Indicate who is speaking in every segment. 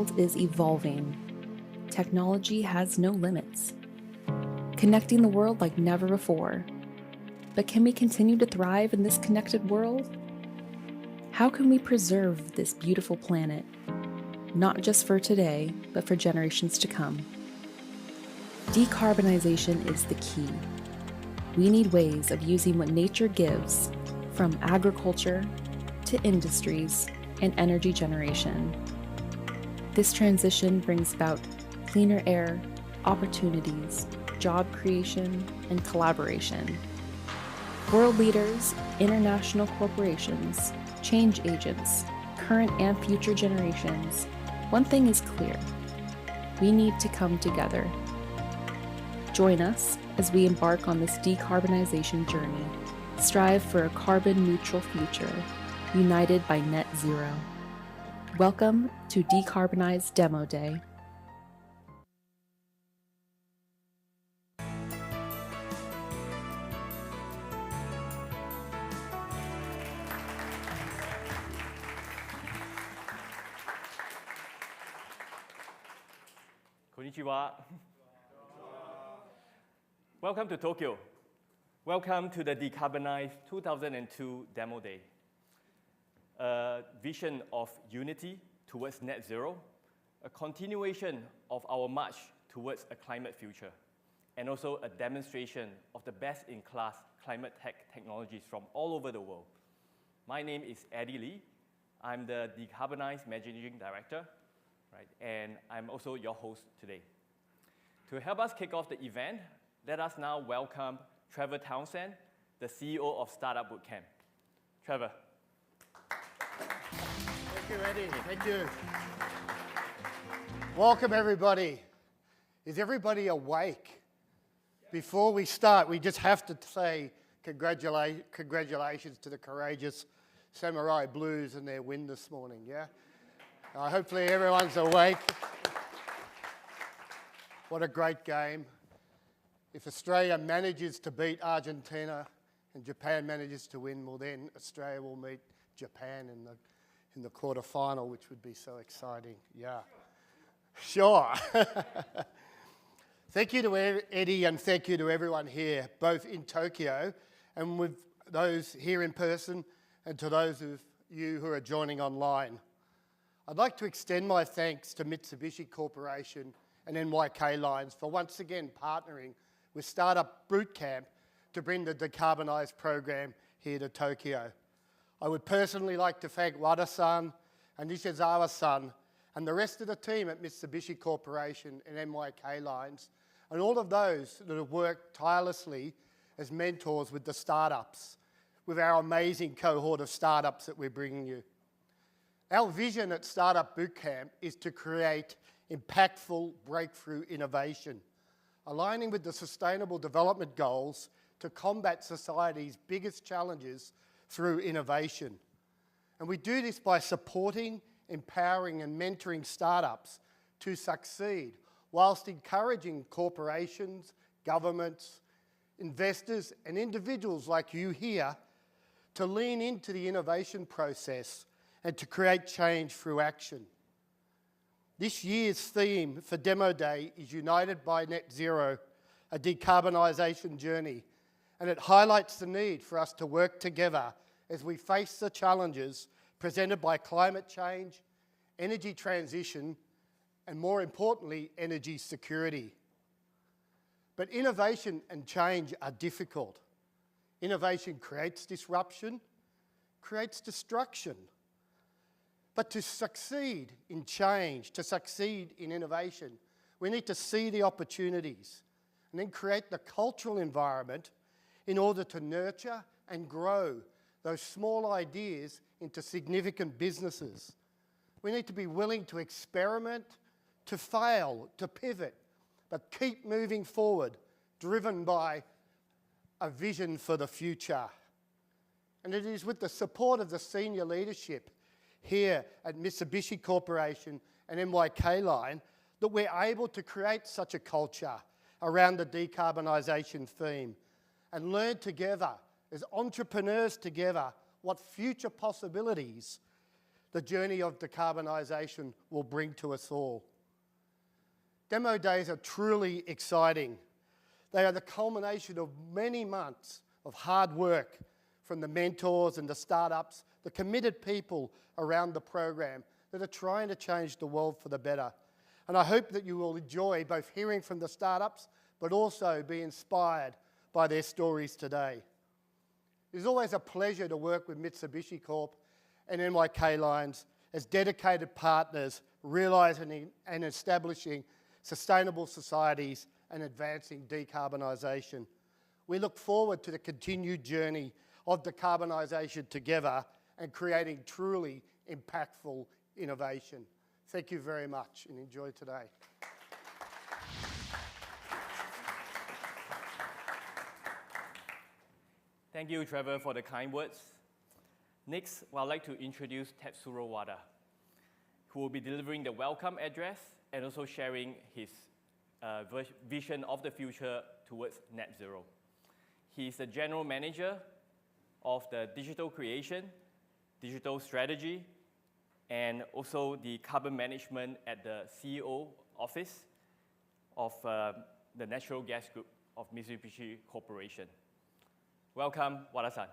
Speaker 1: world is evolving. Technology has no limits, connecting the world like never before. But can we continue to thrive in this connected world? How can we preserve this beautiful planet, not just for today, but for generations to come? Decarbonization is the key. We need ways of using what nature gives, from agriculture to industries and energy generation. This transition brings about cleaner air, opportunities, job creation, and collaboration. World leaders, international corporations, change agents, current and future generations, one thing is clear: we need to come together. Join us as we embark on this decarbonization journey, strive for a carbon-neutral future, united by net zero. Welcome to Decarbonize Demo Day.
Speaker 2: Konnichiwa. Welcome to Tokyo. Welcome to the Decarbonize 2002 Demo Day. A vision of unity towards net zero, a continuation of our march towards a climate future, and also a demonstration of the best-in-class climate tech technologies from all over the world. My name is Eddie Lee. I'm the Decarbonize Managing Director, right? And I'm also your host today. To help us kick off the event, let us now welcome Trevor Townsend, the CEO of Startupbootcamp. Trevor.
Speaker 3: Thank you, Eddie. Thank you. Welcome, everybody. Is everybody awake? Before we start, we just have to say congratulations to the courageous Samurai Blues and their win this morning, yeah? Hopefully everyone's awake. What a great game. If Australia manages to beat Argentina and Japan manages to win, well then Australia will meet Japan in the quarterfinal, which would be so exciting. Yeah, sure. Thank you to Eddie, and thank you to everyone here, both in Tokyo and with those here in person, and to those of you who are joining online. I'd like to extend my thanks to Mitsubishi Corporation and NYK Lines for once again partnering with Startupbootcamp to bring the Decarbonize program here to Tokyo. I would personally like to thank Wada-san and Nishizawa-san and the rest of the team at Mitsubishi Corporation and NYK Lines, and all of those that have worked tirelessly as mentors with the startups, with our amazing cohort of startups that we're bringing you. Our vision at Startupbootcamp is to create impactful breakthrough innovation, aligning with the Sustainable Development Goals to combat society's biggest challenges through innovation. And we do this by supporting, empowering and mentoring startups to succeed, whilst encouraging corporations, governments, investors and individuals like you here to lean into the innovation process and to create change through action. This year's theme for Demo Day is United by Net Zero, a decarbonisation journey, and it highlights the need for us to work together as we face the challenges presented by climate change, energy transition, and more importantly, energy security. But innovation and change are difficult. Innovation creates disruption, creates destruction. But to succeed in change, to succeed in innovation, we need to see the opportunities and then create the cultural environment in order to nurture and grow those small ideas into significant businesses. We need to be willing to experiment, to fail, to pivot, but keep moving forward, driven by a vision for the future. And it is with the support of the senior leadership here at Mitsubishi Corporation and NYK Line that we're able to create such a culture around the decarbonisation theme and learn together as entrepreneurs together what future possibilities the journey of decarbonisation will bring to us all. Demo days are truly exciting. They are the culmination of many months of hard work from the mentors and the startups, the committed people around the program that are trying to change the world for the better. And I hope that you will enjoy both hearing from the startups, but also be inspired by their stories today. It's always a pleasure to work with Mitsubishi Corp and NYK Lines as dedicated partners, realising and establishing sustainable societies and advancing decarbonisation. We look forward to the continued journey of decarbonisation together and creating truly impactful innovation. Thank you very much and enjoy today.
Speaker 2: Thank you, Trevor, for the kind words. Next, I'd like to introduce Tetsuro Wada, who will be delivering the welcome address and also sharing his vision of the future towards net zero. He is the general manager of the digital creation, digital strategy, and also the carbon management at the CEO office of the natural gas group of Mitsubishi Corporation. Welcome, Wada-san.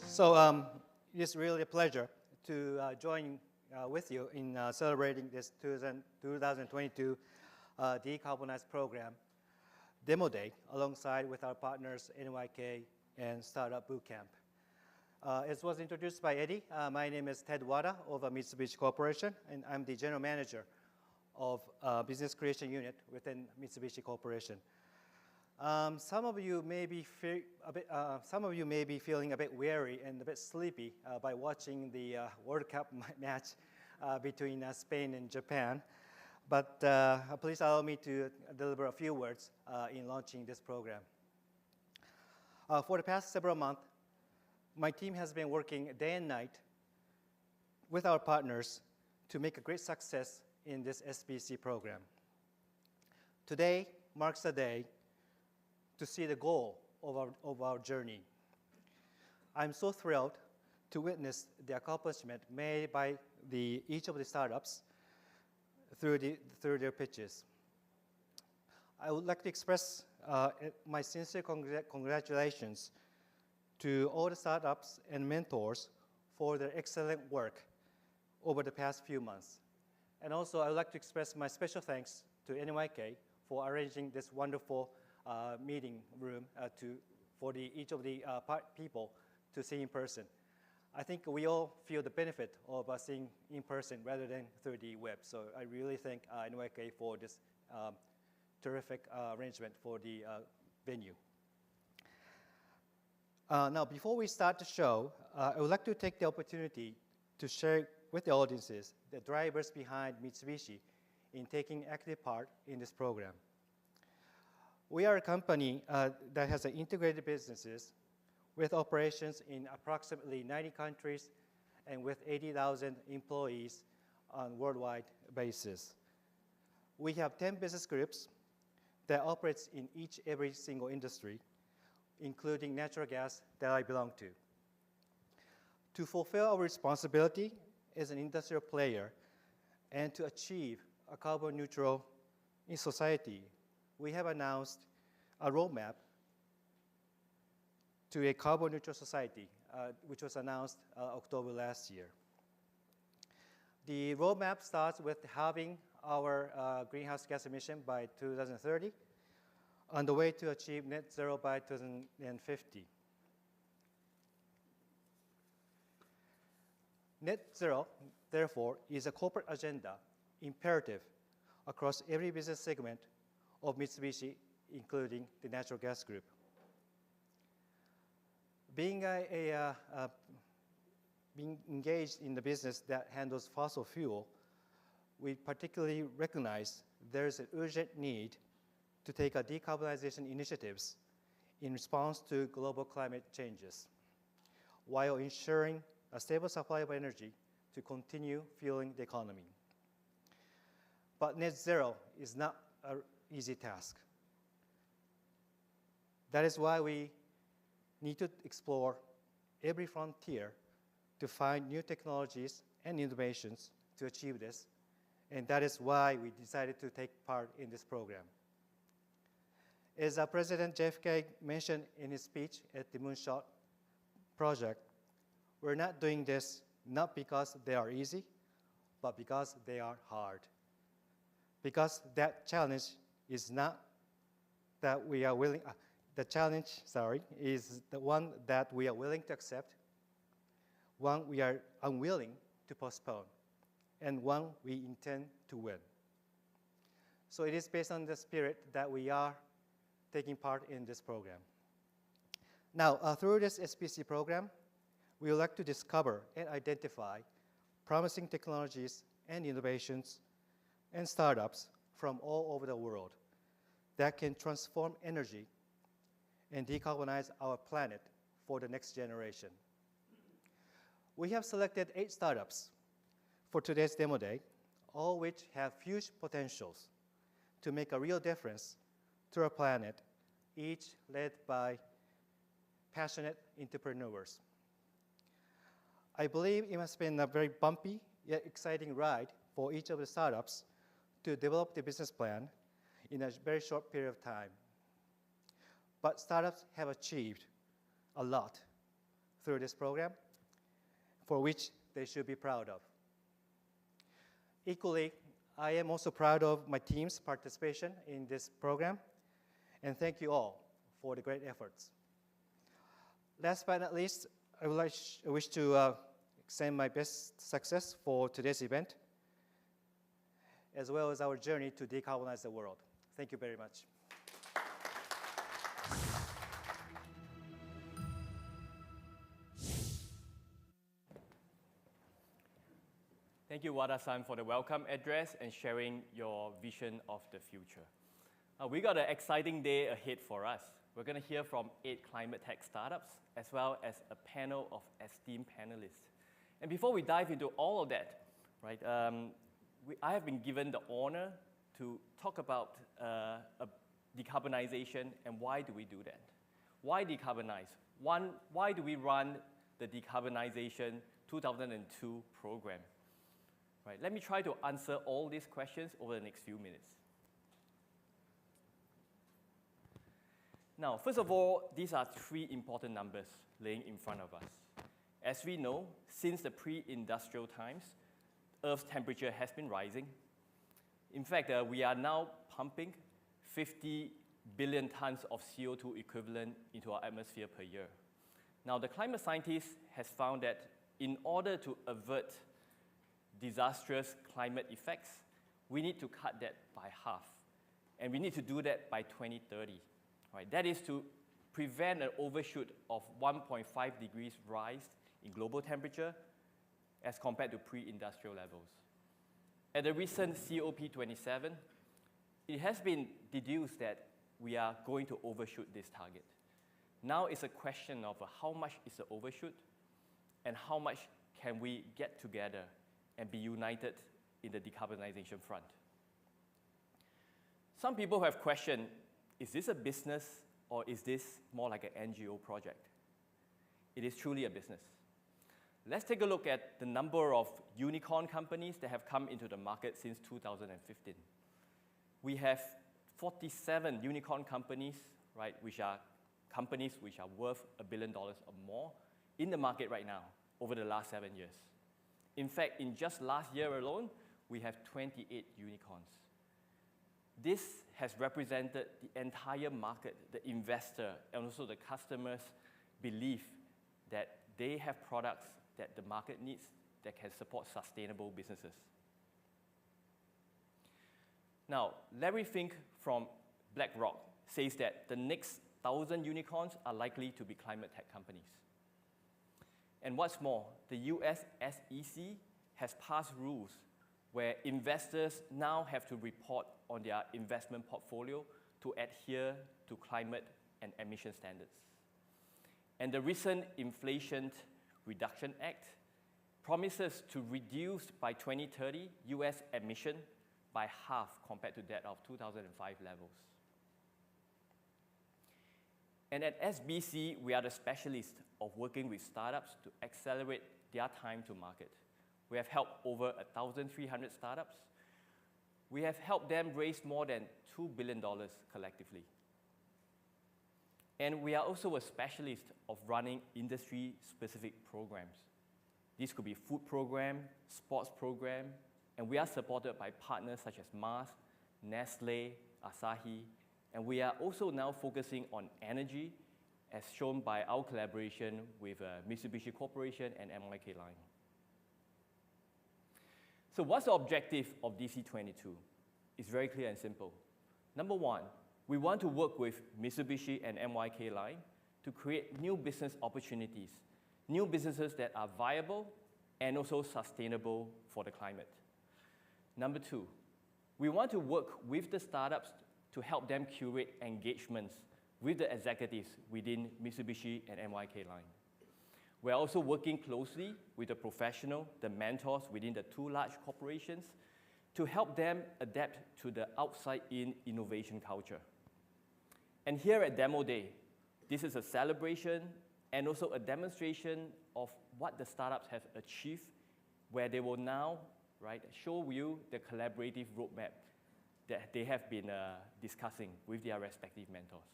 Speaker 4: So it's really a pleasure to join with you in celebrating this 2022 Decarbonize program demo day alongside with our partners NYK and Startupbootcamp. As was introduced by Eddie, my name is Ted Wada of Mitsubishi Corporation, and I'm the general manager of business creation unit within Mitsubishi Corporation. Some of you may be feeling a bit weary and a bit sleepy by watching the World Cup match between Spain and Japan. But please allow me to deliver a few words in launching this program. For the past several months, my team has been working day and night with our partners to make a great success in this SBC program. Today marks the day to see the goal of our journey. I'm so thrilled to witness the accomplishment made by each of the startups through their pitches. I would like to express my sincere congratulations to all the startups and mentors for their excellent work over the past few months. And also, I would like to express my special thanks to NYK for arranging this wonderful meeting room for each of the people to see in person. I think we all feel the benefit of seeing in person rather than through the web. So I really thank NYK for this terrific arrangement for the venue. Now, before we start the show, I would like to take the opportunity to share with the audiences the drivers behind Mitsubishi in taking active part in this program. We are a company that has integrated businesses with operations in approximately 90 countries and with 80,000 employees on a worldwide basis. We have 10 business groups that operates in every single industry, including natural gas that I belong to. To fulfill our responsibility as an industrial player and to achieve a carbon neutral in society, we have announced a roadmap to a carbon neutral society, which was announced October last year. The roadmap starts with halving our greenhouse gas emission by 2030 on the way to achieve net zero by 2050. Net zero, therefore, is a corporate agenda imperative across every business segment of Mitsubishi, including the natural gas group. Being engaged in the business that handles fossil fuel, we particularly recognize there is an urgent need to take decarbonization initiatives in response to global climate changes, while ensuring a stable supply of energy to continue fueling the economy. But net zero is not an easy task. That is why we need to explore every frontier to find new technologies and innovations to achieve this. And that is why we decided to take part in this program. As President JFK mentioned in his speech at the Moonshot project, we're not doing this not because they are easy, but because they are hard. Because that challenge is not that we are willing, the challenge, is the one that we are willing to accept, one we are unwilling to postpone, and one we intend to win. So it is based on the spirit that we are taking part in this program. Now, through this SPC program, we would like to discover and identify promising technologies and innovations and startups from all over the world that can transform energy and decarbonize our planet for the next generation. We have selected 8 startups for today's demo day, all which have huge potentials to make a real difference to our planet, each led by passionate entrepreneurs. I believe it has been a very bumpy yet exciting ride for each of the startups to develop the business plan in a very short period of time. But startups have achieved a lot through this program, for which they should be proud of. Equally, I am also proud of my team's participation in this program, and thank you all for the great efforts. Last but not least, I wish to extend my best success for today's event, as well as our journey to decarbonize the world. Thank you very much.
Speaker 2: Thank you, Wada-san, for the welcome address and sharing your vision of the future. We got an exciting day ahead for us. We're going to hear from 8 climate tech startups, as well as a panel of esteemed panelists. And before we dive into all of that, right, I have been given the honor to talk about decarbonization and why do we do that. Why decarbonize? One, why do we run the Decarbonization 2002 program? Right, let me try to answer all these questions over the next few minutes. Now, first of all, these are 3 important numbers laying in front of us. As we know, since the pre-industrial times, Earth's temperature has been rising. In fact, we are now pumping 50 billion tons of CO2 equivalent into our atmosphere per year. Now, the climate scientists has found that in order to avert disastrous climate effects, we need to cut that by half. And we need to do that by 2030. Right? That is to prevent an overshoot of 1.5 degrees rise in global temperature as compared to pre-industrial levels. At the recent COP27, it has been deduced that we are going to overshoot this target. Now it's a question of how much is the overshoot and how much can we get together and be united in the decarbonization front. Some people have questioned, is this a business or is this more like an NGO project? It is truly a business. Let's take a look at the number of unicorn companies that have come into the market since 2015. We have 47 unicorn companies, right, which are companies which are worth $1 billion or more in the market right now over the last 7 years. In fact, in just last year alone, we have 28 unicorns. This has represented the entire market, the investor, and also the customers' belief that they have products that the market needs that can support sustainable businesses. Now, Larry Fink from BlackRock says that the next 1,000 unicorns are likely to be climate tech companies. And what's more, the US SEC has passed rules where investors now have to report on their investment portfolio to adhere to climate and emission standards. And the recent Inflation Reduction Act promises to reduce by 2030 US emission by half compared to that of 2005 levels. And at SBC, we are the specialists of working with startups to accelerate their time to market. We have helped over 1,300 startups. We have helped them raise more than $2 billion collectively. And we are also a specialist of running industry-specific programs. This could be food program, sports program, and we are supported by partners such as Mars, Nestle, Asahi, and we are also now focusing on energy, as shown by our collaboration with Mitsubishi Corporation and MYK Line. So what's the objective of DC22? It's very clear and simple. Number one, we want to work with Mitsubishi and MYK Line to create new business opportunities, new businesses that are viable and also sustainable for the climate. Number two, we want to work with the startups to help them curate engagements with the executives within Mitsubishi and MYK Line. We're also working closely with the professionals, the mentors within the two large corporations to help them adapt to the outside-in innovation culture. And here at Demo Day, this is a celebration and also a demonstration of what the startups have achieved, where they will now show you the collaborative roadmap that they have been discussing with their respective mentors.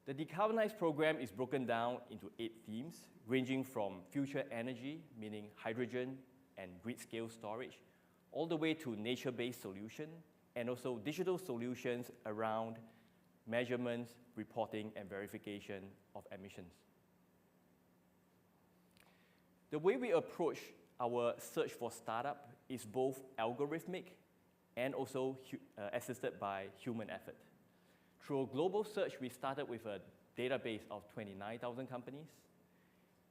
Speaker 2: The Decarbonize program is broken down into 8 themes, ranging from future energy, meaning hydrogen and grid-scale storage, all the way to nature-based solution, and also digital solutions around measurements, reporting, and verification of emissions. The way we approach our search for startup is both algorithmic and also assisted by human effort. Through a global search, we started with a database of 29,000 companies.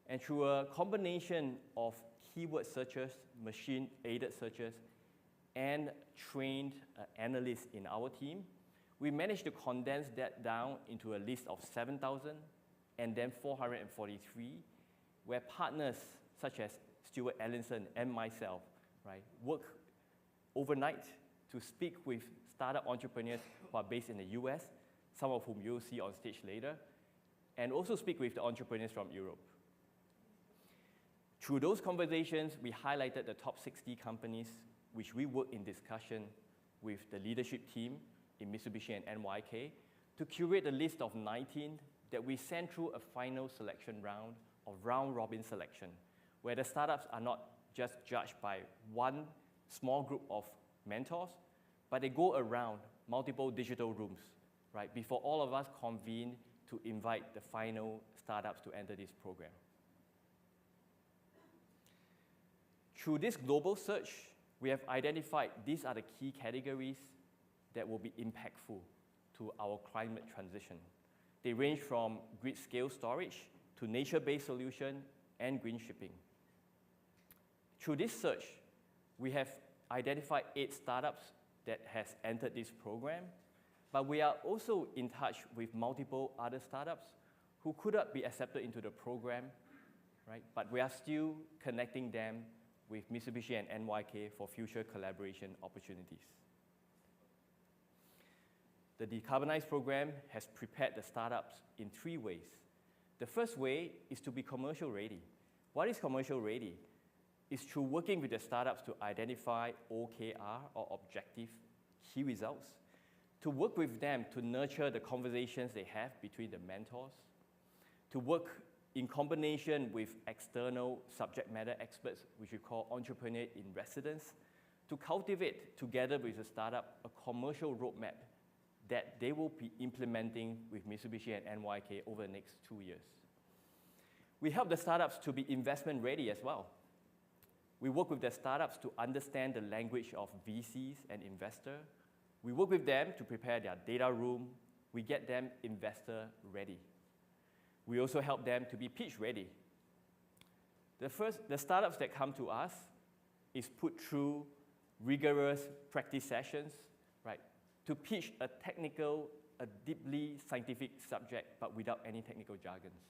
Speaker 2: And through a combination of keyword searches, machine-aided searches, and trained analysts in our team, we managed to condense that down into a list of 7,000 and then 443, where partners such as Stuart Ellinson and myself work overnight to speak with startup entrepreneurs who are based in the US, some of whom you'll see on stage later, and also speak with the entrepreneurs from Europe. Through those conversations, we highlighted the top 60 companies which we work in discussion with the leadership team in Mitsubishi and NYK to curate a list of 19 that we sent through a final selection round of round-robin selection, where the startups are not just judged by one small group of mentors, but they go around multiple digital rooms, before all of us convene to invite the final startups to enter this program. Through this global search, we have identified these are the key categories that will be impactful to our climate transition. They range from grid-scale storage to nature-based solution and green shipping. Through this search, we have identified 8 startups that has entered this program, but we are also in touch with multiple other startups who could not be accepted into the program, but we are still connecting them with Mitsubishi and NYK for future collaboration opportunities. The Decarbonize program has prepared the startups in 3 ways. The first way is to be commercial ready. What is commercial ready? It's through working with the startups to identify OKR, or objective key results, to work with them to nurture the conversations they have between the mentors, to work in combination with external subject matter experts, which we call entrepreneur in residence, to cultivate together with the startup a commercial roadmap that they will be implementing with Mitsubishi and NYK over the next 2 years. We help the startups to be investment ready as well. We work with the startups to understand the language of VCs and investors. We work with them to prepare their data room. We get them investor ready. We also help them to be pitch ready. The startups that come to us is put through rigorous practice sessions, to pitch a technical, a deeply scientific subject, but without any technical jargons.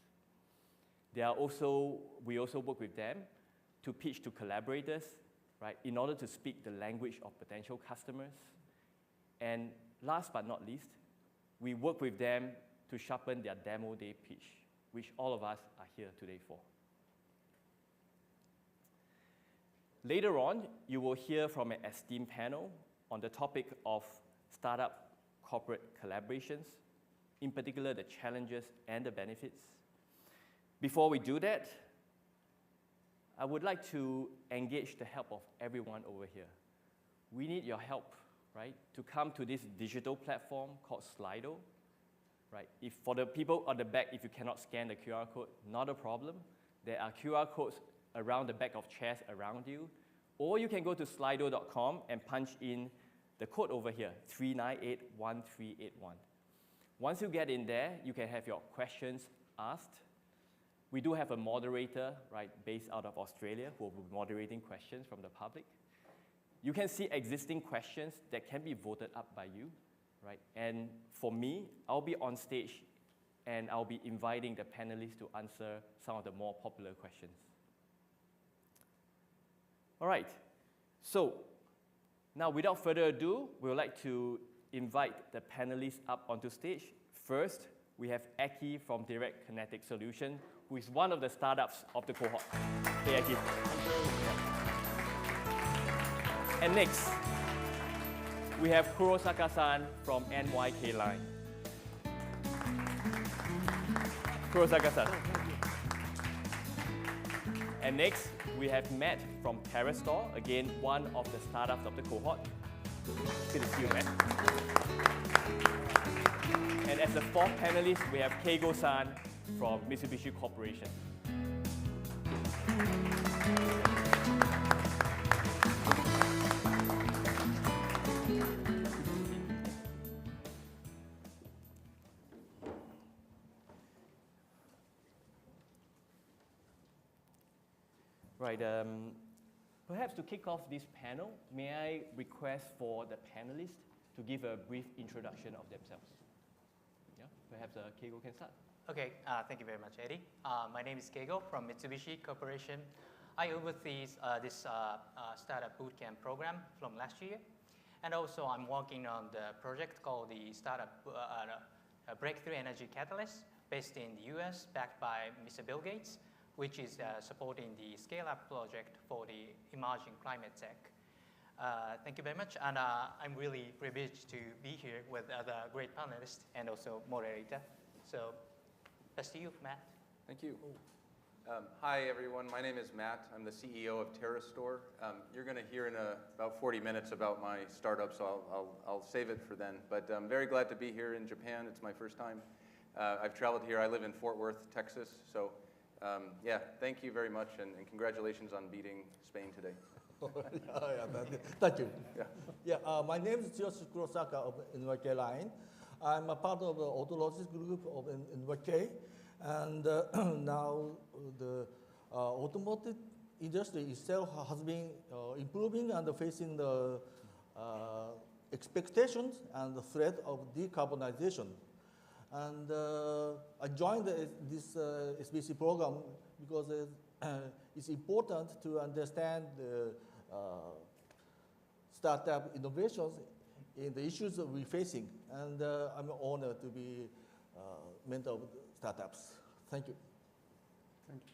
Speaker 2: We also work with them to pitch to collaborators, in order to speak the language of potential customers. And last but not least, we work with them to sharpen their demo day pitch, which all of us are here today for. Later on, you will hear from an esteemed panel on the topic of startup corporate collaborations, in particular the challenges and the benefits. Before we do that, I would like to engage the help of everyone over here. We need your help, right, to come to this digital platform called Slido, right? If for the people on the back, if you cannot scan the QR code, not a problem. There are QR codes around the back of chairs around you, or you can go to slido.com and punch in the code over here, 3981381. Once you get in there, you can have your questions asked. We do have a moderator, right, based out of Australia who will be moderating questions from the public. You can see existing questions that can be voted up by you, right? And for me, I'll be on stage and I'll be inviting the panelists to answer some of the more popular questions. All right, so now without further ado, we would like to invite the panelists up onto stage. First, we have Aki from Direct Kinetic Solution, who is one of the startups of the cohort. Hey, Aki. And next, we have Kurosaka-san from NYK Line. Kurosaka-san. And next, we have Matt from Terrastore, again, one of the startups of the cohort. Good to see you, Matt. And as the fourth panelist, we have Keigo-san from Mitsubishi Corporation. Right, perhaps to kick off this panel, may I request for the panelists to give a brief introduction of themselves? Yeah, perhaps Keigo can start.
Speaker 5: Okay, thank you very much, Eddie. My name is Keigo from Mitsubishi Corporation. I oversee this Startup Bootcamp program from last year. And also I'm working on the project called the Startup Breakthrough Energy Catalyst, based in the US, backed by Mr. Bill Gates, which is supporting the scale-up project for the emerging climate tech. Thank you very much, and I'm really privileged to be here with other great panelists and also moderator. So, best to you, Matt.
Speaker 6: Thank you. Hi, everyone. My name is Matt. I'm the CEO of Terrastore. You're going to hear in about 40 minutes about my startup, so I'll save it for then. But I'm very glad to be here in Japan. It's my first time. I've traveled here. I live in Fort Worth, Texas. So, yeah, thank you very much, and congratulations on beating Spain today.
Speaker 7: Thank you.
Speaker 6: Yeah.
Speaker 7: My name is Yoshi Kurosaka of NYK Line. I'm a part of the auto logistics group of NYK, and now the automotive industry itself has been improving and facing the expectations and the threat of decarbonization. And I joined this SBC program because it's important to understand the startup innovations in the issues that we're facing. And I'm honored to be mentor of startups. Thank you.
Speaker 8: Thank you.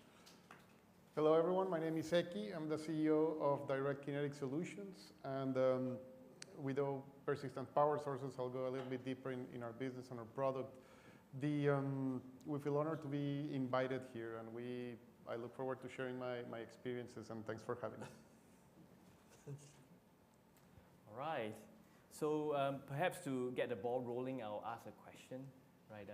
Speaker 8: Hello, everyone. My name is Eki. I'm the CEO of Direct Kinetic Solutions. And with all persistent power sources, I'll go a little bit deeper in our business and our product. We feel honored to be invited here, and I look forward to sharing my experiences, and thanks for having me.
Speaker 2: All right. So perhaps to get the ball rolling, I'll ask a question, right?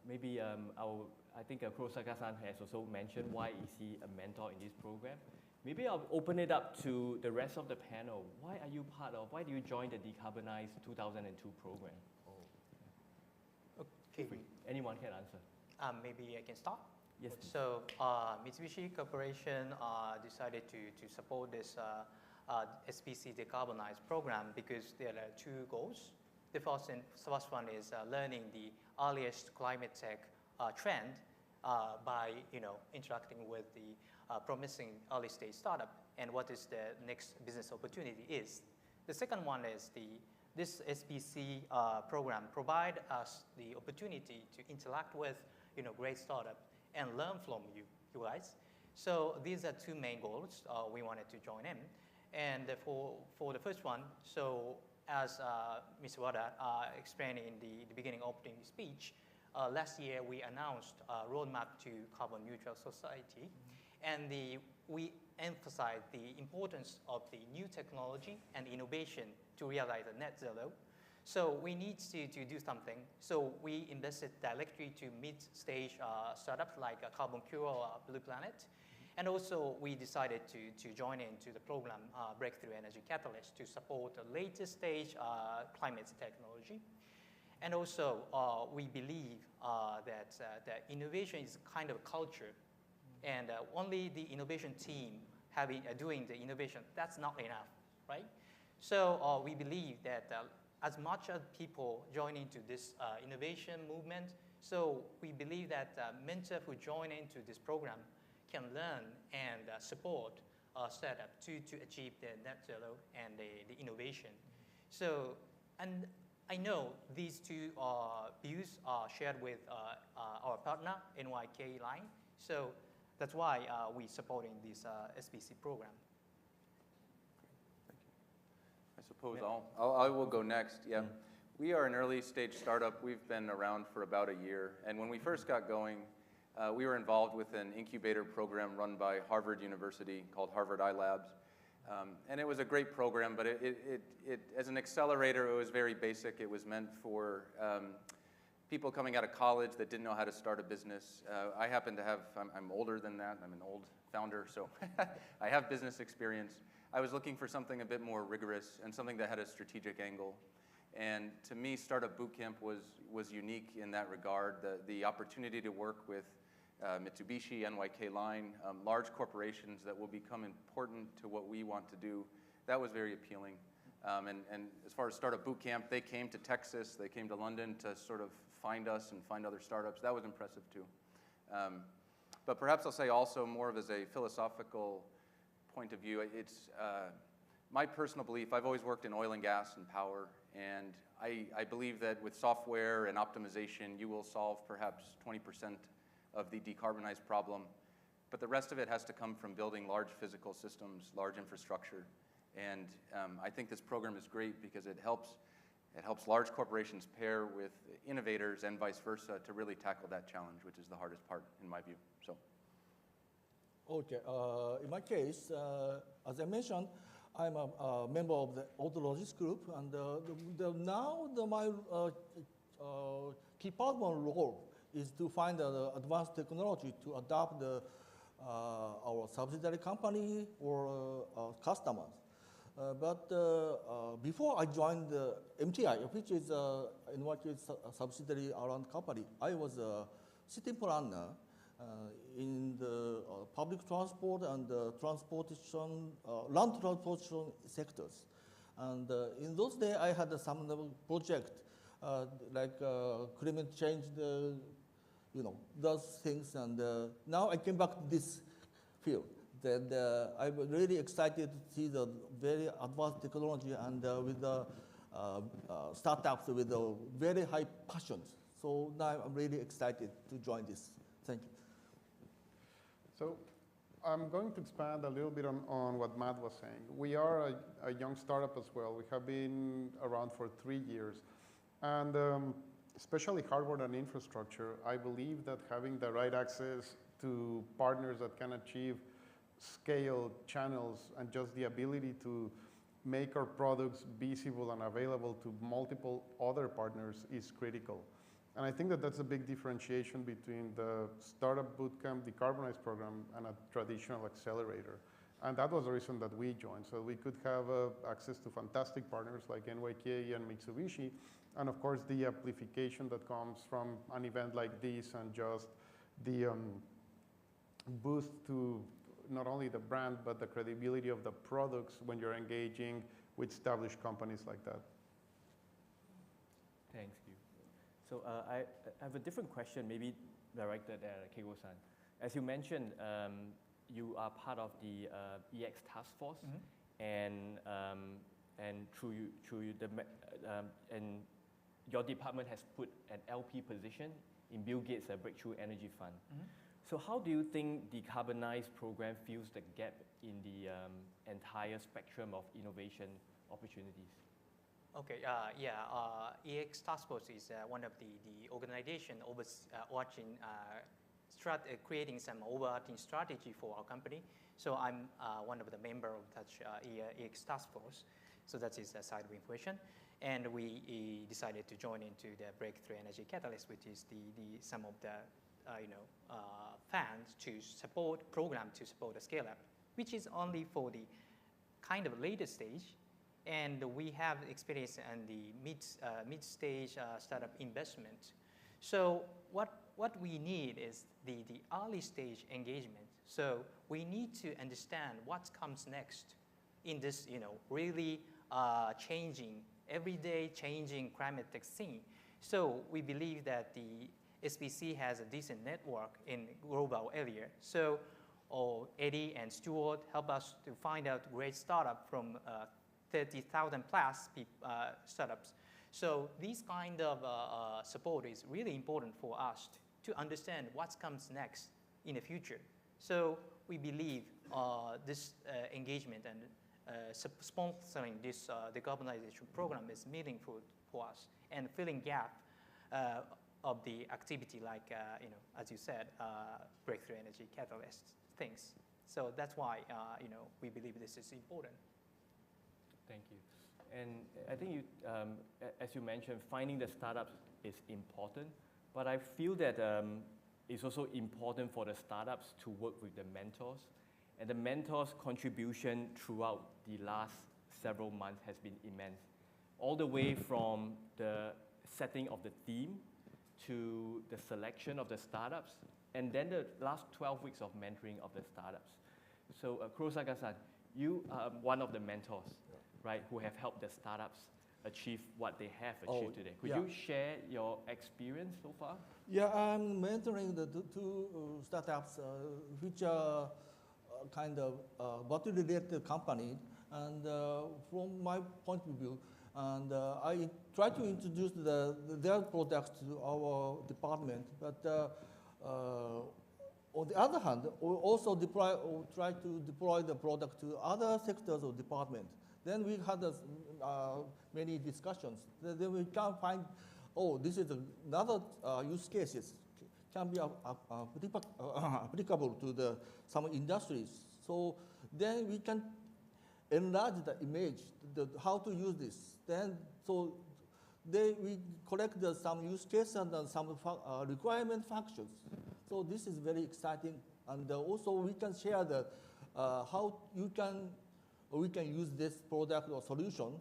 Speaker 2: Maybe I think Kurosaka-san has also mentioned why is he a mentor in this program. Maybe I'll open it up to the rest of the panel. Why do you join the Decarbonize 2002 program?
Speaker 5: Okay.
Speaker 2: Anyone can answer.
Speaker 5: Maybe I can start?
Speaker 2: Yes, please.
Speaker 5: So Mitsubishi Corporation decided to support this SPC Decarbonize program because there are two goals. The first one is learning the earliest climate tech trend by interacting with the promising early stage startup and what is the next business opportunity is. The second one is the this SBC program provide us the opportunity to interact with great startup and learn from you guys. So these are two main goals we wanted to join in. And for the first one, so as Ms. Wada explained in the beginning opening speech, last year we announced a roadmap to carbon neutral society, and we emphasized the importance of the new technology and innovation to realize a net zero. So we need to do something. So we invested directly to mid-stage startups like Carbon Cure or Blue Planet. And also we decided to join into the program Breakthrough Energy Catalyst to support the latest stage climate technology. And also we believe that innovation is kind of a culture, and only the innovation team doing the innovation, that's not enough, right? So we believe that as much as people join into this innovation movement, so we believe that mentors who join into this program can learn and support startup to achieve the net zero and the innovation. So, and I know these two views are shared with our partner, NYK Line. So that's why we're supporting this SBC program.
Speaker 6: I suppose I will go next. Yeah, we are an early stage startup. We've been around for about a year. And when we first got going, we were involved with an incubator program run by Harvard University called Harvard iLabs. And it was a great program, but it as an accelerator, it was very basic. It was meant for people coming out of college that didn't know how to start a business. I happen to have, I'm older than that. I'm an old founder, so I have business experience. I was looking for something a bit more rigorous and something that had a strategic angle. And to me, Startupbootcamp was unique in that regard. The opportunity to work with Mitsubishi, NYK Line, large corporations that will become important to what we want to do, that was very appealing. And as far as Startupbootcamp, they came to Texas, they came to London to sort of find us and find other startups. That was impressive too. But perhaps I'll say also more of as a philosophical point of view, it's my personal belief. I've always worked in oil and gas and power, and I believe that with software and optimization, you will solve perhaps 20% of the decarbonize problem, but the rest of it has to come from building large physical systems, large infrastructure. And I think this program is great because it helps large corporations pair with innovators and vice versa to really tackle that challenge, which is the hardest part in my view. So.
Speaker 7: Okay, in my case, as I mentioned, I'm a member of the Autologist group, and my key partner role is to find advanced technology to adopt our subsidiary company or customers. But before I joined MTI, which is NYK's subsidiary around company, I was a city planner in the public transport and transportation, land transportation sectors. And in those days, I had some project like climate change, those things. And now I came back to this field. Then I'm really excited to see the very advanced technology and with the startups with very high passions. So now I'm really excited to join this. Thank you.
Speaker 8: So I'm going to expand a little bit on what Matt was saying. We are a young startup as well. We have been around for 3 years. And especially hardware and infrastructure, I believe that having the right access to partners that can achieve scale channels and just the ability to make our products visible and available to multiple other partners is critical. And I think that that's a big differentiation between the Startup Bootcamp Decarbonize program and a traditional accelerator. And that was the reason that we joined. So we could have access to fantastic partners like NYK and Mitsubishi, and of course the amplification that comes from an event like this and just the boost to not only the brand, but the credibility of the products when you're engaging with established companies like that.
Speaker 2: Thanks, Q. So I have a different question, maybe directed at Keigo-san. As you mentioned, you are part of the EX task force, and and and your department has put an LP position in Bill Gates' Breakthrough Energy Fund. So how do you think Decarbonize program fills the gap in the entire spectrum of innovation opportunities?
Speaker 5: Okay, EX Task Force is one of the organization watching, creating some overarching strategy for our company. So I'm one of the member of such EX Task Force. So that is a side of information. And we decided to join into the Breakthrough Energy Catalyst, which is some of the funds to support program to support the scale up, which is only for the kind of later stage. And we have experience in the mid-stage startup investment. So what we need is the early stage engagement. So we need to understand what comes next in this really changing, everyday changing climatic scene. So we believe that the SBC has a decent network in global area. So Eddie and Stuart help us to find out great startup from 30,000 plus startups. So this kind of support is really important for us to understand what comes next in the future. So we believe this engagement and sponsoring this decarbonization program is meaningful for us and filling gap of the activity like, as you said, Breakthrough Energy Catalyst things. So that's why, we believe this is important.
Speaker 2: Thank you. And I think you, as you mentioned, finding the startups is important, but I feel that it's also important for the startups to work with the mentors. And the mentors' contribution throughout the last several months has been immense, all the way from the setting of the theme to the selection of the startups, and then the last 12 weeks of mentoring of the startups. So Kurosaka-san, you are one of the mentors, right, who have helped the startups achieve what they have achieved today. Could you share your experience so far?
Speaker 7: Yeah, I'm mentoring the two startups which are kind of water-related company. And from my point of view, and I try to introduce their products to our department. But on the other hand, we also try to deploy the product to other sectors or departments. Then we had many discussions. Then we can find, this is another use cases can be applicable to some industries. So then we can enlarge the image, how to use this. Then we collect some use cases and some requirement functions. So this is very exciting, and also we can share how we can use this product or solution,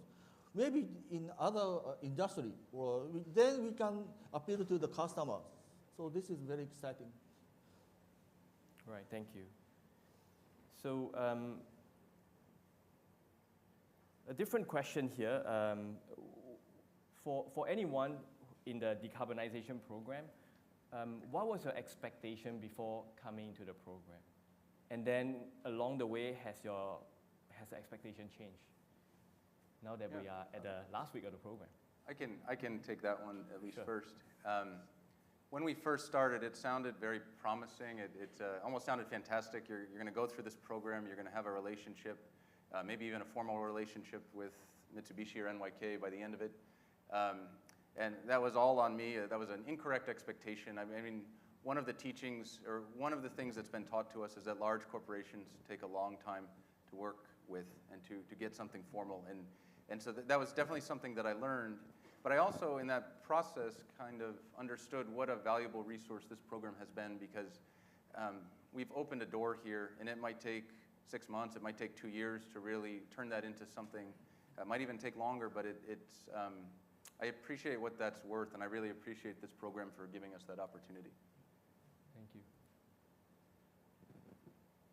Speaker 7: maybe in other industry, or then we can appeal to the customers. So this is very exciting.
Speaker 2: Right, thank you. So a different question here. For anyone in the decarbonization program, what was your expectation before coming to the program? And then along the way, has the expectation changed? Now that we are at the last week of the program.
Speaker 6: I can take that one at least first. When we first started, it sounded very promising. It almost sounded fantastic. You're going to go through this program. You're going to have a relationship, maybe even a formal relationship with Mitsubishi or NYK by the end of it. And that was all on me. That was an incorrect expectation. I mean, one of the teachings, or one of the things that's been taught to us is that large corporations take a long time to work with and to get something formal. And so that was definitely something that I learned. But I also, in that process, kind of understood what a valuable resource this program has been, because we've opened a door here, and it might take 6 months, it might take 2 years to really turn that into something. It might even take longer, but I appreciate what that's worth, and I really appreciate this program for giving us that opportunity.
Speaker 2: Thank you.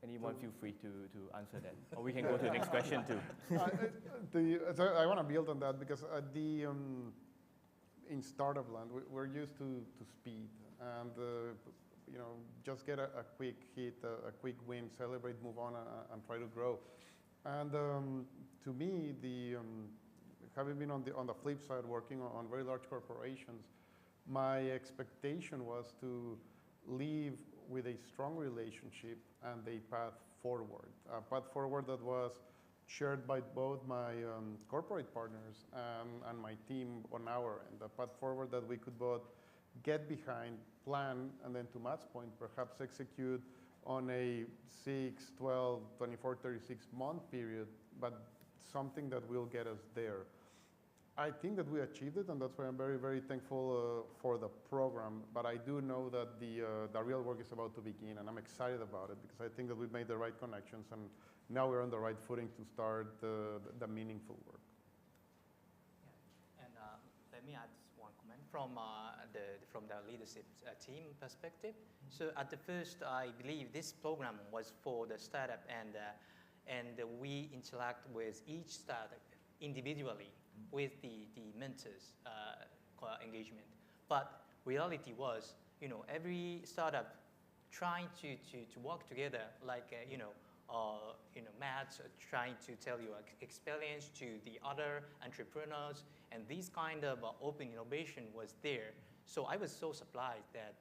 Speaker 2: Anyone feel free to answer that, or we can go to the next question too.
Speaker 8: So I want to build on that, because in startup land, we're used to speed, and just get a quick hit, a quick win, celebrate, move on, and try to grow. And to me, having been on the flip side, working on very large corporations, my expectation was to leave with a strong relationship and a path forward that was shared by both my corporate partners and my team on our end, a path forward that we could both get behind, plan, and then to Matt's point, perhaps execute on a 6, 12, 24, 36 month period, but something that will get us there. I think that we achieved it, and that's why I'm very, very thankful for the program. But I do know that the real work is about to begin, and I'm excited about it because I think that we've made the right connections, and now we're on the right footing to start the meaningful work.
Speaker 5: Yeah. And let me add one comment from the leadership team perspective. So at the first, I believe this program was for the startup, and we interact with each startup individually with the mentors engagement. But reality was, every startup trying to work together, like Matt trying to tell your experience to the other entrepreneurs, and this kind of open innovation was there. So I was so surprised that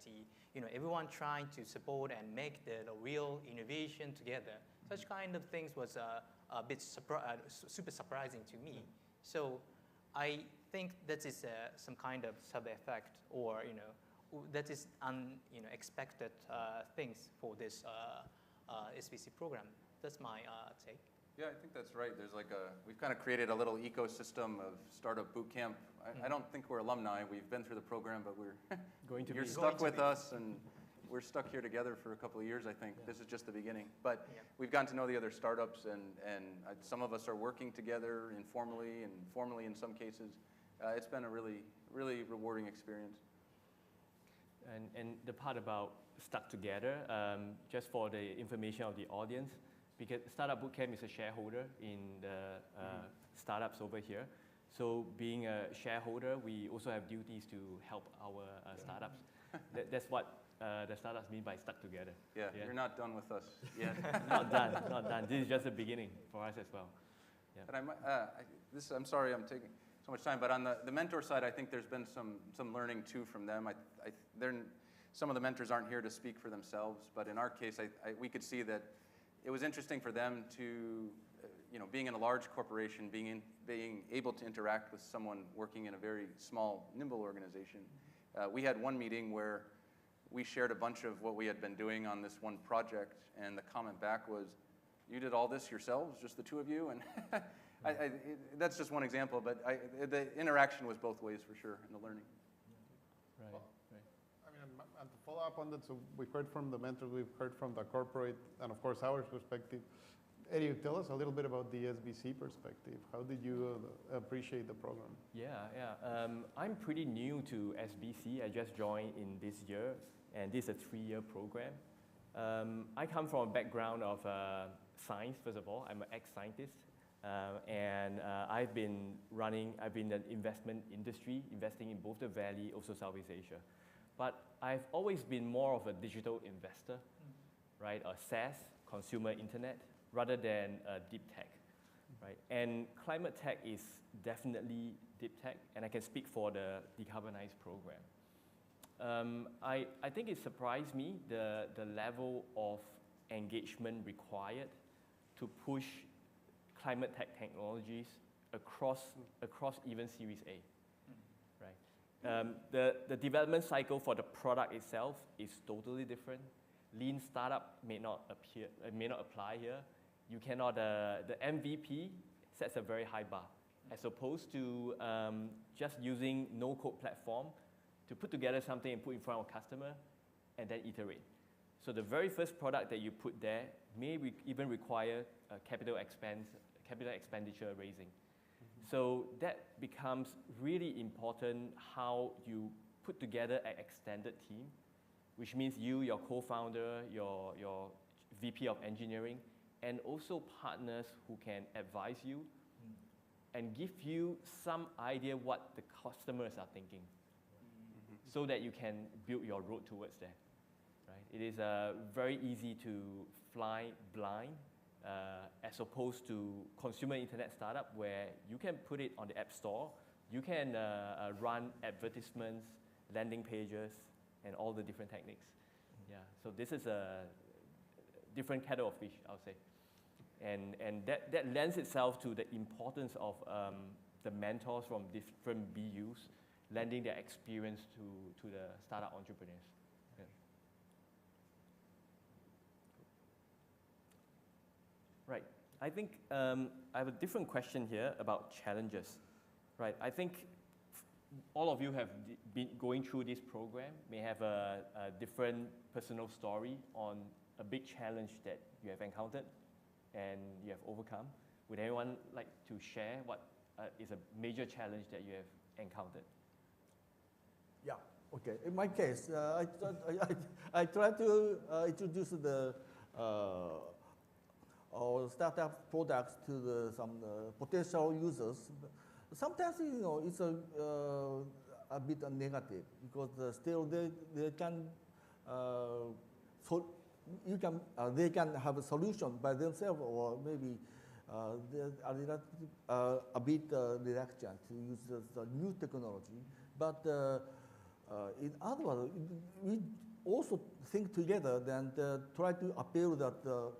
Speaker 5: everyone trying to support and make the real innovation together. Such kind of things was a bit super surprising to me. So I think that is some kind of sub-effect, or that is unexpected things for this SBC program. That's my take.
Speaker 6: Yeah, I think that's right. There's we've kind of created a little ecosystem of Startup Bootcamp. I don't think we're alumni. We've been through the program, but you're stuck with us, and we're stuck here together for a couple of years, I think. Yeah. This is just the beginning. But we've gotten to know the other startups, and some of us are working together informally and formally in some cases. It's been a really, really rewarding experience.
Speaker 2: And the part about stuck together, just for the information of the audience, because Startup Bootcamp is a shareholder in the startups over here. So being a shareholder, we also have duties to help our startups. That's what the startups mean by stuck together.
Speaker 6: Yeah, you're not done with us yet.
Speaker 2: Not done. This is just the beginning for us as well. Yeah.
Speaker 6: And I'm sorry I'm taking so much time, but on the mentor side, I think there's been some learning too from them. Some of the mentors aren't here to speak for themselves, but in our case, we could see that it was interesting for them to, being in a large corporation, being able to interact with someone working in a very small, nimble organization. We had one meeting where we shared a bunch of what we had been doing on this one project, and the comment back was, "You did all this yourselves, just the two of you?" And that's just one example, but the interaction was both ways for sure in the learning.
Speaker 2: Right.
Speaker 8: Well, I mean, and to follow up on that, so we've heard from the mentors, we've heard from the corporate, and of course our perspective. Eddie, tell us a little bit about the SBC perspective. How did you appreciate the program?
Speaker 2: Yeah. I'm pretty new to SBC. I just joined in this year, and this is a 3-year program. I come from a background of science, first of all. I'm an ex-scientist, and I've been in the investment industry, investing in both the Valley, also Southeast Asia. But I've always been more of a digital investor, right? A SaaS, consumer internet, rather than deep tech, right? And climate tech is definitely deep tech, and I can speak for the Decarbonize program. I think it surprised me, the level of engagement required to push climate tech technologies across even Series A, right? The development cycle for the product itself is totally different. Lean startup may not apply here. You cannot, the MVP sets a very high bar, as opposed to just using no-code platform to put together something and put in front of a customer and then iterate. So the very first product that you put there may even require capital expenditure raising. So that becomes really important, how you put together an extended team, which means your co-founder, your VP of engineering, and also partners who can advise you and give you some idea what the customers are thinking, so that you can build your road towards there. Right? It is very easy to fly blind as opposed to consumer internet startup where you can put it on the app store, you can run advertisements, landing pages, and all the different techniques. Yeah, so this is a different kettle of fish, I would say. And that lends itself to the importance of the mentors from different BUs lending their experience to the startup entrepreneurs. Yeah. Right, I think I have a different question here about challenges. Right, I think all of you have been going through this program, may have a different personal story on a big challenge that you have encountered and you have overcome. Would anyone like to share what is a major challenge that you have encountered?
Speaker 7: Yeah, okay. In my case, I try to introduce the our startup products to some potential users. Sometimes, you know, it's a bit negative because still they can they can have a solution by themselves, or maybe they are a bit reluctant to use the new technology. But in other words, we also think together and try to appeal that the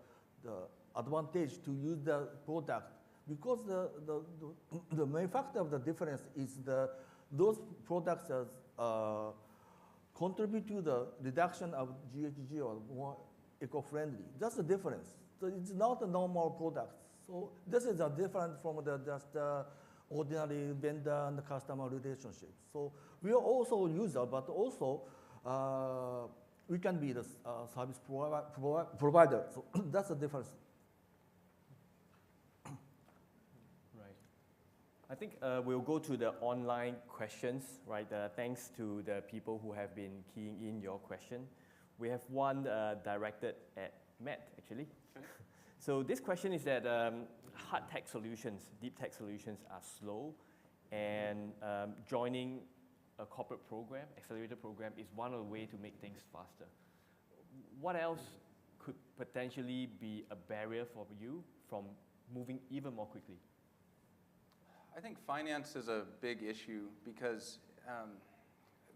Speaker 7: advantage to use the product, because the main factor of the difference is those products contribute to the reduction of GHG or more eco-friendly. That's the difference. So it's not a normal product. So this is different from just ordinary vendor and customer relationship. So we are also a user, but also we can be the service provider. So that's the difference.
Speaker 2: Right. I think we'll go to the online questions, right? Thanks to the people who have been keying in your question. We have one directed at Matt, actually. So this question is that hard tech solutions, deep tech solutions are slow, and joining a corporate program, accelerator program, is one of the ways to make things faster. What else could potentially be a barrier for you from moving even more quickly?
Speaker 6: I think finance is a big issue because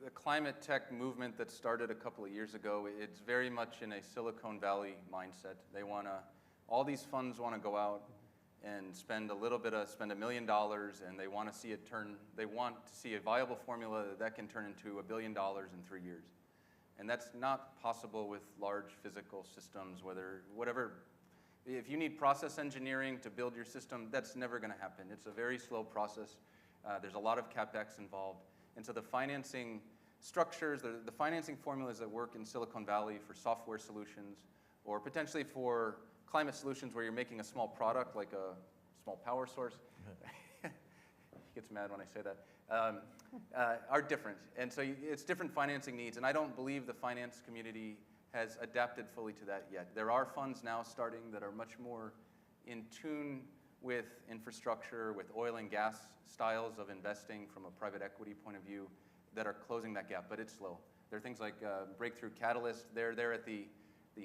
Speaker 6: the climate tech movement that started a couple of years ago, it's very much in a Silicon Valley mindset. They want to, all these funds want to go out and spend $1 million, and they want to see it turn, they want to see a viable formula that can turn into $1 billion in 3 years. And that's not possible with large physical systems, whatever. If you need process engineering to build your system, that's never going to happen. It's a very slow process. There's a lot of CapEx involved. And so the financing structures, the financing formulas that work in Silicon Valley for software solutions, or potentially for climate solutions where you're making a small product like a small power source, he gets mad when I say that, are different. And so it's different financing needs. And I don't believe the finance community has adapted fully to that yet. There are funds now starting that are much more in tune with infrastructure, with oil and gas styles of investing from a private equity point of view that are closing that gap, but it's slow. There are things like Breakthrough Catalyst. They're there at the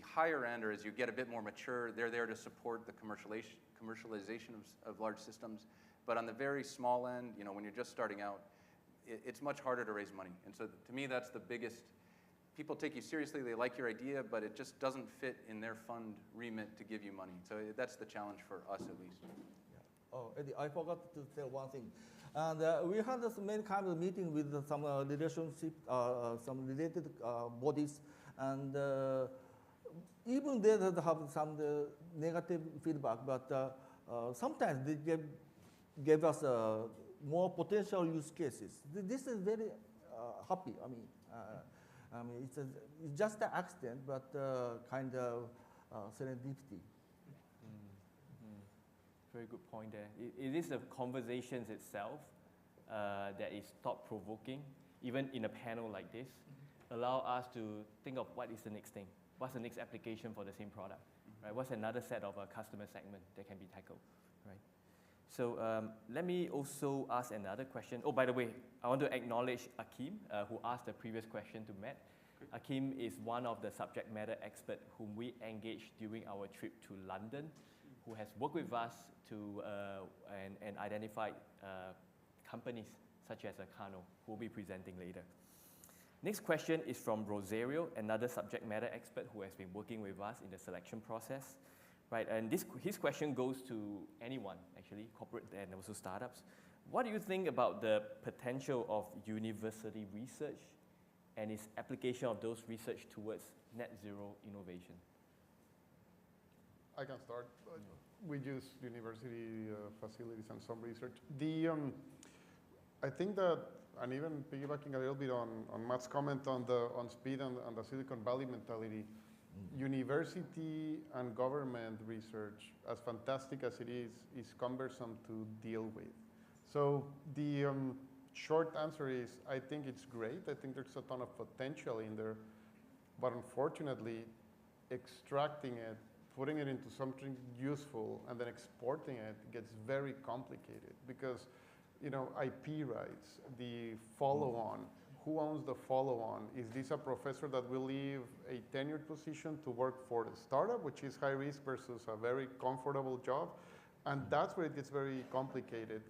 Speaker 6: higher end, or as you get a bit more mature, they're there to support the commercialization of large systems. But on the very small end, you know, when you're just starting out, it's much harder to raise money. And so to me, that's the biggest. People take you seriously, they like your idea, but it just doesn't fit in their fund remit to give you money. So that's the challenge for us, at least.
Speaker 7: Yeah. Oh, Eddie, I forgot to say one thing. And we had this many kinds of meeting with some relationship, some related bodies, and even they have some negative feedback, but sometimes they gave us more potential use cases. This is very happy. I mean, it's just an accident, but kind of serendipity.
Speaker 2: Very good point there. It is the conversations itself that is thought-provoking, even in a panel like this, allow us to think of what is the next thing, what's the next application for the same product, right? What's another set of a customer segment that can be tackled, right? So let me also ask another question. Oh, by the way, I want to acknowledge Akim, who asked the previous question to Matt. Akim is one of the subject matter experts whom we engaged during our trip to London. who has worked with us to and identified companies such as Kano, who will be presenting later. Next question is from Rosario, another subject matter expert who has been working with us in the selection process. Right, and his question goes to anyone, actually, corporate and also startups. What do you think about the potential of university research and its application of those research towards net zero innovation?
Speaker 8: I can start. We use university facilities and some research. I think that, and even piggybacking a little bit on Matt's comment on speed and the Silicon Valley mentality, university and government research, as fantastic as it is cumbersome to deal with. So the short answer is, I think it's great. I think there's a ton of potential in there, but unfortunately, extracting it, putting it into something useful, and then exporting it gets very complicated because, you know, IP rights, the follow-on, who owns the follow-on? Is this a professor that will leave a tenured position to work for a startup, which is high risk versus a very comfortable job? And that's where it gets very complicated.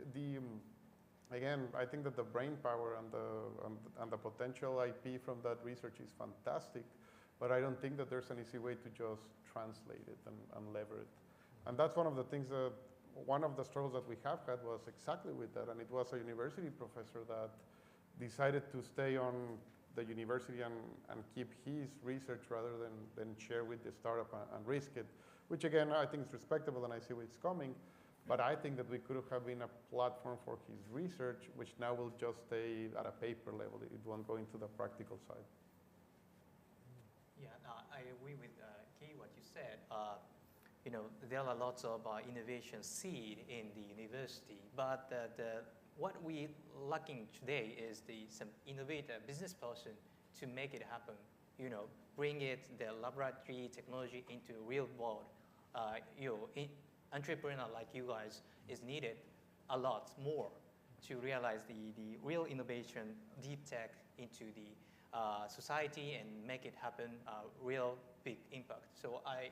Speaker 8: Again, I think that the brain power and the potential IP from that research is fantastic, but I don't think that there's an easy way to just translate it and lever it. And that's one of the things that, one of the struggles that we have had was exactly with that, and it was a university professor that decided to stay on the university and keep his research rather than share with the startup and risk it, which again, I think is respectable and I see where it's coming, but I think that we could have been a platform for his research, which now will just stay at a paper level. It won't go into the practical side.
Speaker 5: Yeah, I agree with Key, what you said. You know, there are lots of innovation seed in the university, but what we're lacking today is some innovator, business person to make it happen. You know, bring the laboratory technology into real world. Entrepreneur like you guys is needed a lot more to realize the real innovation, deep tech into the society and make it happen, real big impact. So I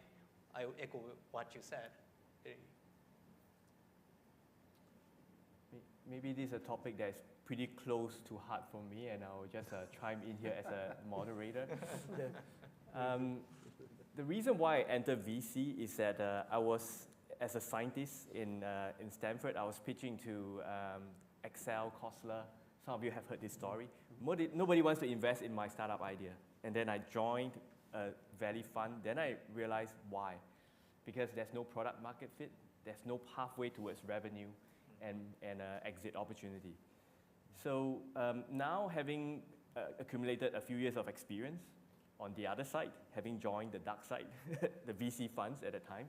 Speaker 5: echo what you said.
Speaker 2: Maybe this is a topic that's pretty close to heart for me, and I'll just chime in here as a moderator. The reason why I entered VC is that I was, as a scientist in Stanford, I was pitching to Excel, Kostler. Some of you have heard this story. Nobody wants to invest in my startup idea. And then I joined a Valley Fund. Then I realized why. Because there's no product market fit. There's no pathway towards revenue and exit opportunity. So now having accumulated a few years of experience on the other side, having joined the dark side, the VC funds at the time,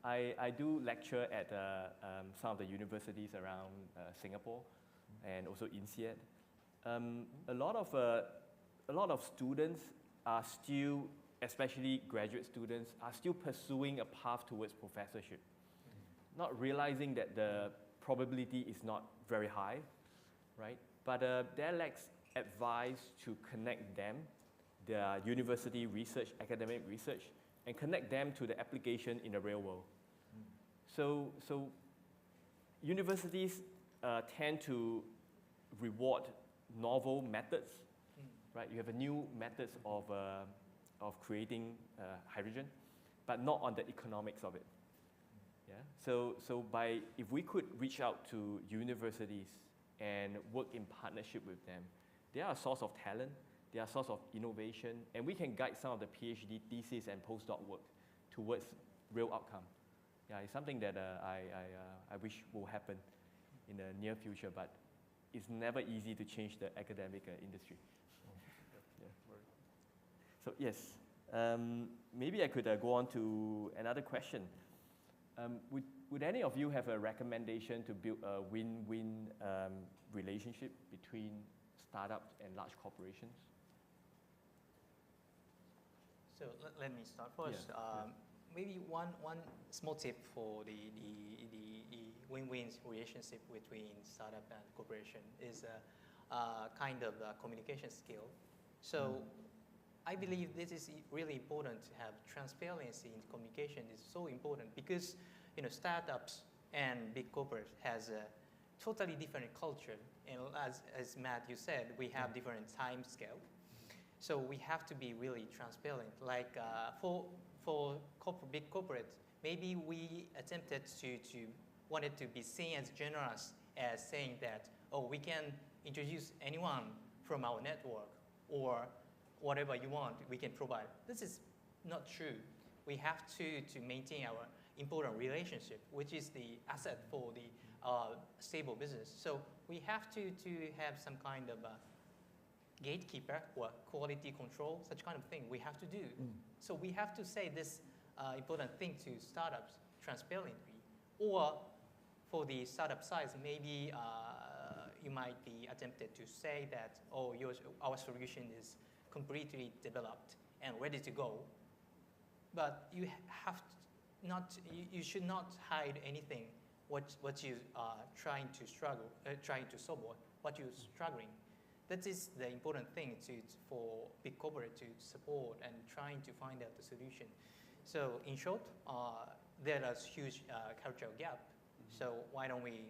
Speaker 2: I do lecture at some of the universities around Singapore and also INSEAD. A lot of students are still, especially graduate students, are still pursuing a path towards professorship, not realizing that the probability is not very high, right? But there lacks advice to connect them, their university research, academic research, and connect them to the application in the real world. So universities tend to reward novel methods, right? You have a new methods of creating hydrogen, but not on the economics of it. Yeah. So if we could reach out to universities and work in partnership with them, they are a source of talent, they are a source of innovation, and we can guide some of the PhD thesis and postdoc work towards real outcome. Yeah, it's something that I wish will happen in the near future, but it's never easy to change the academic industry. Yeah. So yes, maybe I could go on to another question. Would any of you have a recommendation to build a win-win relationship between startups and large corporations?
Speaker 5: So let me start first.
Speaker 2: Yeah.
Speaker 5: Maybe one small tip for the win-win relationship between startup and corporation is kind of a communication skill. So I believe this is really important to have transparency in communication. Is so important because startups and big corporates has a totally different culture, and as Matt you said, we have different time scale. So we have to be really transparent. Like for big corporates, maybe we attempted to wanted to be seen as generous as saying that, oh, we can introduce anyone from our network or whatever you want, we can provide. This is not true. We have to maintain our important relationship, which is the asset for the stable business. So we have to have some kind of gatekeeper or quality control, such kind of thing we have to do. So we have to say this important thing to startups transparently. Or for the startup size, maybe you might be attempted to say that, oh, our solution is completely developed and ready to go. But you have you should not hide anything what you are trying to solve, what you're struggling. That is the important thing for big corporate to support and trying to find out the solution. So in short, there is huge cultural gap. So why don't we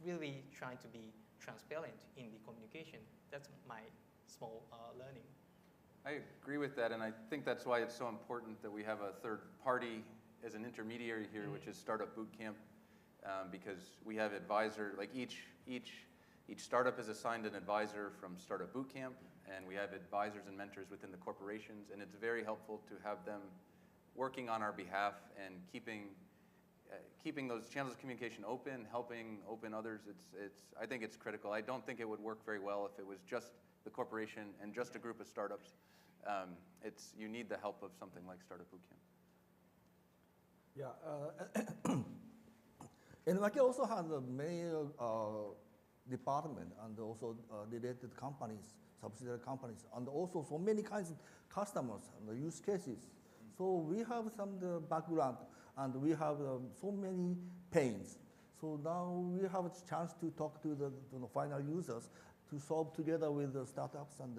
Speaker 5: really try to be transparent in the communication? That's my small learning.
Speaker 6: I agree with that, and I think that's why it's so important that we have a third party as an intermediary here, which is Startupbootcamp, because we have advisor, like each startup is assigned an advisor from Startupbootcamp, and we have advisors and mentors within the corporations, and it's very helpful to have them working on our behalf and keeping those channels of communication open, helping open others. I think it's critical. I don't think it would work very well if it was just the corporation and just a group of startups. You need the help of something like Startupbootcamp.
Speaker 7: Yeah, NYK also has many departments and also related companies, subsidiary companies, and also so many kinds of customers and use cases. So we have some background and we have so many pains. So now we have a chance to talk to the final users to solve together with the startups and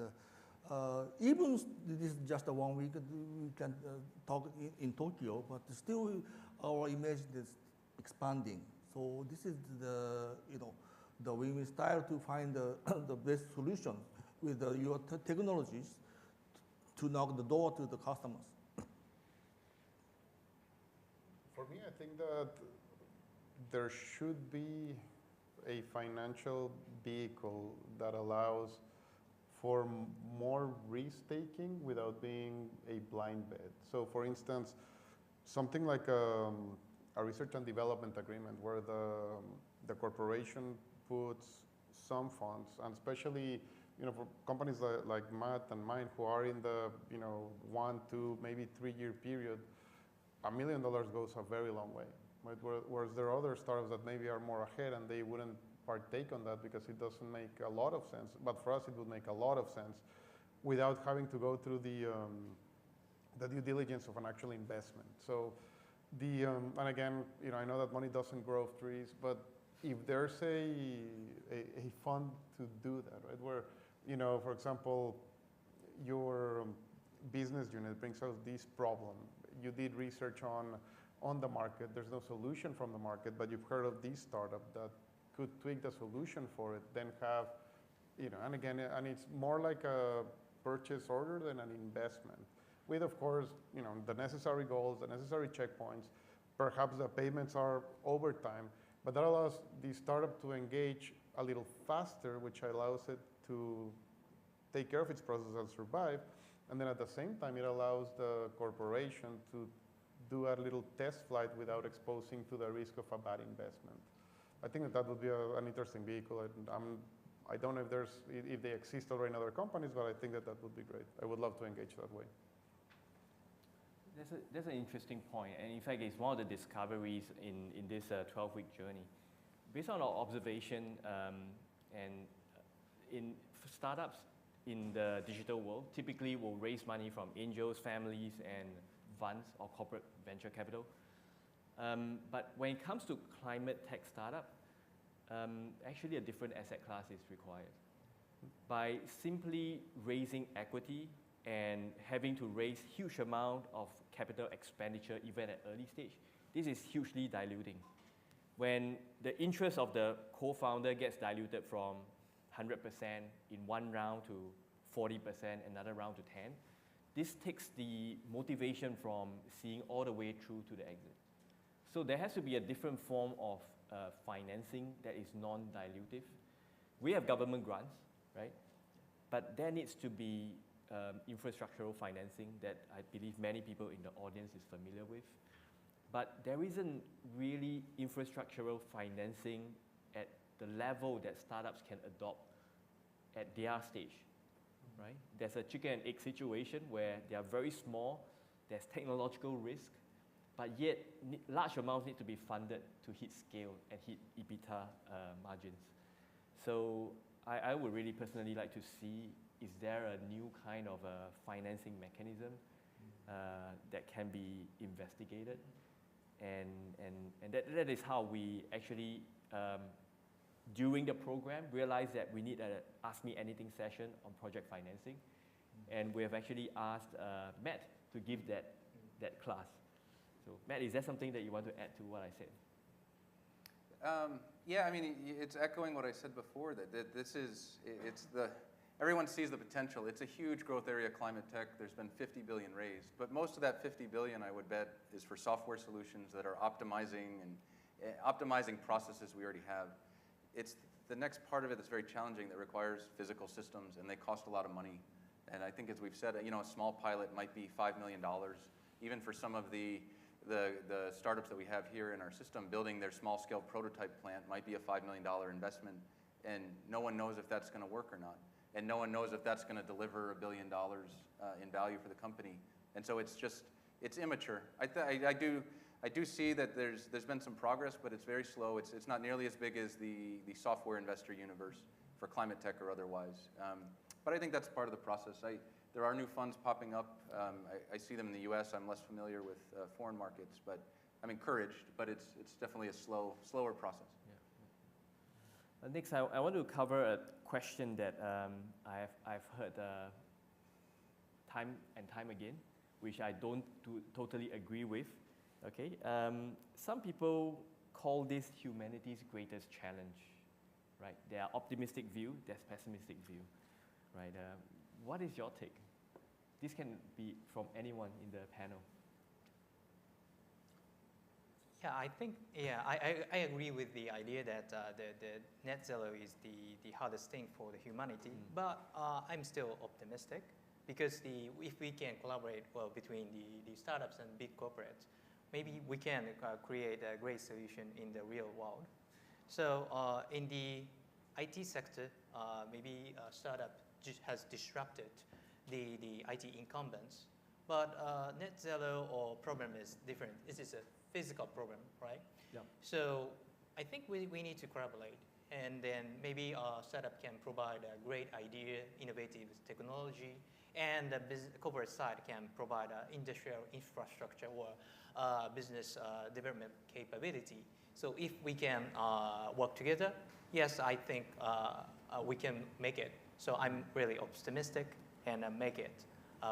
Speaker 7: even this is just a 1 week, we can talk in Tokyo, but still our image is expanding. So this is the win-win style to find the best solution with your technologies to knock the door to the customers.
Speaker 8: For me, I think that there should be a financial vehicle that allows for more risk-taking without being a blind bet. So for instance, something like a research and development agreement where the corporation puts some funds, and especially for companies like Matt and mine who are in the 1, 2, maybe 3 year period, $1 million goes a very long way. Right? Whereas there are other startups that maybe are more ahead and they wouldn't partake on that because it doesn't make a lot of sense. But for us, it would make a lot of sense without having to go through the due diligence of an actual investment. So and again, I know that money doesn't grow trees, but if there's a fund to do that, right? Where, for example, your business unit brings out this problem. You did research on the market. There's no solution from the market, but you've heard of this startup that could tweak the solution for it, then have, and again, and it's more like a purchase order than an investment. With, of course, the necessary goals, the necessary checkpoints, perhaps the payments are over time, but that allows the startup to engage a little faster, which allows it to take care of its process and survive. And then at the same time, it allows the corporation to do a little test flight without exposing to the risk of a bad investment. I think that would be an interesting vehicle. I don't know if they exist already in other companies, but I think that would be great. I would love to engage that way.
Speaker 2: That's an interesting point, and in fact, it's one of the discoveries in this 12-week journey. Based on our observation, and in startups in the digital world, typically will raise money from angels, families, and funds or corporate venture capital. But when it comes to climate tech startup, actually a different asset class is required. By simply raising equity and having to raise huge amount of capital expenditure even at early stage, this is hugely diluting. When the interest of the co-founder gets diluted from 100% in one round to 40%, another round to 10, this takes the motivation from seeing all the way through to the exit. So there has to be a different form of financing that is non-dilutive. We have government grants, right? But there needs to be infrastructural financing that I believe many people in the audience is familiar with. But there isn't really infrastructural financing at the level that startups can adopt at their stage, right? There's a chicken and egg situation where they are very small, there's technological risk, but yet large amounts need to be funded to hit scale and hit EBITDA margins. So I would really personally like to see, is there a new kind of a financing mechanism that can be investigated? And that is how we actually, during the program, realized that we need an Ask Me Anything session on project financing. And we have actually asked Matt to give that class. So Matt, is there something that you want to add to what I said?
Speaker 6: Yeah, I mean, it's echoing what I said before, that this is, everyone sees the potential. It's a huge growth area, climate tech. There's been 50 billion raised, but most of that 50 billion, I would bet, is for software solutions that are optimizing processes we already have. It's the next part of it that's very challenging, that requires physical systems, and they cost a lot of money. And I think, as we've said, a small pilot might be $5 million. Even for some of the startups that we have here in our system, building their small-scale prototype plant might be a $5 million investment, and no one knows if that's going to work or not. And no one knows if that's going to deliver $1 billion in value for the company. And so it's immature. I do see that there's been some progress, but it's very slow. It's not nearly as big as the software investor universe for climate tech or otherwise. But I think that's part of the process. There are new funds popping up. I see them in the US. I'm less familiar with foreign markets, but I'm encouraged, but it's definitely a slower process.
Speaker 2: Yeah. Next, I want to cover a question that I've heard time and time again, which I don't totally agree with. Okay, some people call this humanity's greatest challenge, right? There are optimistic view, there's pessimistic view, right? What is your take? This can be from anyone in the panel.
Speaker 5: Yeah, I think, I agree with the idea that the net zero is the hardest thing for the humanity, but I'm still optimistic, because if we can collaborate well between the startups and big corporates, maybe we can create a great solution in the real world. So in the IT sector, maybe a startup has disrupted the IT incumbents, but net zero or problem is different. This is a physical problem, right?
Speaker 2: Yeah.
Speaker 5: So I think we need to collaborate, and then maybe a startup can provide a great idea, innovative technology, and the corporate side can provide industrial infrastructure or business development capability. So if we can work together, yes, I think we can make it. So I'm really optimistic and make it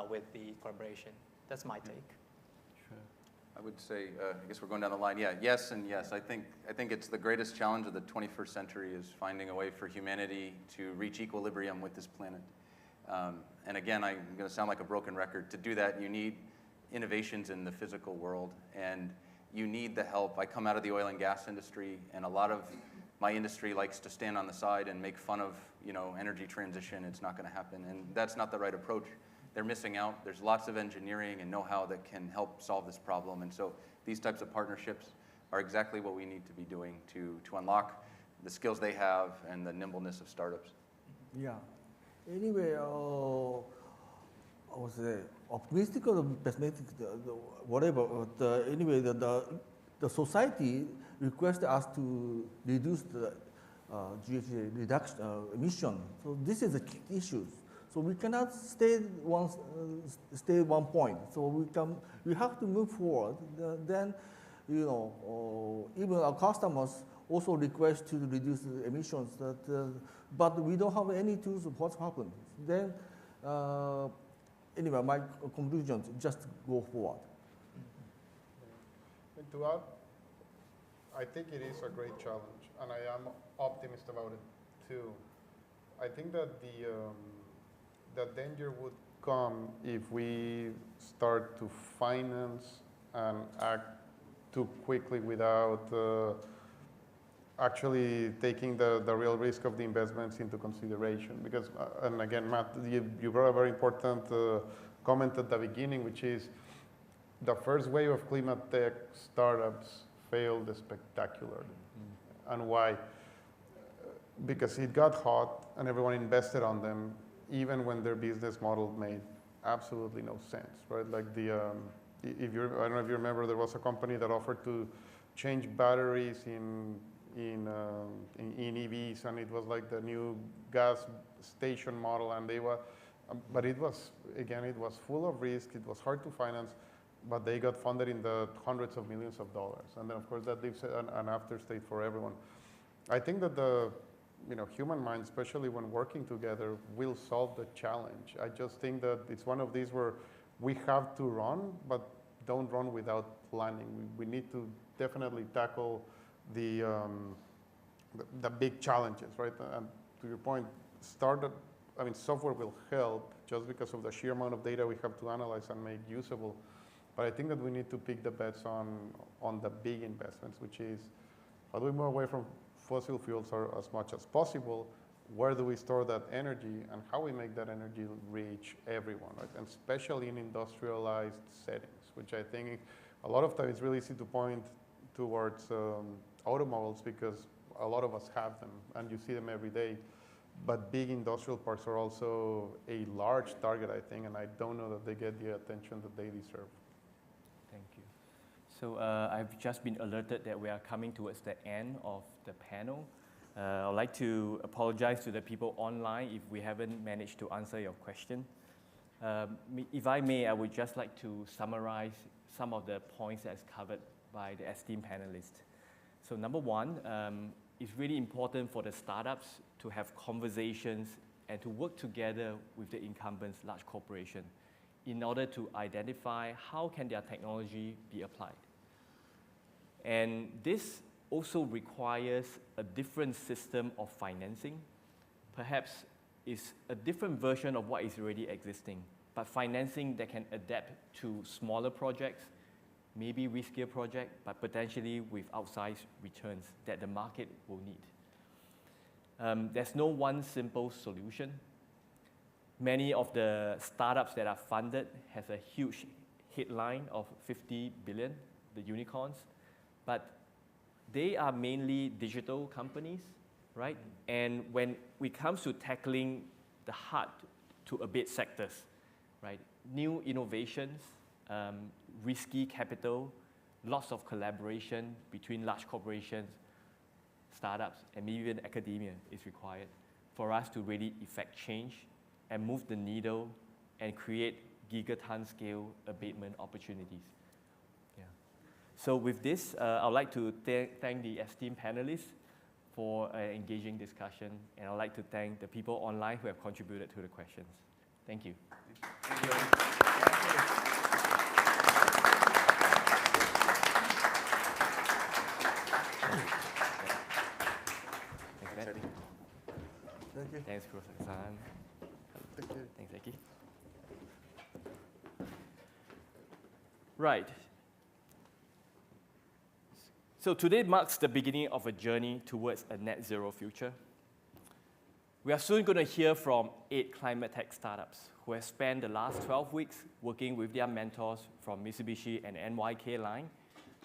Speaker 5: with the collaboration. That's my take.
Speaker 2: Sure.
Speaker 6: I would say, I guess we're going down the line. Yeah, yes and yes. I think it's the greatest challenge of the 21st century is finding a way for humanity to reach equilibrium with this planet. And again, I'm going to sound like a broken record. To do that, you need innovations in the physical world, and you need the help. I come out of the oil and gas industry, and a lot of my industry likes to stand on the side and make fun of, energy transition. It's not going to happen, and that's not the right approach. They're missing out. There's lots of engineering and know-how that can help solve this problem, and so these types of partnerships are exactly what we need to be doing to unlock the skills they have and the nimbleness of startups.
Speaker 7: Yeah. Anyway, I was optimistic or pessimistic, whatever. But anyway, the society requested us to reduce the GHG reduction emission. So this is a key issue. So we cannot stay one point. So we have to move forward. Then, even our customers also request to reduce the emissions. But we don't have any tools of what's happened. Then anyway, my conclusion is just go forward.
Speaker 8: And to add, I think it is a great challenge, and I am optimistic about it too. I think that the danger would come if we start to finance and act too quickly without actually taking the real risk of the investments into consideration. Because, and again, Matt, you brought a very important comment at the beginning, which is the first wave of climate tech startups failed spectacularly. And why? Because it got hot and everyone invested on them, even when their business model made absolutely no sense, right? Like I don't know if you remember, there was a company that offered to change batteries in EVs, and it was like the new gas station model, and they were, but it was, again, it was full of risk, it was hard to finance, but they got funded in the hundreds of millions of dollars. And then of course that leaves an afterstate for everyone. I think that the human mind, especially when working together, will solve the challenge. I just think that it's one of these where we have to run, but don't run without planning. We need to definitely tackle the big challenges, right? And to your point, software will help just because of the sheer amount of data we have to analyze and make usable. But I think that we need to pick the bets on the big investments, which is how do we move away from fossil fuels as much as possible? Where do we store that energy, and how we make that energy reach everyone, right? And especially in industrialized settings, which I think a lot of times it's really easy to point towards automobiles because a lot of us have them and you see them every day. But big industrial parks are also a large target, I think, and I don't know that they get the attention that they deserve.
Speaker 2: Thank you. So I've just been alerted that we are coming towards the end of the panel. I'd like to apologize to the people online if we haven't managed to answer your question. If I may, I would just like to summarize some of the points that's covered by the esteemed panelists. So number one, it's really important for the startups to have conversations and to work together with the incumbents, large corporations, in order to identify how can their technology be applied. And this also requires a different system of financing. Perhaps it's a different version of what is already existing, but financing that can adapt to smaller projects, maybe riskier projects, but potentially with outsized returns that the market will need. There's no one simple solution. Many of the startups that are funded has a huge headline of 50 billion, the unicorns, but they are mainly digital companies, right? And when it comes to tackling the hard to abate sectors, right? New innovations, risky capital, lots of collaboration between large corporations, startups, and maybe even academia is required for us to really effect change and move the needle and create gigaton scale abatement opportunities. Yeah. So with this, I'd like to thank the esteemed panelists for an engaging discussion, and I'd like to thank the people online who have contributed to the questions. Thank you.
Speaker 6: Thank you.
Speaker 2: Thanks, Eddie.
Speaker 7: Thank you.
Speaker 2: Thanks, Kurosawa-san.
Speaker 3: Thank you.
Speaker 2: Thanks, Eki. Right. So today marks the beginning of a journey towards a net zero future. We are soon going to hear from 8 climate tech startups who have spent the last 12 weeks working with their mentors from Mitsubishi and NYK Line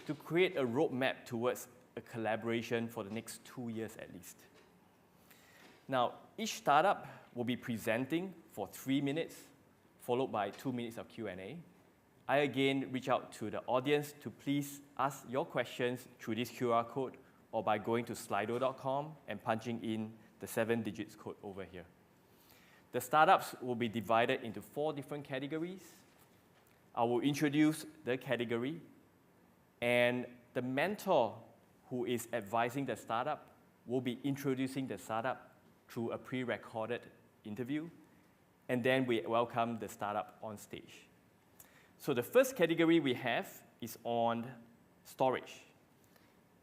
Speaker 2: to create a roadmap towards a collaboration for the next 2 years at least. Now, each startup will be presenting for 3 minutes, followed by 2 minutes of Q&A. I again reach out to the audience to please ask your questions through this QR code or by going to slido.com and punching in the 7 digits code over here. The startups will be divided into 4 different categories. I will introduce the category, and the mentor who is advising the startup will be introducing the startup through a pre-recorded interview. and then we welcome the startup on stage. So the first category we have is on storage.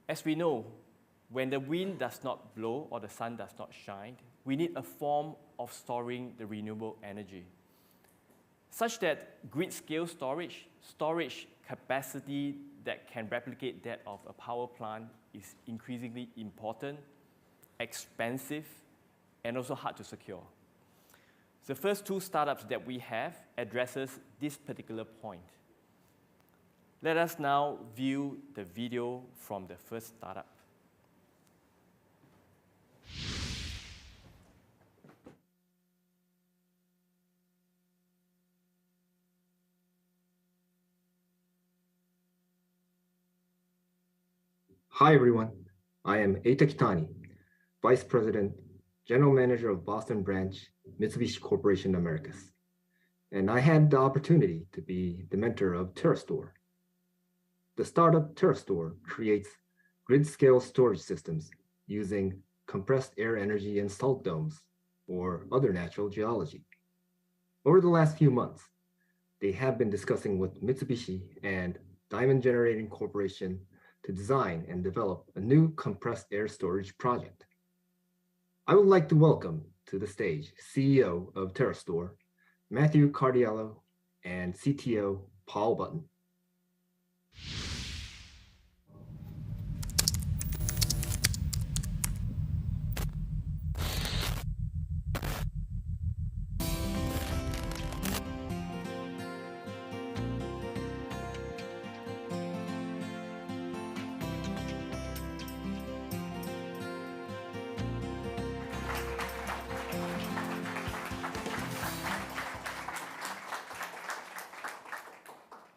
Speaker 2: As we know, when the wind does not blow or the sun does not shine, we need a form of storing the renewable energy, such that grid-scale storage capacity that can replicate that of a power plant is increasingly important, expensive, and also hard to secure. The first two startups that we have addresses this particular point. Let us now view the video from the first startup.
Speaker 9: Hi, everyone. I am Eita Kitani, Vice President, General Manager of Boston Branch, Mitsubishi Corporation Americas. And I had the opportunity to be the mentor of TerraStore. The startup TerraStore creates grid-scale storage systems using compressed air energy in salt domes or other natural geology. Over the last few months, they have been discussing with Mitsubishi and Diamond Generating Corporation to design and develop a new compressed air storage project. I would like to welcome to the stage CEO of TerraStore, Matthew Cardiello, and CTO, Paul Button.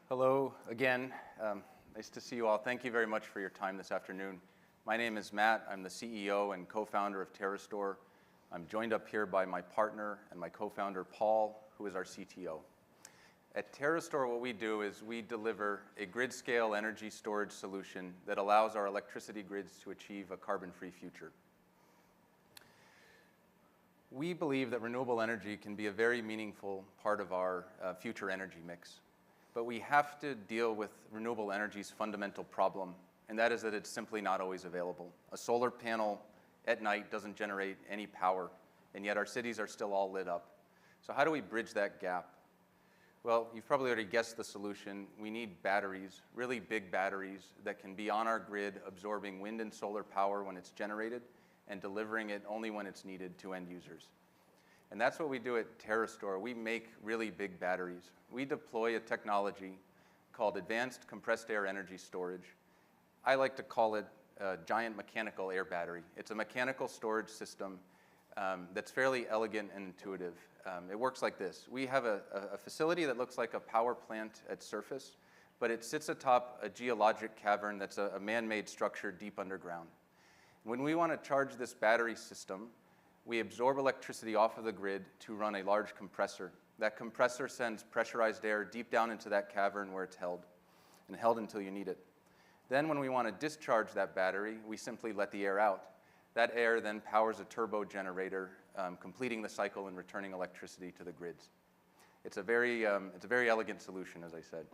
Speaker 6: Hello again. Nice to see you all. Thank you very much for your time this afternoon. My name is Matt. I'm the CEO and co-founder of TerraStore. I'm joined up here by my partner and my co-founder, Paul, who is our CTO. At TerraStore, what we do is we deliver a grid-scale energy storage solution that allows our electricity grids to achieve a carbon-free future. We believe that renewable energy can be a very meaningful part of our future energy mix. But we have to deal with renewable energy's fundamental problem, and that is that it's simply not always available. A solar panel at night doesn't generate any power, and yet our cities are still all lit up. So how do we bridge that gap? Well, you've probably already guessed the solution. We need batteries, really big batteries that can be on our grid, absorbing wind and solar power when it's generated and delivering it only when it's needed to end users. And that's what we do at TerraStore. We make really big batteries. We deploy a technology called Advanced Compressed Air Energy Storage. I like to call it a giant mechanical air battery. It's a mechanical storage system that's fairly elegant and intuitive. It works like this. We have a facility that looks like a power plant at surface, but it sits atop a geologic cavern that's a man-made structure deep underground. When we want to charge this battery system, we absorb electricity off of the grid to run a large compressor. That compressor sends pressurized air deep down into that cavern where it's held, and held until you need it. Then when we want to discharge that battery, we simply let the air out. That air then powers a turbo generator, completing the cycle and returning electricity to the grids. It's a very elegant solution, as I said.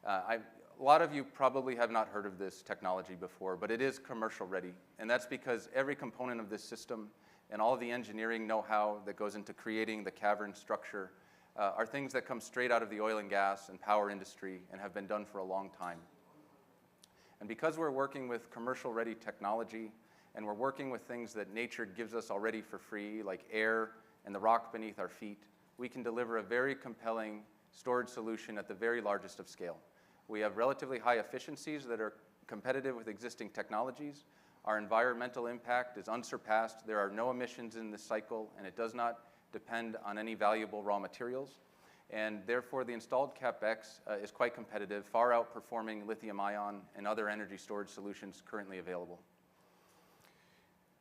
Speaker 6: A lot of you probably have not heard of this technology before, but it is commercial ready, and that's because every component of this system and all of the engineering know-how that goes into creating the cavern structure are things that come straight out of the oil and gas and power industry and have been done for a long time. And because we're working with commercial-ready technology and we're working with things that nature gives us already for free, like air and the rock beneath our feet, we can deliver a very compelling storage solution at the very largest of scale. We have relatively high efficiencies that are competitive with existing technologies. Our environmental impact is unsurpassed. There are no emissions in this cycle, and it does not depend on any valuable raw materials. And therefore, the installed CapEx is quite competitive, far outperforming lithium-ion and other energy storage solutions currently available.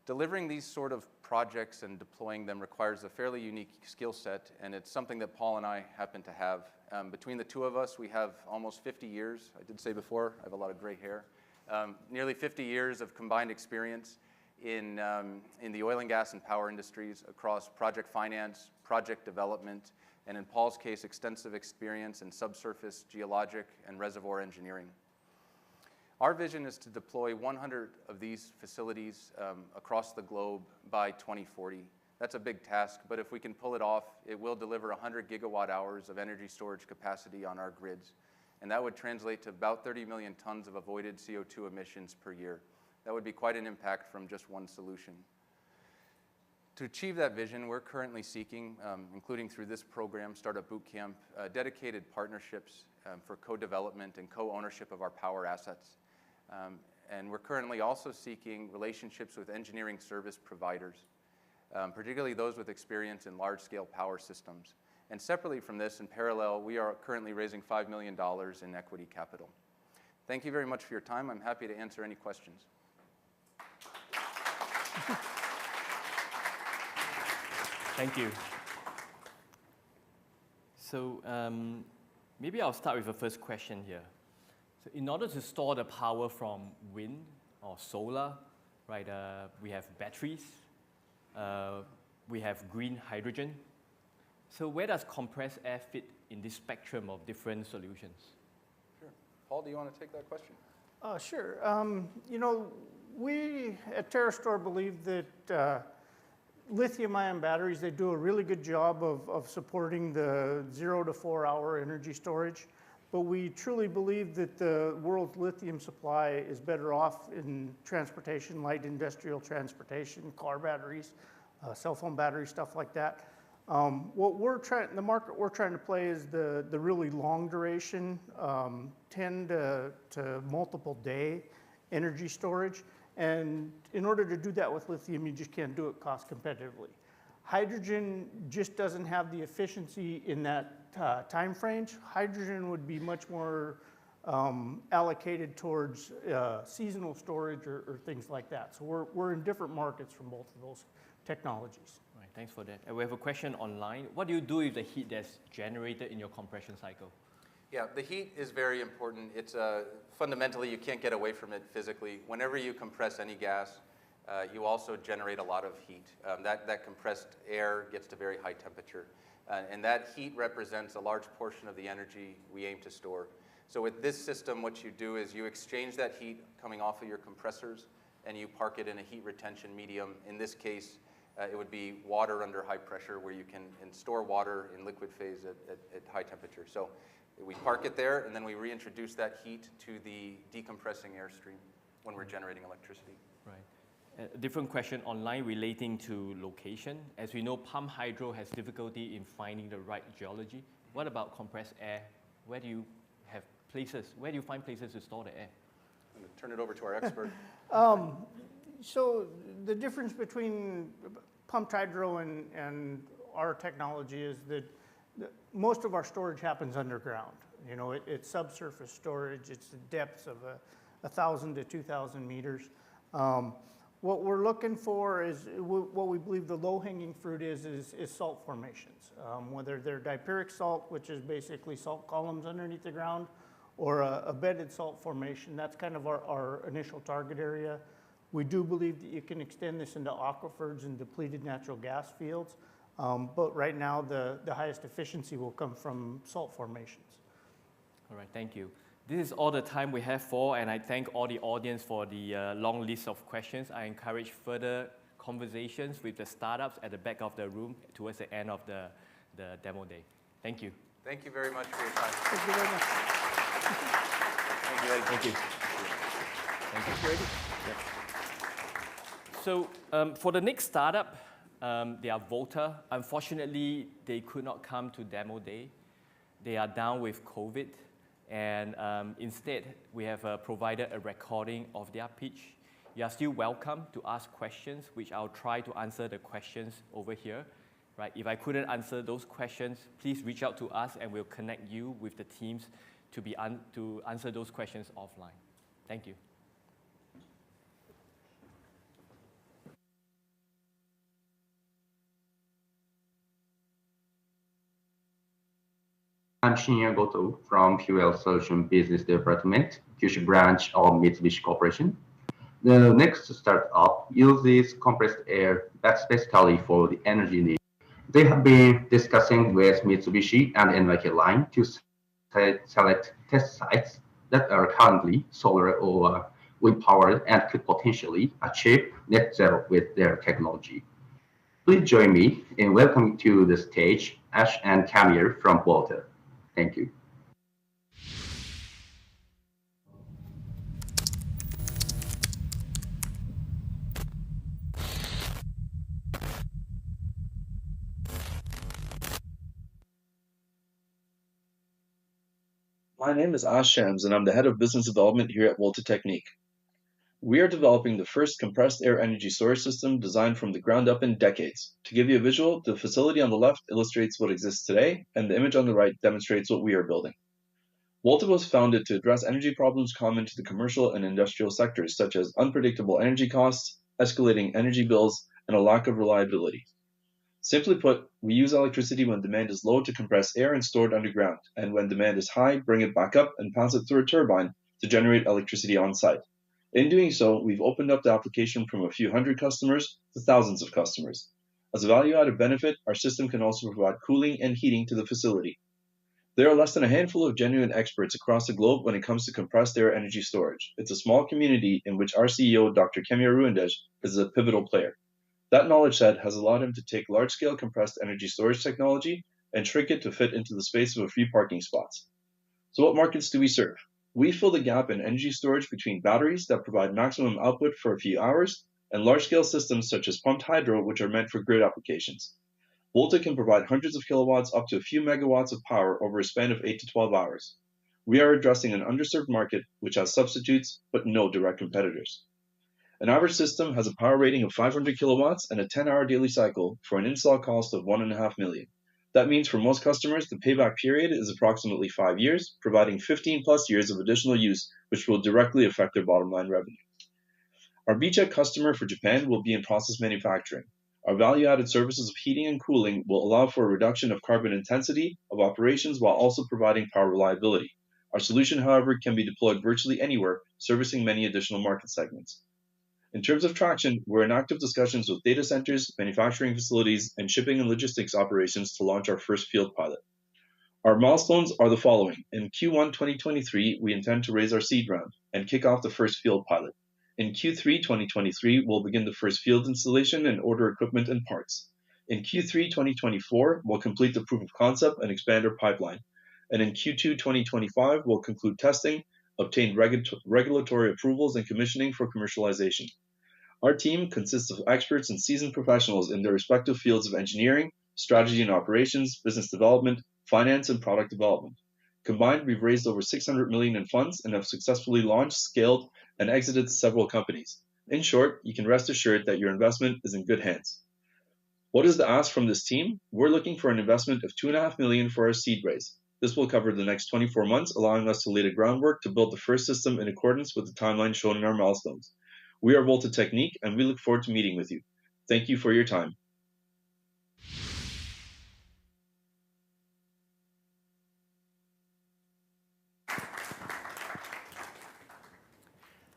Speaker 6: Delivering these sort of projects and deploying them requires a fairly unique skill set, and it's something that Paul and I happen to have. Between the two of us, we have almost 50 years. I did say before, I have a lot of gray hair. Nearly 50 years of combined experience, in the oil and gas and power industries across project finance, project development, and in Paul's case, extensive experience in subsurface, geologic, and reservoir engineering. Our vision is to deploy 100 of these facilities across the globe by 2040. That's a big task, but if we can pull it off, it will deliver 100 gigawatt hours of energy storage capacity on our grids. And that would translate to about 30 million tons of avoided CO2 emissions per year. That would be quite an impact from just one solution. To achieve that vision, we're currently seeking, including through this program, Startup Bootcamp, dedicated partnerships for co-development and co-ownership of our power assets. And we're currently also seeking relationships with engineering service providers, particularly those with experience in large-scale power systems. And separately from this, in parallel, we are currently raising $5 million in equity capital. Thank you very much for your time. I'm happy to answer any questions.
Speaker 2: Thank you. So maybe I'll start with the first question here. So in order to store the power from wind or solar, right, we have batteries, we have green hydrogen. So where does compressed air fit in this spectrum of different solutions?
Speaker 6: Sure. Paul, do you want to take that question?
Speaker 10: Sure. You know, we at TerraStore believe that lithium-ion batteries, they do a really good job of supporting the 0 to 4 hour energy storage. But we truly believe that the world's lithium supply is better off in transportation, light industrial transportation, car batteries, cell phone batteries, stuff like that. The market we're trying to play is the really long duration, 10 to multiple day energy storage. And in order to do that with lithium, you just can't do it cost competitively. Hydrogen just doesn't have the efficiency in that time range. Hydrogen would be much more allocated towards seasonal storage or things like that. So we're in different markets from both of those technologies.
Speaker 2: Right, thanks for that. And we have a question online. What do you do with the heat that's generated in your compression cycle?
Speaker 6: Yeah, the heat is very important. It's fundamentally, you can't get away from it physically. Whenever you compress any gas, you also generate a lot of heat. That compressed air gets to very high temperature. And that heat represents a large portion of the energy we aim to store. So with this system, what you do is you exchange that heat coming off of your compressors and you park it in a heat retention medium. In this case, it would be water under high pressure where you can store water in liquid phase at high temperature. So we park it there and then we reintroduce that heat to the decompressing airstream when we're generating electricity.
Speaker 2: Right. A different question online relating to location. As we know, pump hydro has difficulty in finding the right geology. What about compressed air? Where do you have places? Where do you find places to store the air?
Speaker 6: I'm going to turn it over to our expert.
Speaker 10: So the difference between pumped hydro and our technology is that most of our storage happens underground. You know, it's subsurface storage. It's the depths of 1,000 to 2,000 meters. What we're looking for is what we believe the low-hanging fruit is salt formations. Whether they're dipyric salt, which is basically salt columns underneath the ground, or a bedded salt formation. That's kind of our initial target area. We do believe that you can extend this into aquifers and depleted natural gas fields. But right now, the highest efficiency will come from salt formations.
Speaker 2: All right, thank you. This is all the time we have for, and I thank all the audience for the long list of questions. I encourage further conversations with the startups at the back of the room towards the end of the demo day. Thank you.
Speaker 6: Thank you very much for your time.
Speaker 10: Thank you very much.
Speaker 6: Thank you, Eddie.
Speaker 2: Thank you. Thank you, Eddie. Yep. So for the next startup, they are Volta. Unfortunately, they could not come to demo day. They are down with COVID. And instead, we have provided a recording of their pitch. You are still welcome to ask questions, which I'll try to answer the questions over here. Right? If I couldn't answer those questions, please reach out to us and we'll connect you with the teams to answer those questions offline. Thank you.
Speaker 11: I'm Shinya Goto from Fuel Solution Business Department, Kyushu branch of Mitsubishi Corporation. The next startup uses compressed air specifically for the energy need. They have been discussing with Mitsubishi and NYK Line to select test sites that are currently solar or wind powered and could potentially achieve net zero with their technology. Please join me in welcoming to the stage Ash and Camille from Volta. Thank you.
Speaker 12: My name is Ash Shams, and I'm the head of business development here at Volta Technique. We are developing the first compressed air energy storage system designed from the ground up in decades. To give you a visual, the facility on the left illustrates what exists today, and the image on the right demonstrates what we are building. Volta was founded to address energy problems common to the commercial and industrial sectors, such as unpredictable energy costs, escalating energy bills, and a lack of reliability. Simply put, we use electricity when demand is low to compress air and store it underground, and when demand is high, bring it back up and pass it through a turbine to generate electricity on site. In doing so, we've opened up the application from a few hundred customers to thousands of customers. As a value-added benefit, our system can also provide cooling and heating to the facility. There are less than a handful of genuine experts across the globe when it comes to compressed air energy storage. It's a small community in which our CEO, Dr. Kemiya Ruindesh, is a pivotal player. That knowledge set has allowed him to take large-scale compressed energy storage technology and shrink it to fit into the space of a few parking spots. So what markets do we serve? We fill the gap in energy storage between batteries that provide maximum output for a few hours and large-scale systems such as pumped hydro, which are meant for grid applications. Volta can provide hundreds of kilowatts up to a few megawatts of power over a span of 8 to 12 hours. We are addressing an underserved market which has substitutes but no direct competitors. An average system has a power rating of 500 kilowatts and a 10-hour daily cycle for an install cost of $1.5 million. That means for most customers, the payback period is approximately 5 years, providing 15 plus years of additional use, which will directly affect their bottom line revenue. Our beachhead customer for Japan will be in process manufacturing. Our value-added services of heating and cooling will allow for a reduction of carbon intensity of operations while also providing power reliability. Our solution, however, can be deployed virtually anywhere, servicing many additional market segments. In terms of traction, we're in active discussions with data centers, manufacturing facilities, and shipping and logistics operations to launch our first field pilot. Our milestones are the following. In Q1 2023, we intend to raise our seed round and kick off the first field pilot. In Q3 2023, we'll begin the first field installation and order equipment and parts. In Q3 2024, we'll complete the proof of concept and expand our pipeline. And in Q2 2025, we'll conclude testing, obtain regulatory approvals and commissioning for commercialization. Our team consists of experts and seasoned professionals in their respective fields of engineering, strategy and operations, business development, finance, and product development. Combined, we've raised over $600 million in funds and have successfully launched, scaled, and exited several companies. In short, you can rest assured that your investment is in good hands. What is the ask from this team? We're looking for an investment of $2.5 million for our seed raise. This will cover the next 24 months, allowing us to lay the groundwork to build the first system in accordance with the timeline shown in our milestones. We are Volta Technique, and we look forward to meeting with you. Thank you for your time.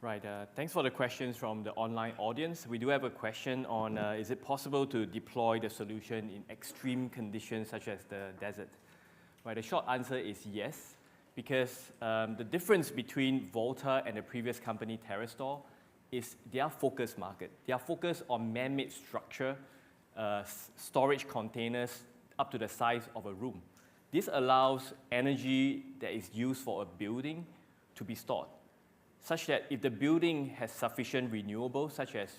Speaker 2: Right, thanks for the questions from the online audience. We do have a question on, is it possible to deploy the solution in extreme conditions such as the desert? Right, the short answer is yes, because the difference between Volta and the previous company, TerraStore, is their focus market. They are focused on man-made structure, storage containers up to the size of a room. This allows energy that is used for a building to be stored, such that if the building has sufficient renewables, such as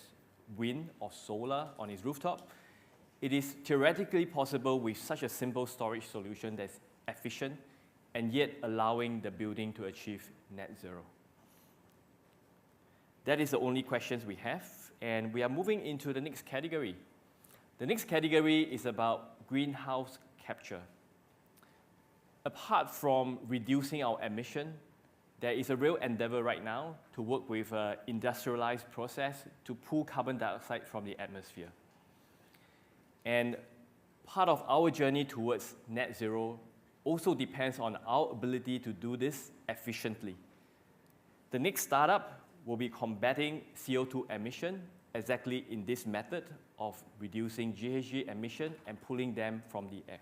Speaker 2: wind or solar on its rooftop, it is theoretically possible with such a simple storage solution that's efficient and yet allowing the building to achieve net zero. That is the only questions we have, and we are moving into the next category. The next category is about greenhouse capture. Apart from reducing our emission, there is a real endeavor right now to work with an industrialized process to pull carbon dioxide from the atmosphere. And part of our journey towards net zero also depends on our ability to do this efficiently. The next startup will be combating CO2 emission exactly in this method of reducing GHG emission and pulling them from the air.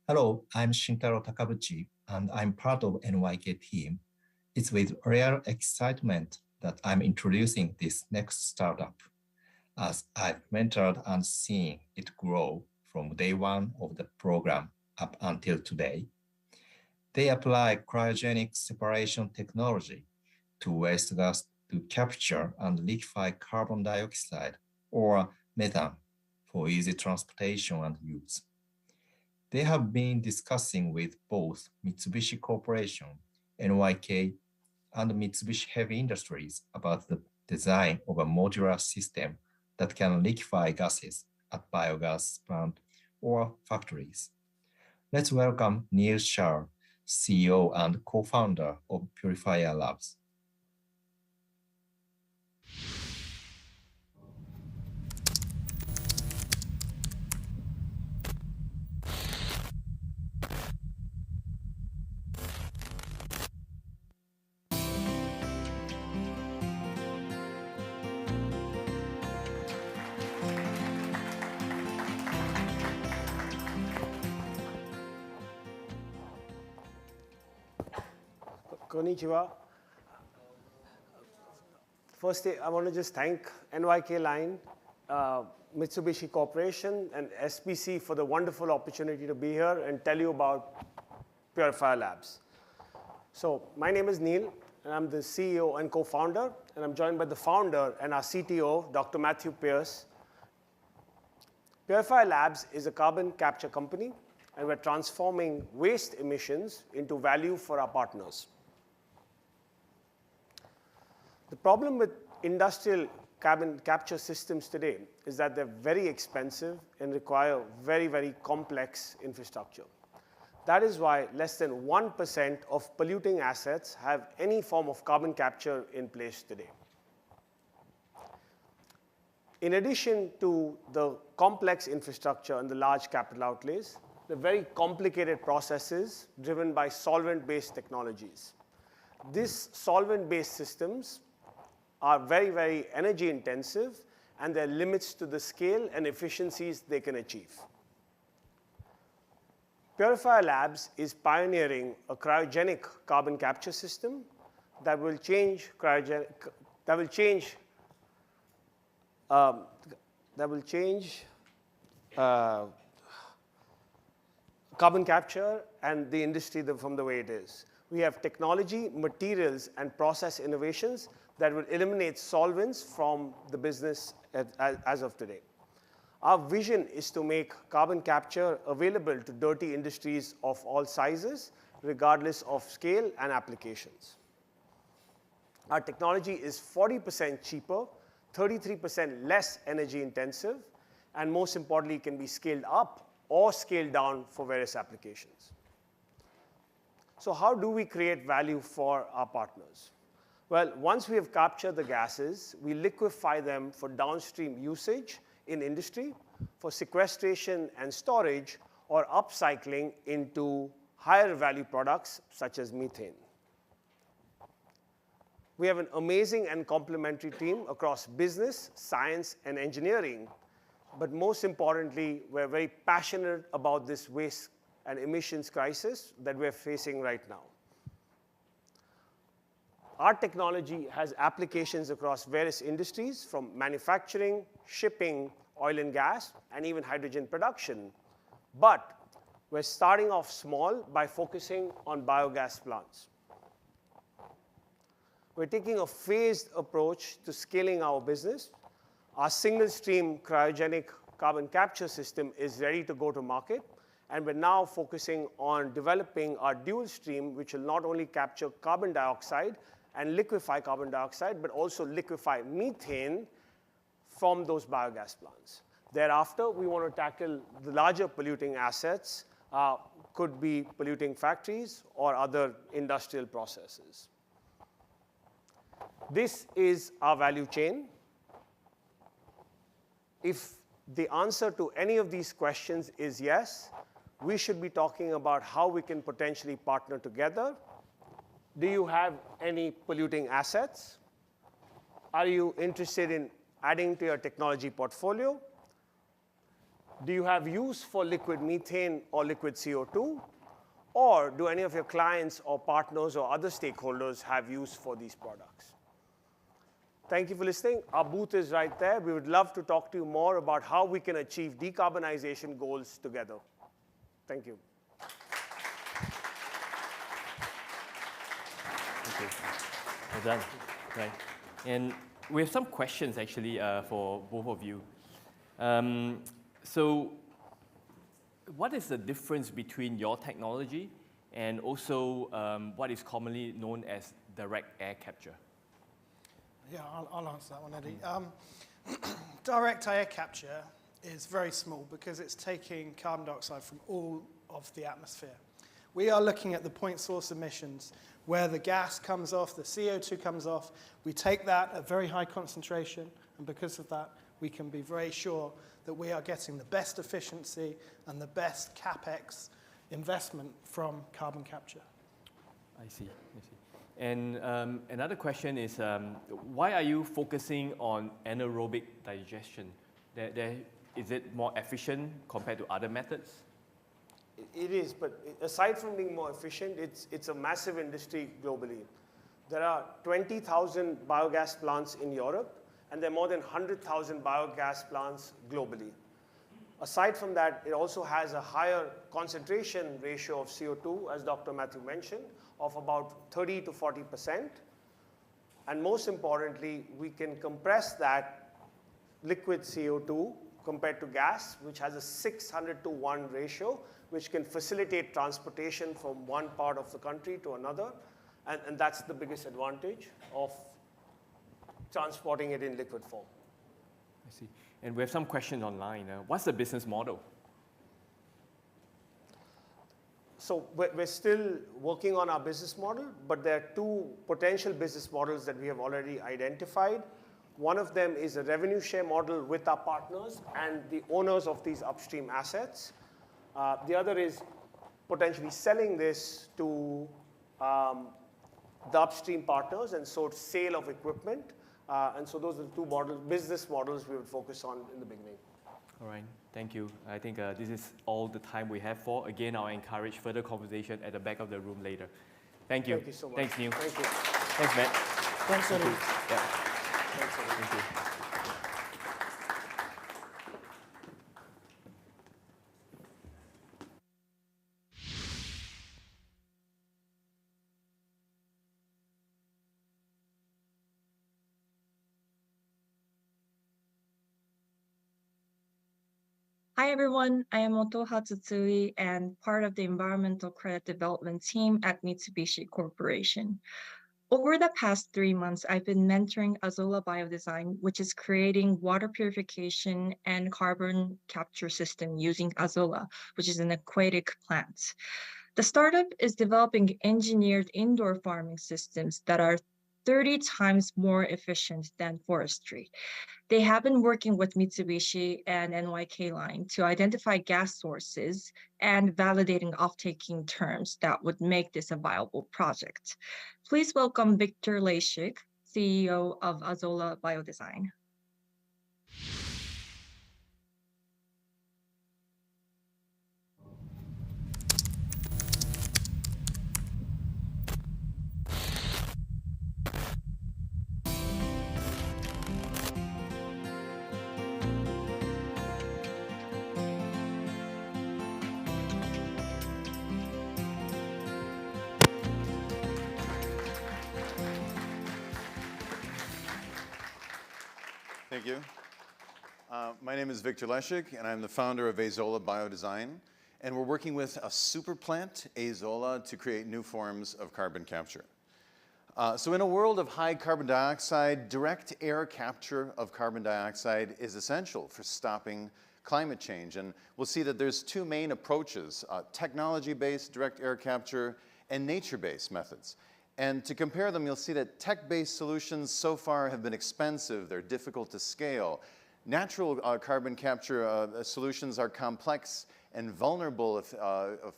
Speaker 13: Hello, I'm Shintaro Takabuchi, and I'm part of NYK team. It's with real excitement that I'm introducing this next startup, as I've mentored and seen it grow from day one of the program up until today. They apply cryogenic separation technology to waste gas to capture and liquefy carbon dioxide or methane for easy transportation and use. They have been discussing with both Mitsubishi Corporation, NYK, and Mitsubishi Heavy Industries about the design of a modular system that can liquefy gases at biogas plant or factories. Let's welcome Neil Shah, CEO and co-founder of Purifier Labs.
Speaker 14: Konnichiwa. Firstly, I want to just thank NYK Line, Mitsubishi Corporation, and SPC for the wonderful opportunity to be here and tell you about Purifier Labs. So my name is Neil, and I'm the CEO and co-founder, and I'm joined by the founder and our CTO, Dr. Matthew Pierce. Purifier Labs is a carbon capture company, and we're transforming waste emissions into value for our partners. The problem with industrial carbon capture systems today is that they're very expensive and require very, very complex infrastructure. That is why less than 1% of polluting assets have any form of carbon capture in place today. In addition to the complex infrastructure and the large capital outlays, the very complicated processes driven by solvent-based technologies. These solvent-based systems are very, very energy intensive, and there are limits to the scale and efficiencies they can achieve. Purifier Labs is pioneering a cryogenic carbon capture system that will change carbon capture and the industry from the way it is. We have technology, materials, and process innovations that will eliminate solvents from the business as of today. Our vision is to make carbon capture available to dirty industries of all sizes, regardless of scale and applications. Our technology is 40% cheaper, 33% less energy intensive, and most importantly, can be scaled up or scaled down for various applications. So how do we create value for our partners? Well, once we have captured the gases, we liquefy them for downstream usage in industry, for sequestration and storage, or upcycling into higher value products such as methane. We have an amazing and complementary team across business, science, and engineering, but most importantly, we're very passionate about this waste and emissions crisis that we're facing right now. Our technology has applications across various industries, from manufacturing, shipping, oil and gas, and even hydrogen production. But we're starting off small by focusing on biogas plants. We're taking a phased approach to scaling our business. Our single-stream cryogenic carbon capture system is ready to go to market, and we're now focusing on developing our dual stream, which will not only capture carbon dioxide and liquefy carbon dioxide, but also liquefy methane from those biogas plants. Thereafter, we want to tackle the larger polluting assets, could be polluting factories or other industrial processes. This is our value chain. If the answer to any of these questions is yes, we should be talking about how we can potentially partner together. Do you have any polluting assets? Are you interested in adding to your technology portfolio? Do you have use for liquid methane or liquid CO2? Or do any of your clients or partners or other stakeholders have use for these products? Thank you for listening. Our booth is right there. We would love to talk to you more about how we can achieve decarbonization goals together. Thank you.
Speaker 2: Thank you. Well done. Right. And we have some questions actually for both of you. So what is the difference between your technology and also what is commonly known as direct air capture?
Speaker 15: Yeah, I'll answer that one, Eddie. Direct air capture is very small because it's taking carbon dioxide from all of the atmosphere. We are looking at the point source emissions where the gas comes off, the CO2 comes off. We take that at very high concentration, and because of that, we can be very sure that we are getting the best efficiency and the best CapEx investment from carbon capture.
Speaker 2: I see. And another question is, why are you focusing on anaerobic digestion? Is it more efficient compared to other methods?
Speaker 14: It is, but aside from being more efficient, it's a massive industry globally. There are 20,000 biogas plants in Europe, and there are more than 100,000 biogas plants globally. Aside from that, it also has a higher concentration ratio of CO2, as Dr. Matthew mentioned, of about 30 to 40%. And most importantly, we can compress that liquid CO2 compared to gas, which has a 600 to 1 ratio, which can facilitate transportation from one part of the country to another. And that's the biggest advantage of transporting it in liquid form.
Speaker 2: I see. And we have some questions online. What's the business model?
Speaker 14: So we're still working on our business model, but there are two potential business models that we have already identified. One of them is a revenue share model with our partners and the owners of these upstream assets. The other is potentially selling this to the upstream partners and sort of sale of equipment. And so those are the two business models we would focus on in the beginning.
Speaker 2: All right, thank you. I think this is all the time we have for. Again, I'll encourage further conversation at the back of the room later. Thank you.
Speaker 14: Thank you so much.
Speaker 2: Thanks, Neil.
Speaker 14: Thank you.
Speaker 2: Thanks, Matt.
Speaker 15: Thanks, Eddie.
Speaker 2: Yeah.
Speaker 14: Thanks, Eddie.
Speaker 2: Thank you.
Speaker 16: Hi everyone, I am Otoha Tsutsui and part of the environmental credit development team at Mitsubishi Corporation. Over the past 3 months, I've been mentoring Azola Biodesign, which is creating water purification and carbon capture system using Azola, which is an aquatic plant. The startup is developing engineered indoor farming systems that are 30 times more efficient than forestry. They have been working with Mitsubishi and NYK Line to identify gas sources and validating off-taking terms that would make this a viable project. Please welcome Victor Leshik, CEO of Azola Biodesign.
Speaker 17: Thank you. My name is Victor Leshik, and I'm the founder of Azola Biodesign. And we're working with a super plant, Azola, to create new forms of carbon capture. So in a world of high carbon dioxide, direct air capture of carbon dioxide is essential for stopping climate change. And we'll see that there's two main approaches, technology-based direct air capture and nature-based methods. And to compare them, you'll see that tech-based solutions so far have been expensive. They're difficult to scale. Natural carbon capture solutions are complex and vulnerable if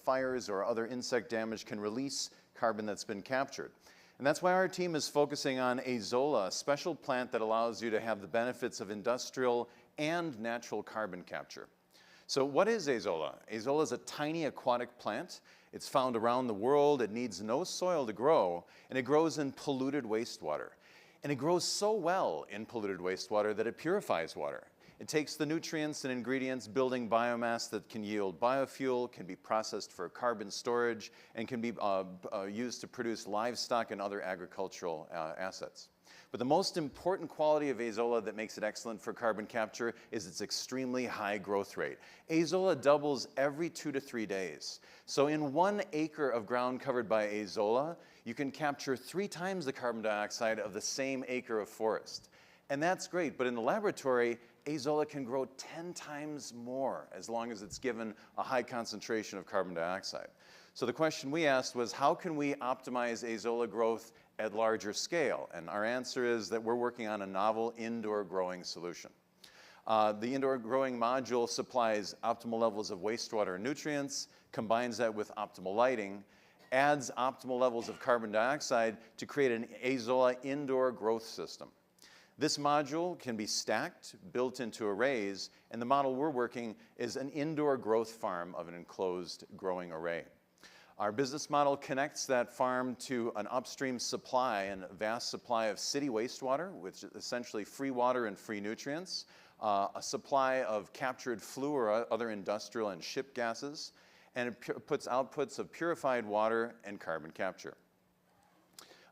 Speaker 17: fires or other insect damage can release carbon that's been captured. And that's why our team is focusing on Azola, a special plant that allows you to have the benefits of industrial and natural carbon capture. So what is Azola? Azola is a tiny aquatic plant. It's found around the world. It needs no soil to grow, and it grows in polluted wastewater. And it grows so well in polluted wastewater that it purifies water. It takes the nutrients and ingredients, building biomass that can yield biofuel, can be processed for carbon storage, and can be used to produce livestock and other agricultural assets. But the most important quality of Azola that makes it excellent for carbon capture is its extremely high growth rate. Azola doubles every 2 to 3 days. So in 1 acre of ground covered by Azola, you can capture 3 times the carbon dioxide of the same acre of forest. And that's great, but in the laboratory, Azola can grow 10 times more as long as it's given a high concentration of carbon dioxide. So the question we asked was, how can we optimize Azola growth at larger scale? And our answer is that we're working on a novel indoor growing solution. The indoor growing module supplies optimal levels of wastewater and nutrients, combines that with optimal lighting, adds optimal levels of carbon dioxide to create an Azola indoor growth system. This module can be stacked, built into arrays, and the model we're working is an indoor growth farm of an enclosed growing array. Our business model connects that farm to an upstream supply and a vast supply of city wastewater, which is essentially free water and free nutrients, a supply of captured flue or other industrial and ship gases, and it puts outputs of purified water and carbon capture.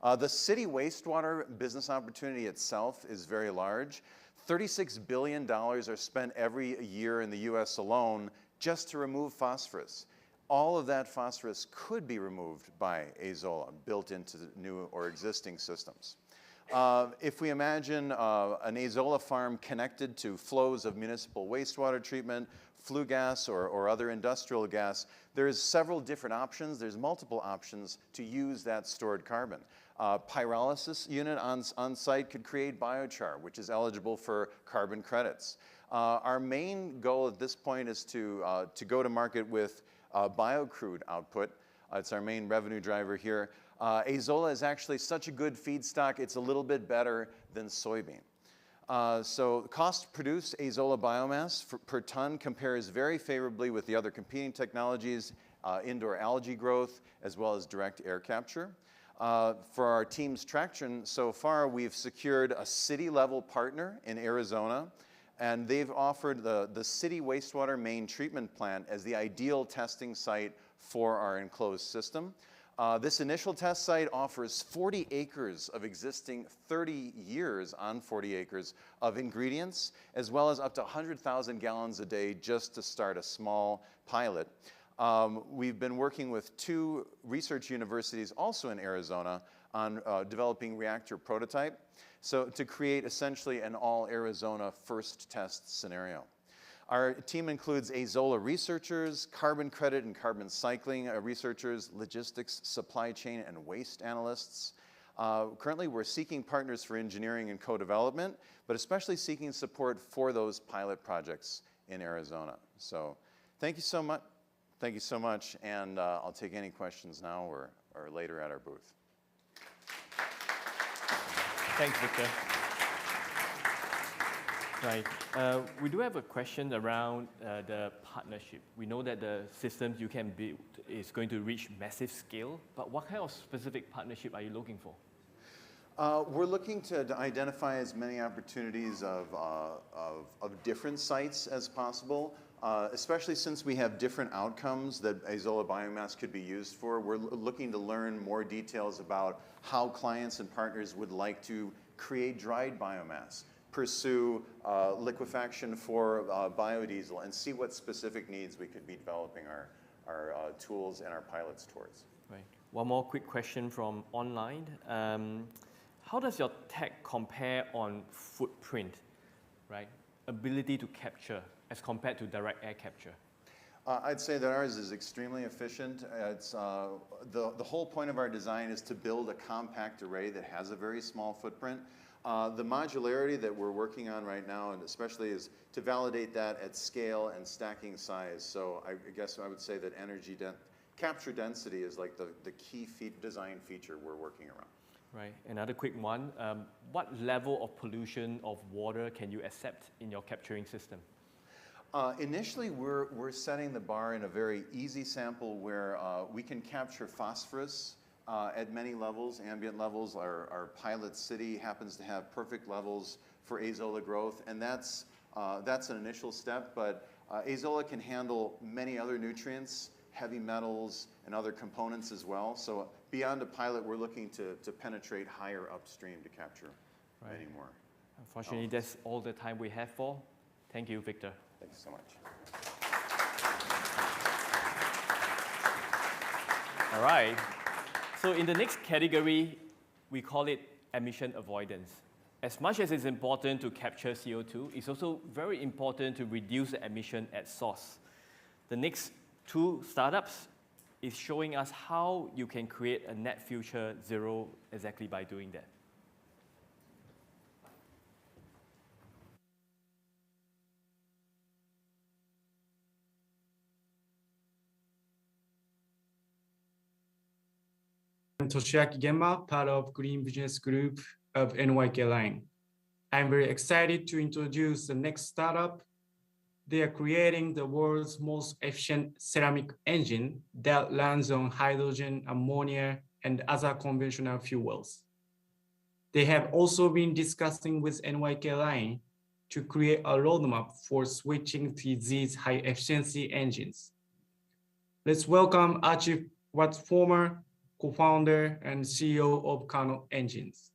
Speaker 17: The city wastewater business opportunity itself is very large. $36 billion are spent every year in the US alone just to remove phosphorus. All of that phosphorus could be removed by Azola, built into new or existing systems. If we imagine an Azola farm connected to flows of municipal wastewater treatment, flue gas, or other industrial gas, there's several different options. There's multiple options to use that stored carbon. Pyrolysis unit on site could create biochar, which is eligible for carbon credits. Our main goal at this point is to go to market with biocrude output. It's our main revenue driver here. Azola is actually such a good feedstock, it's a little bit better than soybean. So cost to produce Azola biomass per ton compares very favorably with the other competing technologies, indoor algae growth, as well as direct air capture. For our team's traction so far, we've secured a city-level partner in Arizona, and they've offered the city wastewater main treatment plant as the ideal testing site for our enclosed system. This initial test site offers 40 acres of existing 30 years on 40 acres of ingredients, as well as up to 100,000 gallons a day just to start a small pilot. We've been working with 2 research universities also in Arizona on developing reactor prototype, so to create essentially an all Arizona first test scenario. Our team includes Azola researchers, carbon credit and carbon cycling researchers, logistics, supply chain, and waste analysts. Currently, we're seeking partners for engineering and co-development, but especially seeking support for those pilot projects in Arizona. So thank you so much. Thank you so much, and I'll take any questions now or later at our booth.
Speaker 2: Thanks, Victor. Right. We do have a question around the partnership. We know that the systems you can build is going to reach massive scale, but what kind of specific partnership are you looking for?
Speaker 17: We're looking to identify as many opportunities of different sites as possible, especially since we have different outcomes that Azola biomass could be used for. We're looking to learn more details about how clients and partners would like to create dried biomass, pursue liquefaction for biodiesel, and see what specific needs we could be developing our tools and our pilots towards.
Speaker 2: Right. One more quick question from online. How does your tech compare on footprint, right? Ability to capture as compared to direct air capture?
Speaker 17: I'd say that ours is extremely efficient. It's, the whole point of our design is to build a compact array that has a very small footprint. The modularity that we're working on right now, and especially, is to validate that at scale and stacking size. So I guess I would say that capture density is like the key design feature we're working around.
Speaker 2: Right, another quick one. What level of pollution of water can you accept in your capturing system?
Speaker 17: Initially, we're setting the bar in a very easy sample where we can capture phosphorus at many levels, ambient levels. Our pilot city happens to have perfect levels for azolla growth, and that's an initial step, but azolla can handle many other nutrients, heavy metals, and other components as well. So beyond a pilot, we're looking to penetrate higher upstream to capture many more.
Speaker 2: Unfortunately, that's all the time we have for. Thank you, Victor.
Speaker 17: Thanks so much.
Speaker 2: All right. So in the next category, we call it emission avoidance. As much as it's important to capture CO2, it's also very important to reduce the emission at source. The next two startups is showing us how you can create a net future zero exactly by doing that.
Speaker 18: I'm Toshiaki Gemma, part of Green Business Group of NYK Line. I'm very excited to introduce the next startup. They are creating the world's most efficient ceramic engine that runs on hydrogen, ammonia, and other conventional fuels. They have also been discussing with NYK Line to create a roadmap for switching to these high-efficiency engines. Let's welcome Archie Watts-Former, co-founder and CEO of Carnot Engines.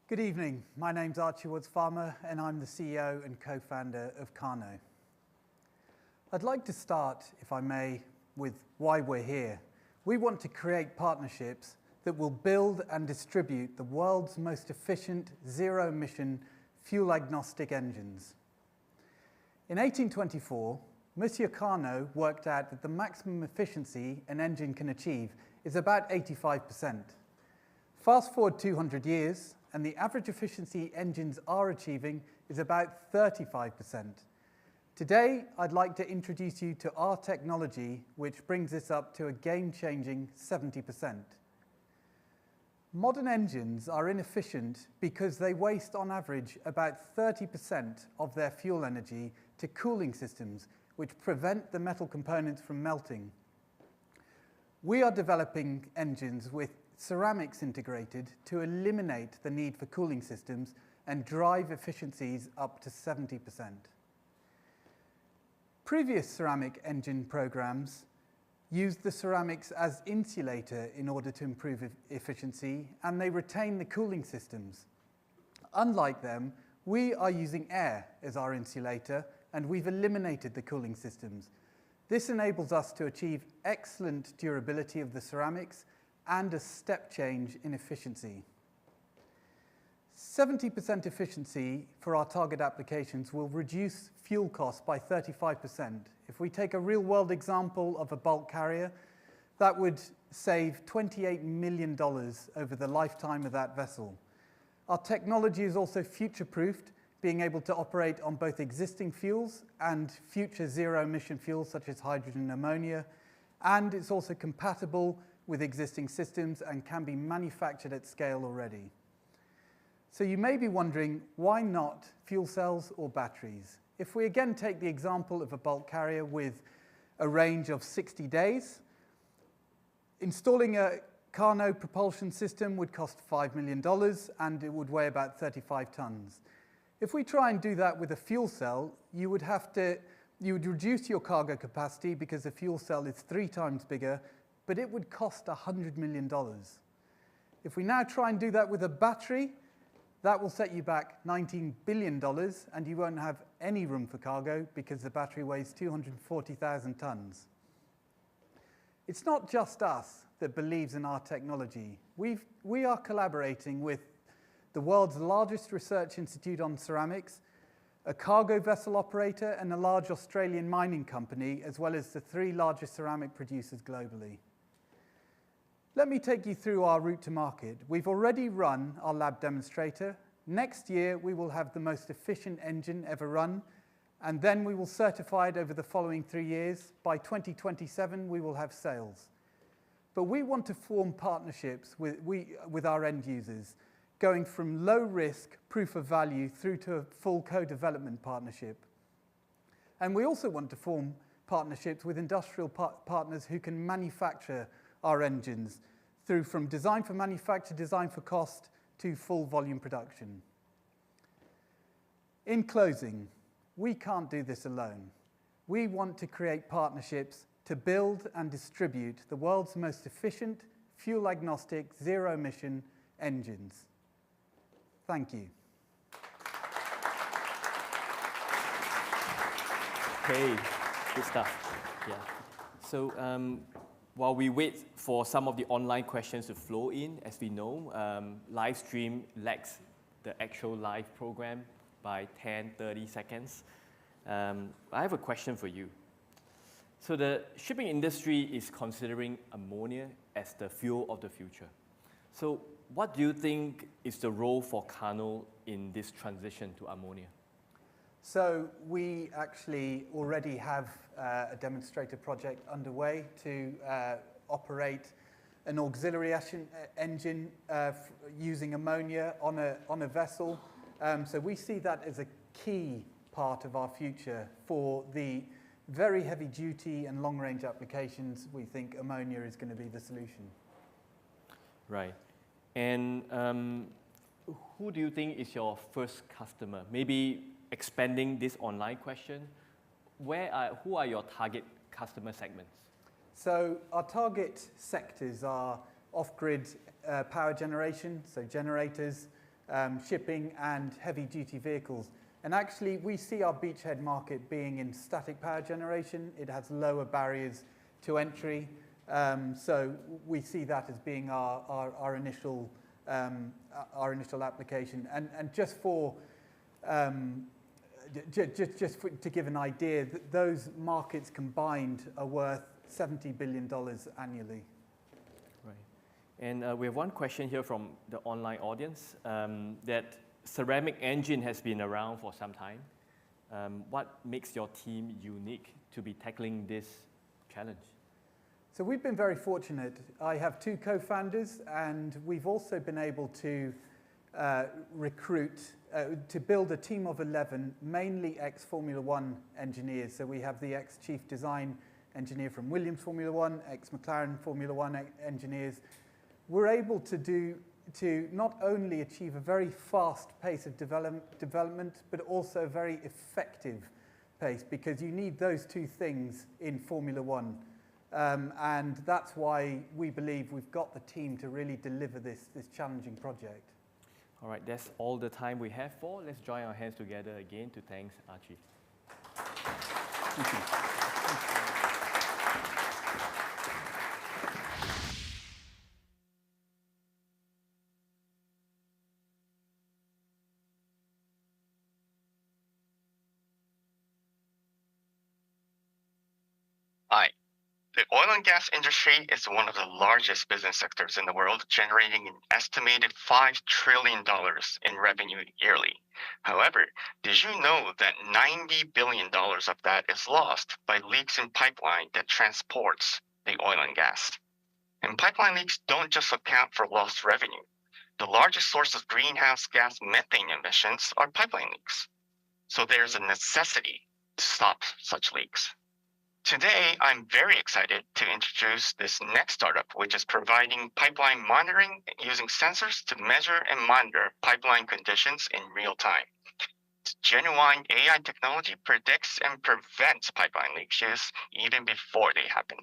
Speaker 19: Good evening. My name's Archie Woods-Farmer, and I'm the CEO and co-founder of Carnot. I'd like to start, if I may, with why we're here. We want to create partnerships that will build and distribute the world's most efficient, zero-emission, fuel-agnostic engines. In 1824, Monsieur Carnot worked out that the maximum efficiency an engine can achieve is about 85%. Fast forward 200 years, and the average efficiency engines are achieving is about 35%. Today, I'd like to introduce you to our technology, which brings this up to a game-changing 70%. Modern engines are inefficient because they waste, on average, about 30% of their fuel energy to cooling systems, which prevent the metal components from melting. We are developing engines with ceramics integrated to eliminate the need for cooling systems and drive efficiencies up to 70%. Previous ceramic engine programs used the ceramics as insulator in order to improve efficiency, and they retain the cooling systems. Unlike them, we are using air as our insulator, and we've eliminated the cooling systems. This enables us to achieve excellent durability of the ceramics and a step change in efficiency. 70% efficiency for our target applications will reduce fuel costs by 35%. If we take a real-world example of a bulk carrier, that would save $28 million over the lifetime of that vessel. Our technology is also future-proofed, being able to operate on both existing fuels and future zero-emission fuels such as hydrogen and ammonia, and it's also compatible with existing systems and can be manufactured at scale already. So you may be wondering, why not fuel cells or batteries? If we again take the example of a bulk carrier with a range of 60 days, installing a Carnot propulsion system would cost $5 million and it would weigh about 35 tons. If we try and do that with a fuel cell, you would reduce your cargo capacity because the fuel cell is 3 times bigger, but it would cost $100 million. If we now try and do that with a battery, That will set you back $19 billion, and you won't have any room for cargo because the battery weighs 240,000 tons. It's not just us that believes in our technology. We are collaborating with the world's largest research institute on ceramics, a cargo vessel operator, and a large Australian mining company, as well as the 3 largest ceramic producers globally. Let me take you through our route to market. We've already run our lab demonstrator. Next year, we will have the most efficient engine ever run, and then we will certify it over the following 3 years. By 2027, we will have sales. But we want to form partnerships with our end users, going from low-risk proof of value through to a full co-development partnership. And we also want to form partnerships with industrial partners who can manufacture our engines from design for manufacture, design for cost, to full volume production. In closing, we can't do this alone. We want to create partnerships to build and distribute the world's most efficient, fuel-agnostic, zero-emission engines. Thank you.
Speaker 2: Okay, good stuff. Yeah. So while we wait for some of the online questions to flow in, as we know, live stream lags the actual live program by 10-30 seconds. I have a question for you. So the shipping industry is considering ammonia as the fuel of the future. So what do you think is the role for Kano in this transition to ammonia?
Speaker 19: So we actually already have a demonstrator project underway to operate an auxiliary engine using ammonia on a vessel. So we see that as a key part of our future for the very heavy duty and long range applications. We think ammonia is going to be the solution.
Speaker 2: Right. And who do you think is your first customer? Maybe expanding this online question, who are your target customer segments?
Speaker 19: So our target sectors are off-grid power generation, so generators, shipping, and heavy-duty vehicles. And actually, we see our beachhead market being in static power generation. It has lower barriers to entry. So we see that as being our initial application. And just to give an idea, those markets combined are worth $70 billion annually.
Speaker 2: Right. And we have one question here from the online audience, that ceramic engine has been around for some time. What makes your team unique to be tackling this challenge?
Speaker 19: So we've been very fortunate. I have 2 co-founders, and we've also been able to recruit, to build a team of 11, mainly ex-Formula One engineers. So we have the ex-chief design engineer from Williams Formula One, ex-McLaren Formula One engineers. We're able to not only achieve a very fast pace of development, but also a very effective pace, because you need those 2 things in Formula One. And that's why we believe we've got the team to really deliver this challenging project.
Speaker 2: All right, that's all the time we have for. Let's join our hands together again to thank Archie.
Speaker 19: Thank you.
Speaker 20: Hi. The oil and gas industry is one of the largest business sectors in the world, generating an estimated $5 trillion in revenue yearly. However, did you know that $90 billion of that is lost by leaks in pipeline that transports the oil and gas? And pipeline leaks don't just account for lost revenue. The largest source of greenhouse gas methane emissions are pipeline leaks. So there's a necessity to stop such leaks. Today, I'm very excited to introduce this next startup, which is providing pipeline monitoring using sensors to measure and monitor pipeline conditions in real time. Genuine AI technology predicts and prevents pipeline leakages even before they happen.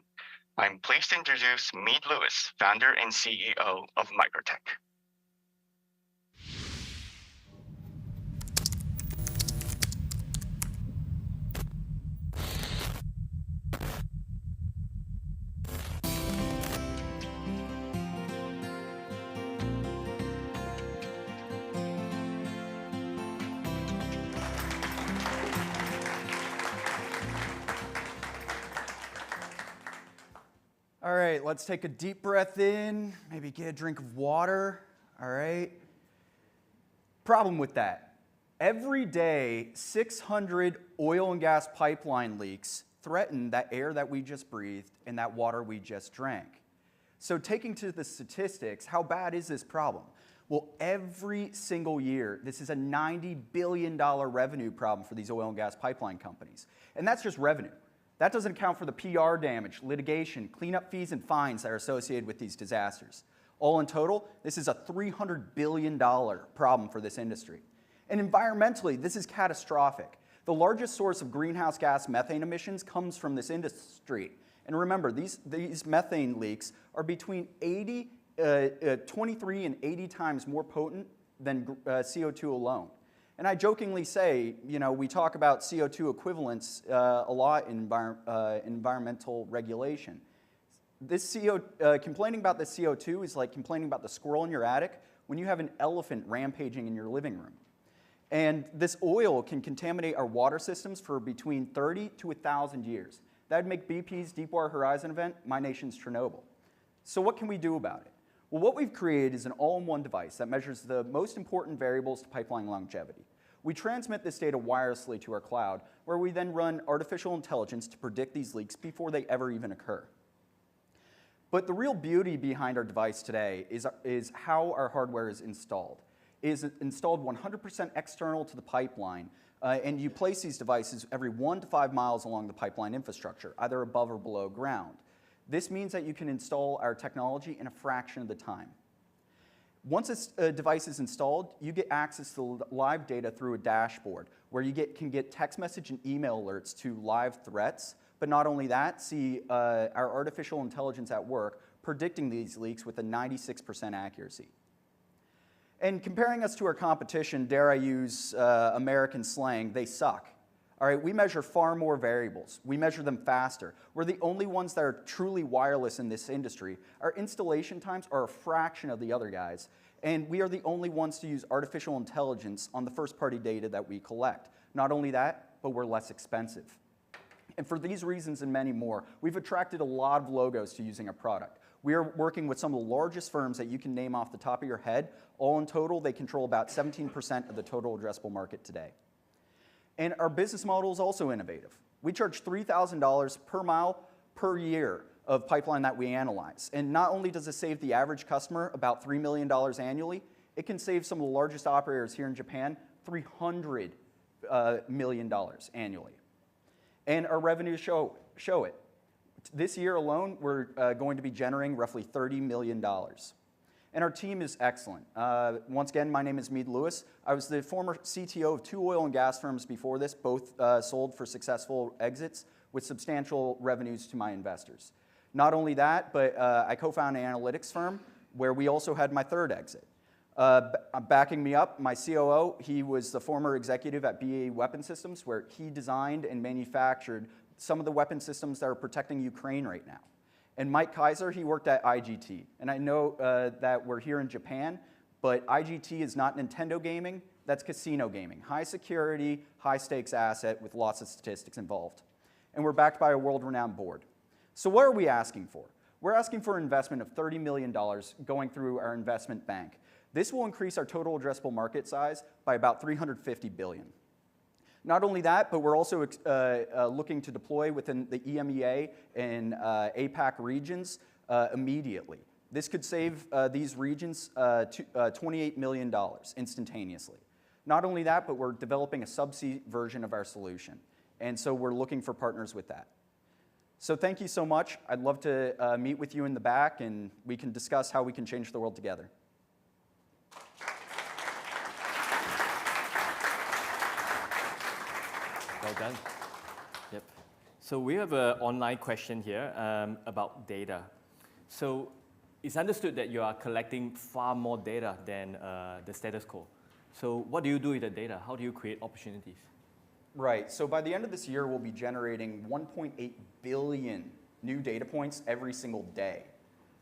Speaker 20: I'm pleased to introduce Mead Lewis, founder and CEO of Microtech.
Speaker 21: All right, let's take a deep breath in, maybe get a drink of water, all right? Problem with that. Every day, 600 oil and gas pipeline leaks threaten that air that we just breathed and that water we just drank. So taking to the statistics, how bad is this problem? Well, every single year, this is a $90 billion revenue problem for these oil and gas pipeline companies. And that's just revenue. That doesn't account for the PR damage, litigation, cleanup fees, and fines that are associated with these disasters. All in total, this is a $300 billion problem for this industry. And environmentally, this is catastrophic. The largest source of greenhouse gas methane emissions comes from this industry. And remember, these methane leaks are between 23 and 80 times more potent than CO2 alone. And I jokingly say, you know, we talk about CO2 equivalents a lot in environmental regulation. This complaining about the CO2 is like complaining about the squirrel in your attic when you have an elephant rampaging in your living room. And this oil can contaminate our water systems for between 30 to 1,000 years. That would make BP's Deepwater Horizon event my nation's Chernobyl. So what can we do about it? Well, what we've created is an all-in-one device that measures the most important variables to pipeline longevity. We transmit this data wirelessly to our cloud, where we then run artificial intelligence to predict these leaks before they ever even occur. But the real beauty behind our device today is how our hardware is installed. It is installed 100% external to the pipeline, and you place these devices every 1 to 5 miles along the pipeline infrastructure, either above or below ground. This means that you can install our technology in a fraction of the time. Once this device is installed, you get access to live data through a dashboard where you can get text message and email alerts to live threats, but not only that, see our artificial intelligence at work predicting these leaks with a 96% accuracy. And comparing us to our competition, dare I use American slang, they suck. All right, we measure far more variables. We measure them faster. We're the only ones that are truly wireless in this industry. Our installation times are a fraction of the other guys, and we are the only ones to use artificial intelligence on the first-party data that we collect. Not only that, but we're less expensive. And for these reasons and many more, we've attracted a lot of logos to using our product. We are working with some of the largest firms that you can name off the top of your head. All in total, they control about 17% of the total addressable market today. And our business model is also innovative. We charge $3,000 per mile per year of pipeline that we analyze. And not only does it save the average customer about $3 million annually, it can save some of the largest operators here in Japan $300 million annually. And our revenues show it. This year alone, we're going to be generating roughly $30 million. And our team is excellent. Once again, my name is Mead Lewis. I was the former CTO of 2 oil and gas firms before this, both sold for successful exits with substantial revenues to my investors. Not only that, but I co-founded an analytics firm where we also had my 3rd exit. Backing me up, my COO, he was the former executive at BAE Weapon Systems, where he designed and manufactured some of the weapon systems that are protecting Ukraine right now. And Mike Kaiser, he worked at IGT. And I know that we're here in Japan, but IGT is not Nintendo gaming, that's casino gaming. High security, high stakes asset with lots of statistics involved. And we're backed by a world-renowned board. So what are we asking for? We're asking for an investment of $30 million going through our investment bank. This will increase our total addressable market size by about $350 billion. Not only that, but we're also looking to deploy within the EMEA and APAC regions immediately. This could save these regions $28 million instantaneously. Not only that, but we're developing a subsea version of our solution. And so we're looking for partners with that. So thank you so much. I'd love to meet with you in the back, and we can discuss how we can change the world together.
Speaker 2: Well done. Yep. So we have an online question here about data. So it's understood that you are collecting far more data than the status quo. So what do you do with the data? How do you create opportunities?
Speaker 21: Right, so by the end of this year, we'll be generating 1.8 billion new data points every single day.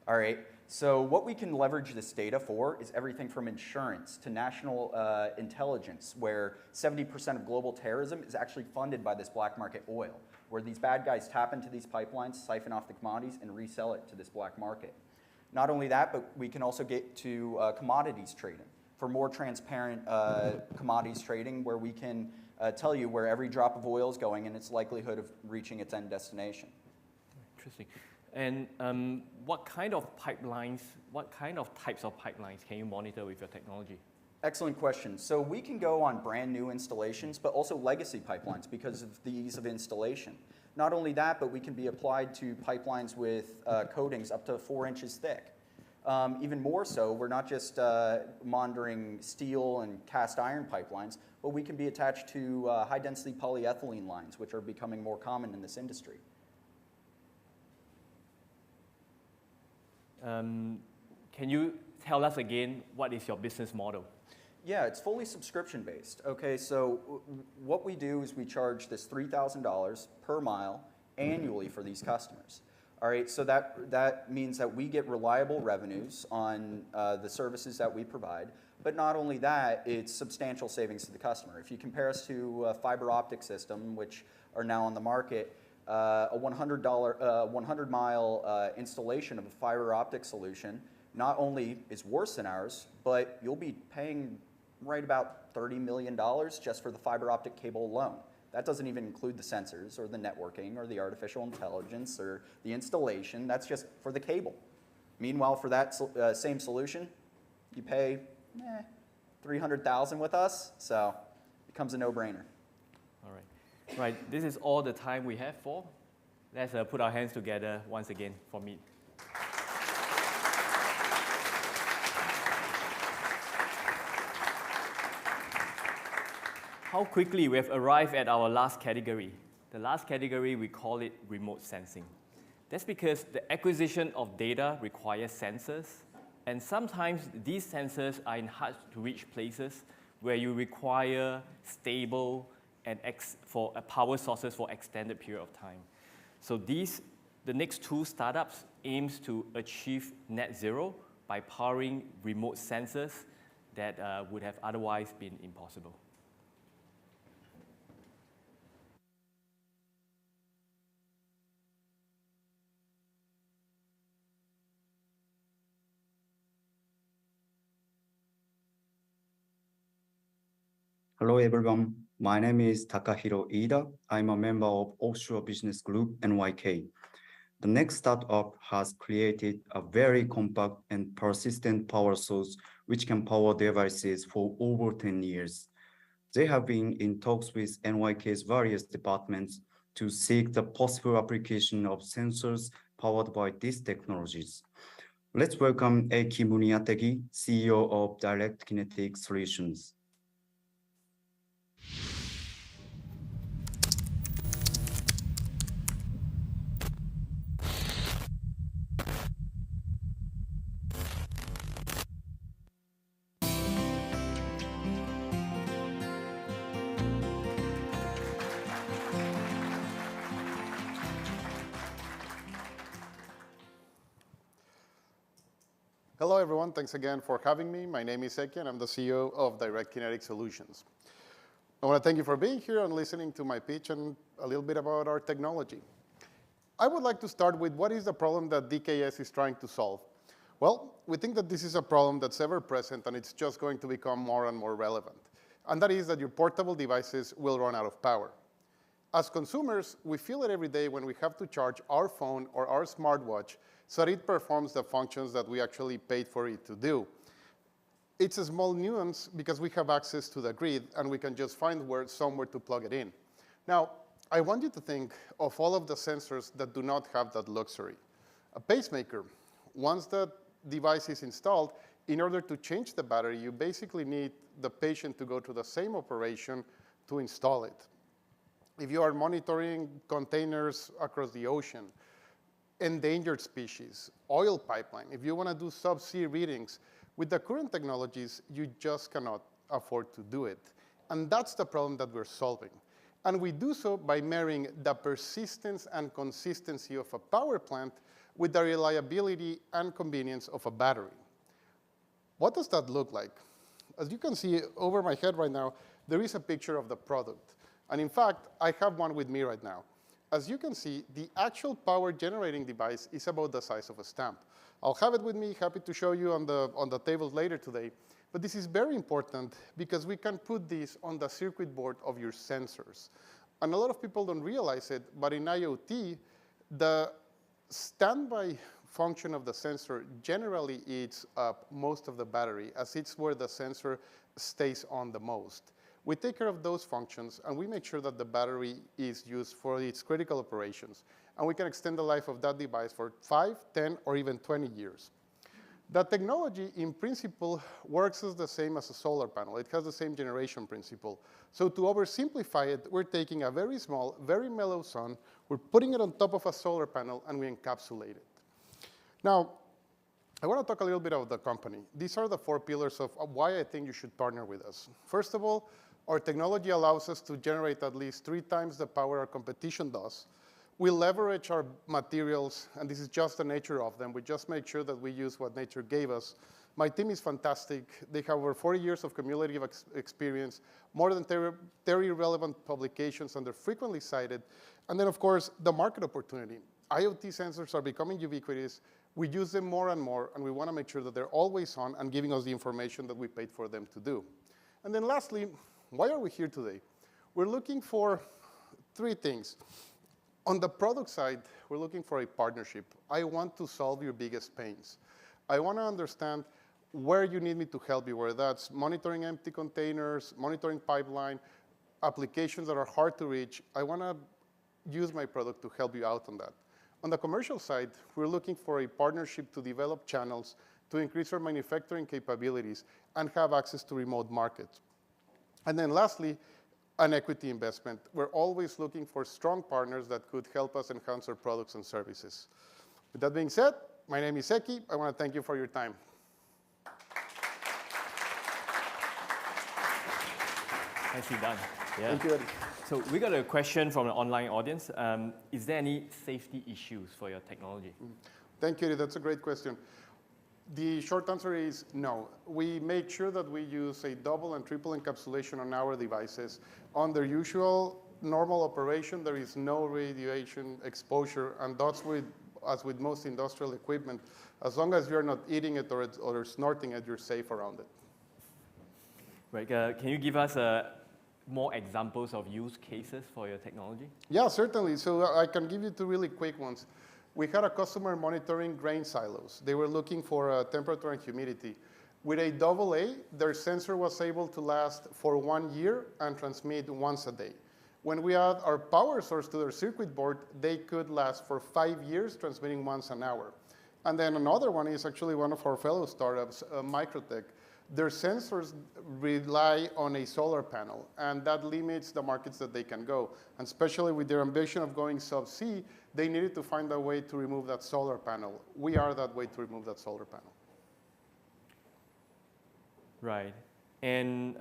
Speaker 21: All right, so what we can leverage this data for is everything from insurance to national intelligence, where 70% of global terrorism is actually funded by this black market oil, where these bad guys tap into these pipelines, siphon off the commodities, and resell it to this black market. Not only that, but we can also get to commodities trading, for more transparent commodities trading, where we can tell you where every drop of oil is going and its likelihood of reaching its end destination.
Speaker 2: Interesting. And what kind of pipelines, what kind of types of pipelines can you monitor with your technology?
Speaker 21: Excellent question. So we can go on brand new installations, but also legacy pipelines because of the ease of installation. Not only that, but we can be applied to pipelines with coatings up to 4 inches thick. Even more so, we're not just monitoring steel and cast iron pipelines, but we can be attached to high-density polyethylene lines, which are becoming more common in this industry.
Speaker 2: Can you tell us again, what is your business model?
Speaker 21: Yeah, it's fully subscription-based. Okay, so what we do is we charge this $3,000 per mile annually for these customers. All right, so that means that we get reliable revenues on the services that we provide, but not only that, it's substantial savings to the customer. If you compare us to a fiber optic system, which are now on the market, a $100-mile installation of a fiber optic solution not only is worse than ours, but you'll be paying right about $30 million just for the fiber optic cable alone. That doesn't even include the sensors or the networking or the artificial intelligence or the installation. That's just for the cable. Meanwhile, for that same solution, you pay $300,000 with us, so it becomes a no-brainer.
Speaker 2: All right. Right, this is all the time we have for. Let's put our hands together once again for me. How quickly we have arrived at our last category. The last category, we call it remote sensing. That's because the acquisition of data requires sensors, and sometimes these sensors are in hard-to-reach places where you require stable and power sources for extended period of time. So the next two startups aims to achieve net zero by powering remote sensors that would have otherwise been impossible.
Speaker 1: Hello everyone, my name is Takahiro Ida. I'm a member of Offshore Business Group NYK. The next startup has created a very compact and persistent power source which can power devices for over 10 years. They have been in talks with NYK's various departments to seek the possible application of sensors powered by these technologies. Let's welcome Eiki Muniategi, CEO of Direct Kinetic Solutions.
Speaker 8: Hello, everyone. Thanks again for having me. My name is Eiki, and I'm the CEO of Direct Kinetic Solutions. I want to thank you for being here and listening to my pitch and a little bit about our technology. I would like to start with what is the problem that DKS is trying to solve. Well, we think that this is a problem that's ever present, and it's just going to become more and more relevant. And that is that your portable devices will run out of power. As consumers, we feel it every day when we have to charge our phone or our smartwatch so that it performs the functions that we actually paid for it to do. It's a small nuance because we have access to the grid and we can just find somewhere to plug it in. Now, I want you to think of all of the sensors that do not have that luxury. A pacemaker, once the device is installed, in order to change the battery, you basically need the patient to go through the same operation to install it. If you are monitoring containers across the ocean, endangered species, oil pipeline, if you want to do subsea readings, with the current technologies, you just cannot afford to do it. And that's the problem that we're solving. And we do so by marrying the persistence and consistency of a power plant with the reliability and convenience of a battery. What does that look like? As you can see over my head right now, there is a picture of the product. And in fact, I have one with me right now. As you can see, the actual power generating device is about the size of a stamp. I'll have it with me, happy to show you on the tables later today. But this is very important because we can put this on the circuit board of your sensors. And a lot of people don't realize it, but in IoT, the standby function of the sensor generally eats up most of the battery, as it's where the sensor stays on the most. We take care of those functions, and we make sure that the battery is used for its critical operations. And we can extend the life of that device for 5, 10, or even 20 years. The technology, in principle, works as the same as a solar panel. It has the same generation principle. So to oversimplify it, we're taking a very small, very mellow sun, we're putting it on top of a solar panel, and we encapsulate it. Now, I want to talk a little bit about the company. These are the 4 pillars of why I think you should partner with us. First of all, our technology allows us to generate at least 3 times the power our competition does. We leverage our materials, and this is just the nature of them. We just make sure that we use what nature gave us. My team is fantastic. They have over 40 years of cumulative experience, more than 30 relevant publications, and they're frequently cited. And then, of course, the market opportunity. IoT sensors are becoming ubiquitous. We use them more and more, and we want to make sure that they're always on and giving us the information that we paid for them to do. And then lastly, why are we here today? We're looking for 3 things. On the product side, we're looking for a partnership. I want to solve your biggest pains. I want to understand where you need me to help you, whether that's monitoring empty containers, monitoring pipeline, applications that are hard to reach. I want to use my product to help you out on that. On the commercial side, we're looking for a partnership to develop channels to increase our manufacturing capabilities and have access to remote markets. And then lastly, an equity investment. We're always looking for strong partners that could help us enhance our products and services. With that being said, my name is Eki. I want to thank you for your time.
Speaker 2: Nicely done. Yeah.
Speaker 8: Thank you, Eddie.
Speaker 2: So we got a question from the online audience. Is there any safety issues for your technology?
Speaker 8: Thank you, Eddie. That's a great question. The short answer is no. We make sure that we use a double and triple encapsulation on our devices. On their usual normal operation, there is no radiation exposure, and that's as with most industrial equipment. As long as you're not eating it or snorting it, you're safe around it.
Speaker 2: Right. Can you give us more examples of use cases for your technology?
Speaker 8: Yeah, certainly. So I can give you 2 really quick ones. We had a customer monitoring grain silos. They were looking for temperature and humidity. With a AA, their sensor was able to last for 1 year and transmit once a day. When we add our power source to their circuit board, they could last for 5 years, transmitting once an hour. And then another one is actually one of our fellow startups, Microtech. Their sensors rely on a solar panel, and that limits the markets that they can go. And especially with their ambition of going subsea, they needed to find a way to remove that solar panel. We are that way to remove that solar panel.
Speaker 2: Right. And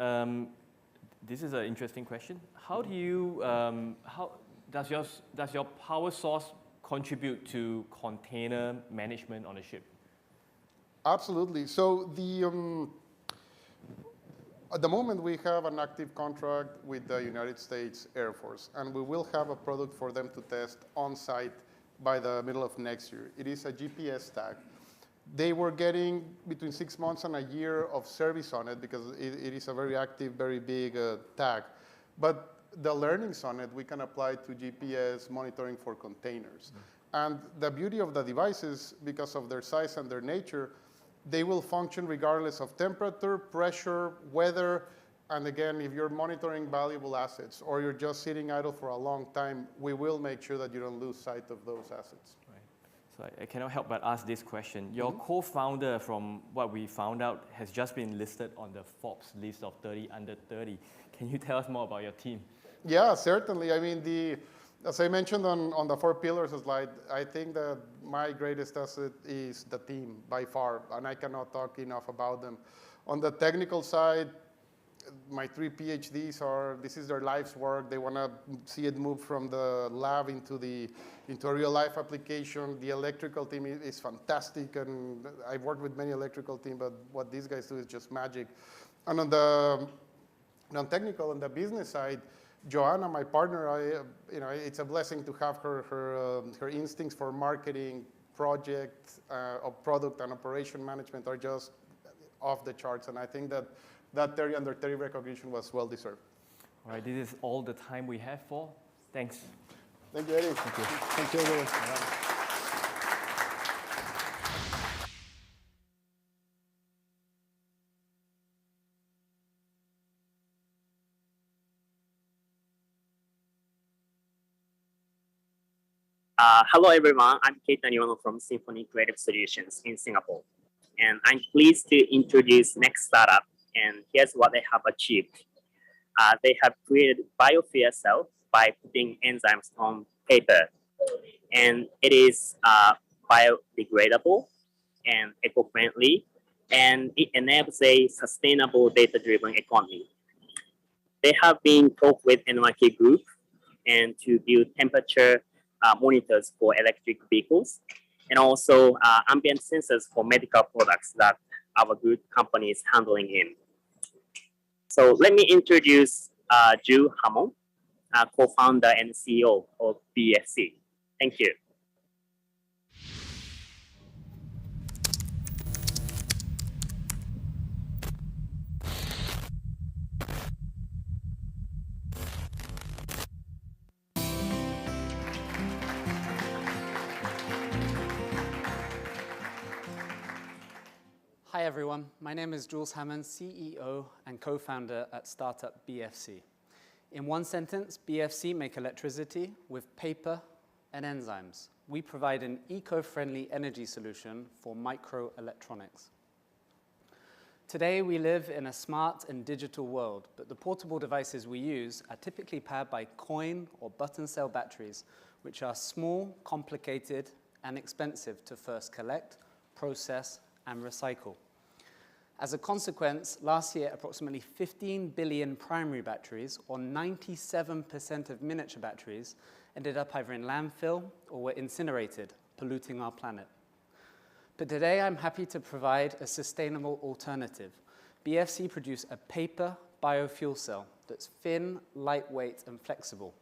Speaker 2: this is an interesting question. How do you, how does your power source contribute to container management on a ship?
Speaker 8: Absolutely. So at the moment, we have an active contract with the United States Air Force, and we will have a product for them to test on site by the middle of next year. It is a GPS tag. They were getting between 6 months and a year of service on it because it is a very active, very big tag. But the learnings on it, we can apply to GPS monitoring for containers. And the beauty of the devices, because of their size and their nature, they will function regardless of temperature, pressure, weather, and again, if you're monitoring valuable assets or you're just sitting idle for a long time, we will make sure that you don't lose sight of those assets.
Speaker 2: Right. So I cannot help but ask this question. Your co-founder, from what we found out, has just been listed on the Forbes list of 30 under 30. Can you tell us more about your team?
Speaker 8: Yeah, certainly. I mean, as I mentioned on the 4 pillars slide, I think that my greatest asset is the team by far, and I cannot talk enough about them. On the technical side, my 3 PhDs this is their life's work. They want to see it move from the lab into a real life application. The electrical team is fantastic, and I've worked with many electrical teams, but what these guys do is just magic. And on the non-technical, on the business side, Joanna, my partner, it's a blessing to have her instincts for marketing, project, product, and operation management are just off the charts, and I think that 30 under 30 recognition was well deserved.
Speaker 2: All right, this is all the time we have for. Thanks.
Speaker 8: Thank you, Eddie.
Speaker 2: Thank you.
Speaker 8: Thank you, everyone.
Speaker 4: Hello everyone, I'm Keita Niono from Symphony Creative Solutions in Singapore. And I'm pleased to introduce next startup, and here's what they have achieved. They have created biofuel cell by putting enzymes on paper. And it is biodegradable and eco-friendly, and it enables a sustainable data-driven economy. They have been talked with NYK Group and to build temperature monitors for electric vehicles, and also ambient sensors for medical products that our group company is handling in. So let me introduce Ju Hamon, co-founder and CEO of BFC. Thank you.
Speaker 22: Hi everyone, my name is Jules Hammond, CEO and co-founder at startup BFC. In one sentence, BFC make electricity with paper and enzymes. We provide an eco-friendly energy solution for microelectronics. Today we live in a smart and digital world, but the portable devices we use are typically powered by coin or button cell batteries, which are small, complicated, and expensive to first collect, process, and recycle. As a consequence, last year, approximately 15 billion primary batteries, or 97% of miniature batteries, ended up either in landfill or were incinerated, polluting our planet. But today, I'm happy to provide a sustainable alternative. BFC produce a paper biofuel cell that's thin, lightweight, and flexible.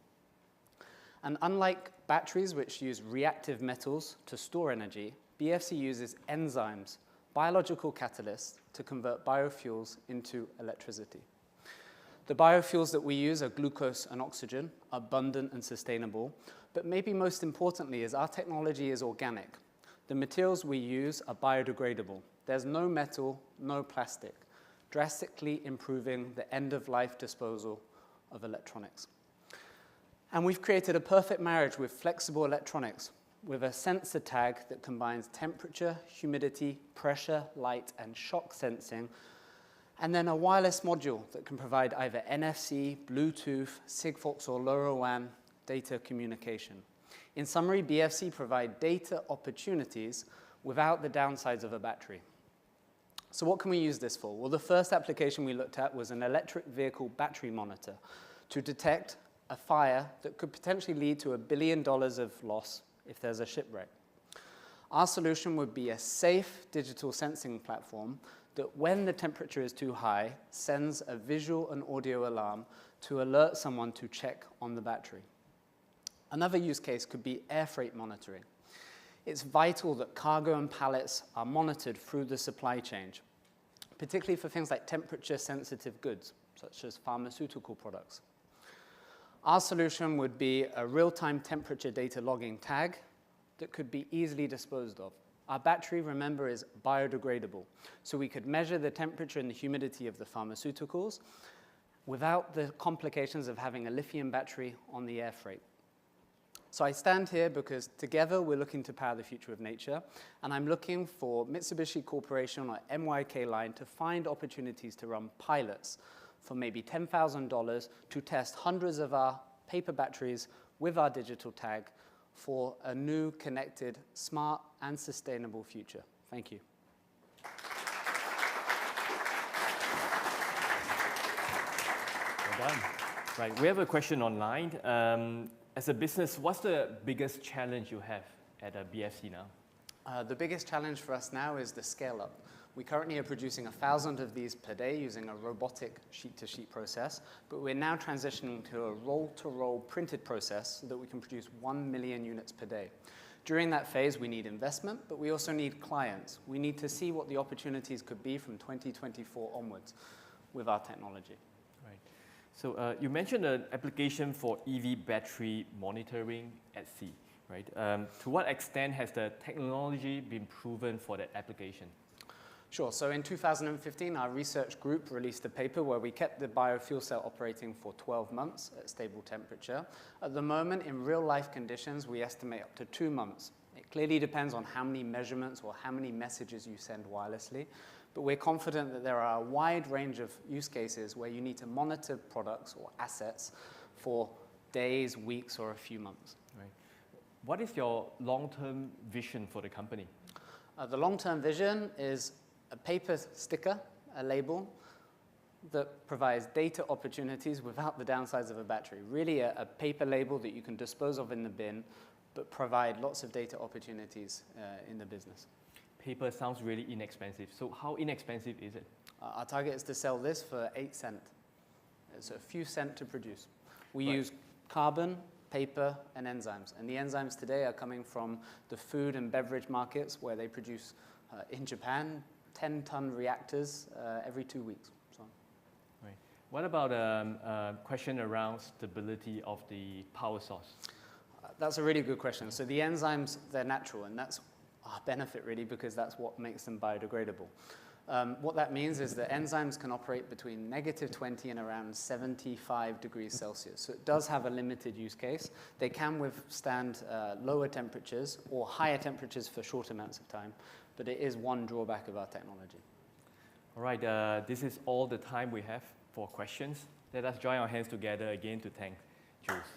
Speaker 22: And unlike batteries, which use reactive metals to store energy, BFC uses enzymes, biological catalysts, to convert biofuels into electricity. The biofuels that we use are glucose and oxygen, abundant and sustainable, but maybe most importantly is our technology is organic. The materials we use are biodegradable. There's no metal, no plastic, drastically improving the end-of-life disposal of electronics. And we've created a perfect marriage with flexible electronics, with a sensor tag that combines temperature, humidity, pressure, light, and shock sensing, and then a wireless module that can provide either NFC, Bluetooth, Sigfox, or LoRaWAN data communication. In summary, BFC provide data opportunities without the downsides of a battery. So what can we use this for? Well, the first application we looked at was an electric vehicle battery monitor to detect a fire that could potentially lead to $1 billion of loss if there's a shipwreck. Our solution would be a safe digital sensing platform that when the temperature is too high, sends a visual and audio alarm to alert someone to check on the battery. Another use case could be air freight monitoring. It's vital that cargo and pallets are monitored through the supply chain, particularly for things like temperature-sensitive goods, such as pharmaceutical products. Our solution would be a real-time temperature data logging tag that could be easily disposed of. Our battery, remember, is biodegradable, so we could measure the temperature and the humidity of the pharmaceuticals without the complications of having a lithium battery on the air freight. So I stand here because together we're looking to power the future of nature, and I'm looking for Mitsubishi Corporation or NYK Line to find opportunities to run pilots for maybe $10,000 to test hundreds of our paper batteries with our digital tag for a new, connected, smart, and sustainable future. Thank you.
Speaker 2: Well done. Right, we have a question online. As a business, what's the biggest challenge you have at a BFC now?
Speaker 22: The biggest challenge for us now is the scale up. We currently are producing 1,000 of these per day using a robotic sheet-to-sheet process, but we're now transitioning to a roll-to-roll printed process so that we can produce 1 million units per day. During that phase, we need investment, but we also need clients. We need to see what the opportunities could be from 2024 onwards with our technology.
Speaker 2: Right. So you mentioned an application for EV battery monitoring at sea, right? To what extent has the technology been proven for that application?
Speaker 22: Sure. So in 2015, our research group released a paper where we kept the biofuel cell operating for 12 months at stable temperature. At the moment, in real-life conditions, we estimate up to 2 months. It clearly depends on how many measurements or how many messages you send wirelessly. But we're confident that there are a wide range of use cases where you need to monitor products or assets for days, weeks, or a few months.
Speaker 2: Right. What is your long-term vision for the company?
Speaker 22: The long-term vision is a paper sticker, a label, that provides data opportunities without the downsides of a battery. Really a paper label that you can dispose of in the bin, but provide lots of data opportunities in the business.
Speaker 2: Paper sounds really inexpensive. So how inexpensive is it?
Speaker 22: Our target is to sell this for 8 cents. It's a few cents to produce. We use carbon, paper, and enzymes. And the enzymes today are coming from the food and beverage markets where they produce, in Japan, 10-ton reactors every 2 weeks. So.
Speaker 2: Right. What about a question around stability of the power source?
Speaker 22: That's a really good question. So the enzymes, they're natural, and that's our benefit, really, because that's what makes them biodegradable. What that means is that enzymes can operate between -20 and around 75 degrees Celsius. So it does have a limited use case. They can withstand lower temperatures or higher temperatures for short amounts of time, but it is one drawback of our technology.
Speaker 2: All right, this is all the time we have for questions. Let us join our hands together again to thank Jules.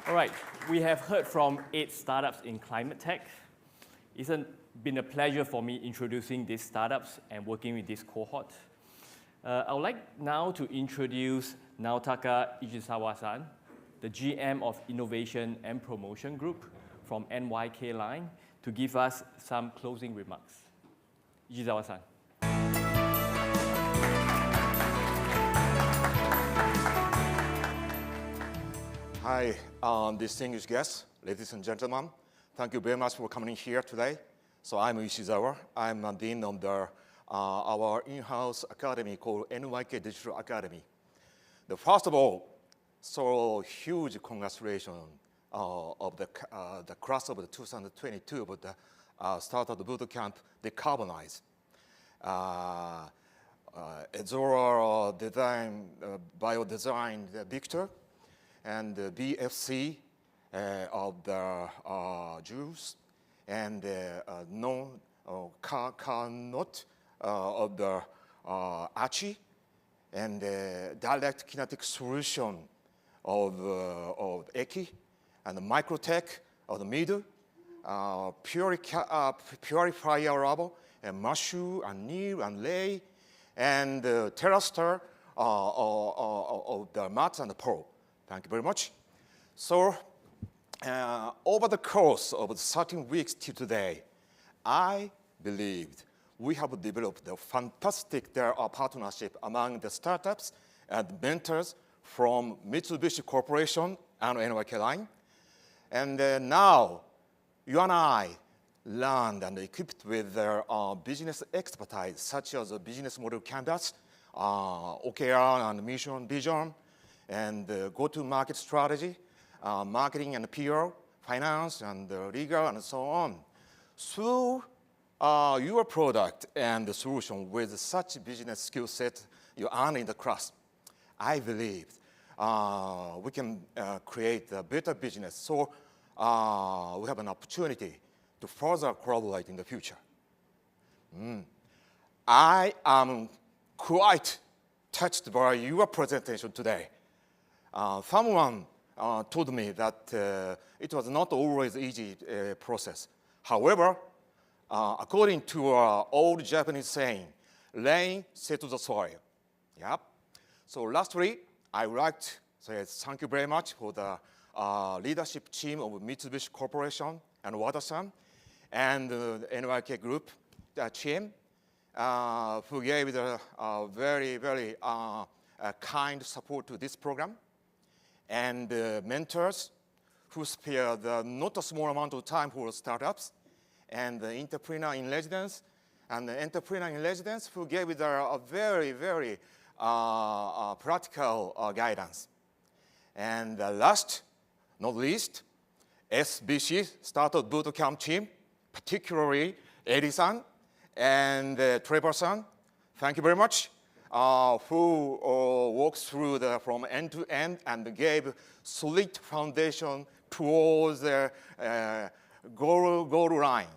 Speaker 2: All right, we have heard from 8 startups in climate tech. It's been a pleasure for me introducing these startups and working with this cohort. I would like now to introduce Naotaka Ijizawa-san, the GM of Innovation and Promotion Group from NYK Line, to give us some closing remarks. Ijizawa-san.
Speaker 5: Hi, distinguished guests, ladies and gentlemen. Thank you very much for coming here today. So I'm Ishizawa. I'm a dean of our in-house academy called NYK Digital Academy. First of all, so huge congratulations of the class of the 2022 with the Startupbootcamp Decarbonize. Azora design, bio-design Victor, and the BFC of the Jules, and keynote of the Achi, and direct kinetic solution of Eki, and the microtech of the middle, purifier lab, and Mashu, and Neil, and Lay, and Terrastar of the Matt and the Paul. Thank you very much. So, over the course of 13 weeks till today, I believed we have developed a fantastic partnership among the startups and mentors from Mitsubishi Corporation and NYK Line. And now, you and I learned and equipped with their business expertise, such as a business model canvas, OKR and mission vision, and go-to-market strategy, marketing and PR, finance and legal, and so on. Through your product and the solution with such business skill set you earn in the class, I believe we can create a better business. So we have an opportunity to further collaborate in the future. I am quite touched by your presentation today. Someone told me that it was not always an easy process. However, according to our old Japanese saying, rain set to the soil. Yep. So lastly, I would like to say thank you very much for the leadership team of Mitsubishi Corporation and Wada-san and the NYK Group team who gave the very, very kind support to this program, and mentors who spared not a small amount of time for startups, and the entrepreneur in residence, and the entrepreneur in residence who gave a very, very practical guidance. And last, not least, SBC Startup Bootcamp team, particularly Eddie-san and Trevor-san, thank you very much, who walked through from end to end and gave solid foundation towards the goal line.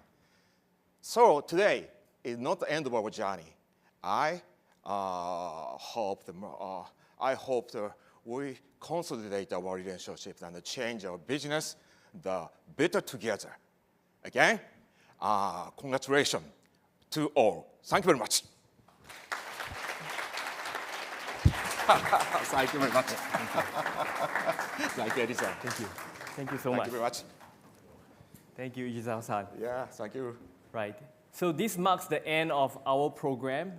Speaker 5: So today is not the end of our journey. I hope that we consolidate our relationships and change our business the better together. Again, congratulations to all. Thank you very much. Thank you very much. Thank you, Eddie-san.
Speaker 2: Thank you. Thank you so much.
Speaker 5: Thank you very much.
Speaker 2: Thank you, Ichizawa-san.
Speaker 5: Yeah, thank you.
Speaker 2: Right. So this marks the end of our program.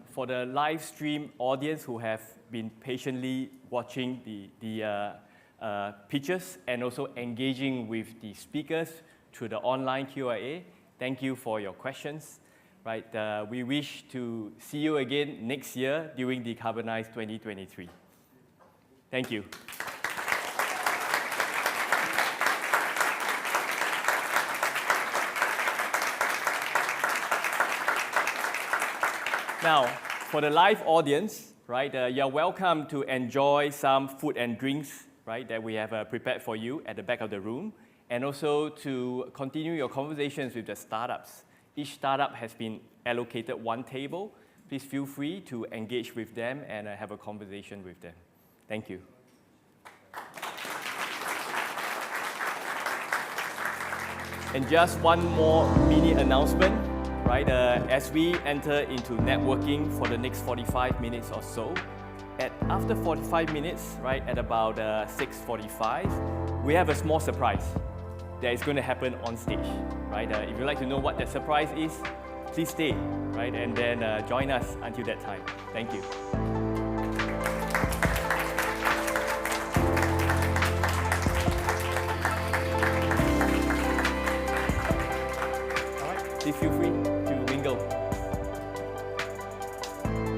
Speaker 2: For the live stream audience who have been patiently watching the pitches and also engaging with the speakers through the online Q&A, thank you for your questions. Right. We wish to see you again next year during Decarbonize 2023. Thank you. Now, for the live audience, right, you're welcome to enjoy some food and drinks, right, that we have prepared for you at the back of the room, and also to continue your conversations with the startups. Each startup has been allocated one table. Please feel free to engage with them and have a conversation with them. Thank you. And just one more mini announcement, right? As we enter into networking for the next 45 minutes or so, after 45 minutes, right, at about 6:45, we have a small surprise that is going to happen on stage, right? If you'd like to know what that surprise is, please stay, right? And then join us until that time. Thank you. All right, please feel free to mingle.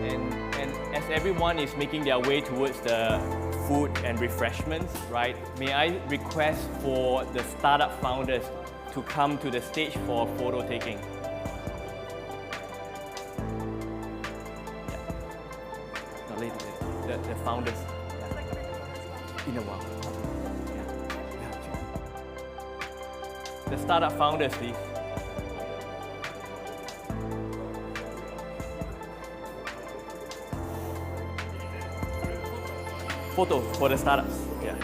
Speaker 2: And as everyone is making their way towards the food and refreshments, right? May I request for the startup founders to come to the stage for photo taking. Yeah. No, later, the founders. Yeah. In a while. Yeah. Yeah. The startup founders, please. Photo for the startups. Yeah.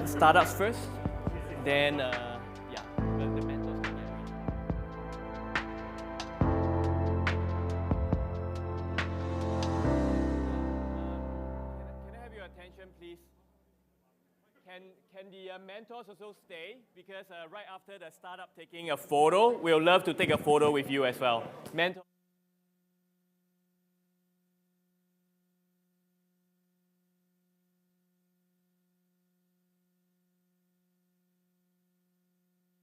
Speaker 2: Startups first, then yeah, the mentors can get ready. Can I have your attention, please? Can the mentors also stay? Because right after the startup taking a photo, we'll love to take a photo with you as well. Mentors.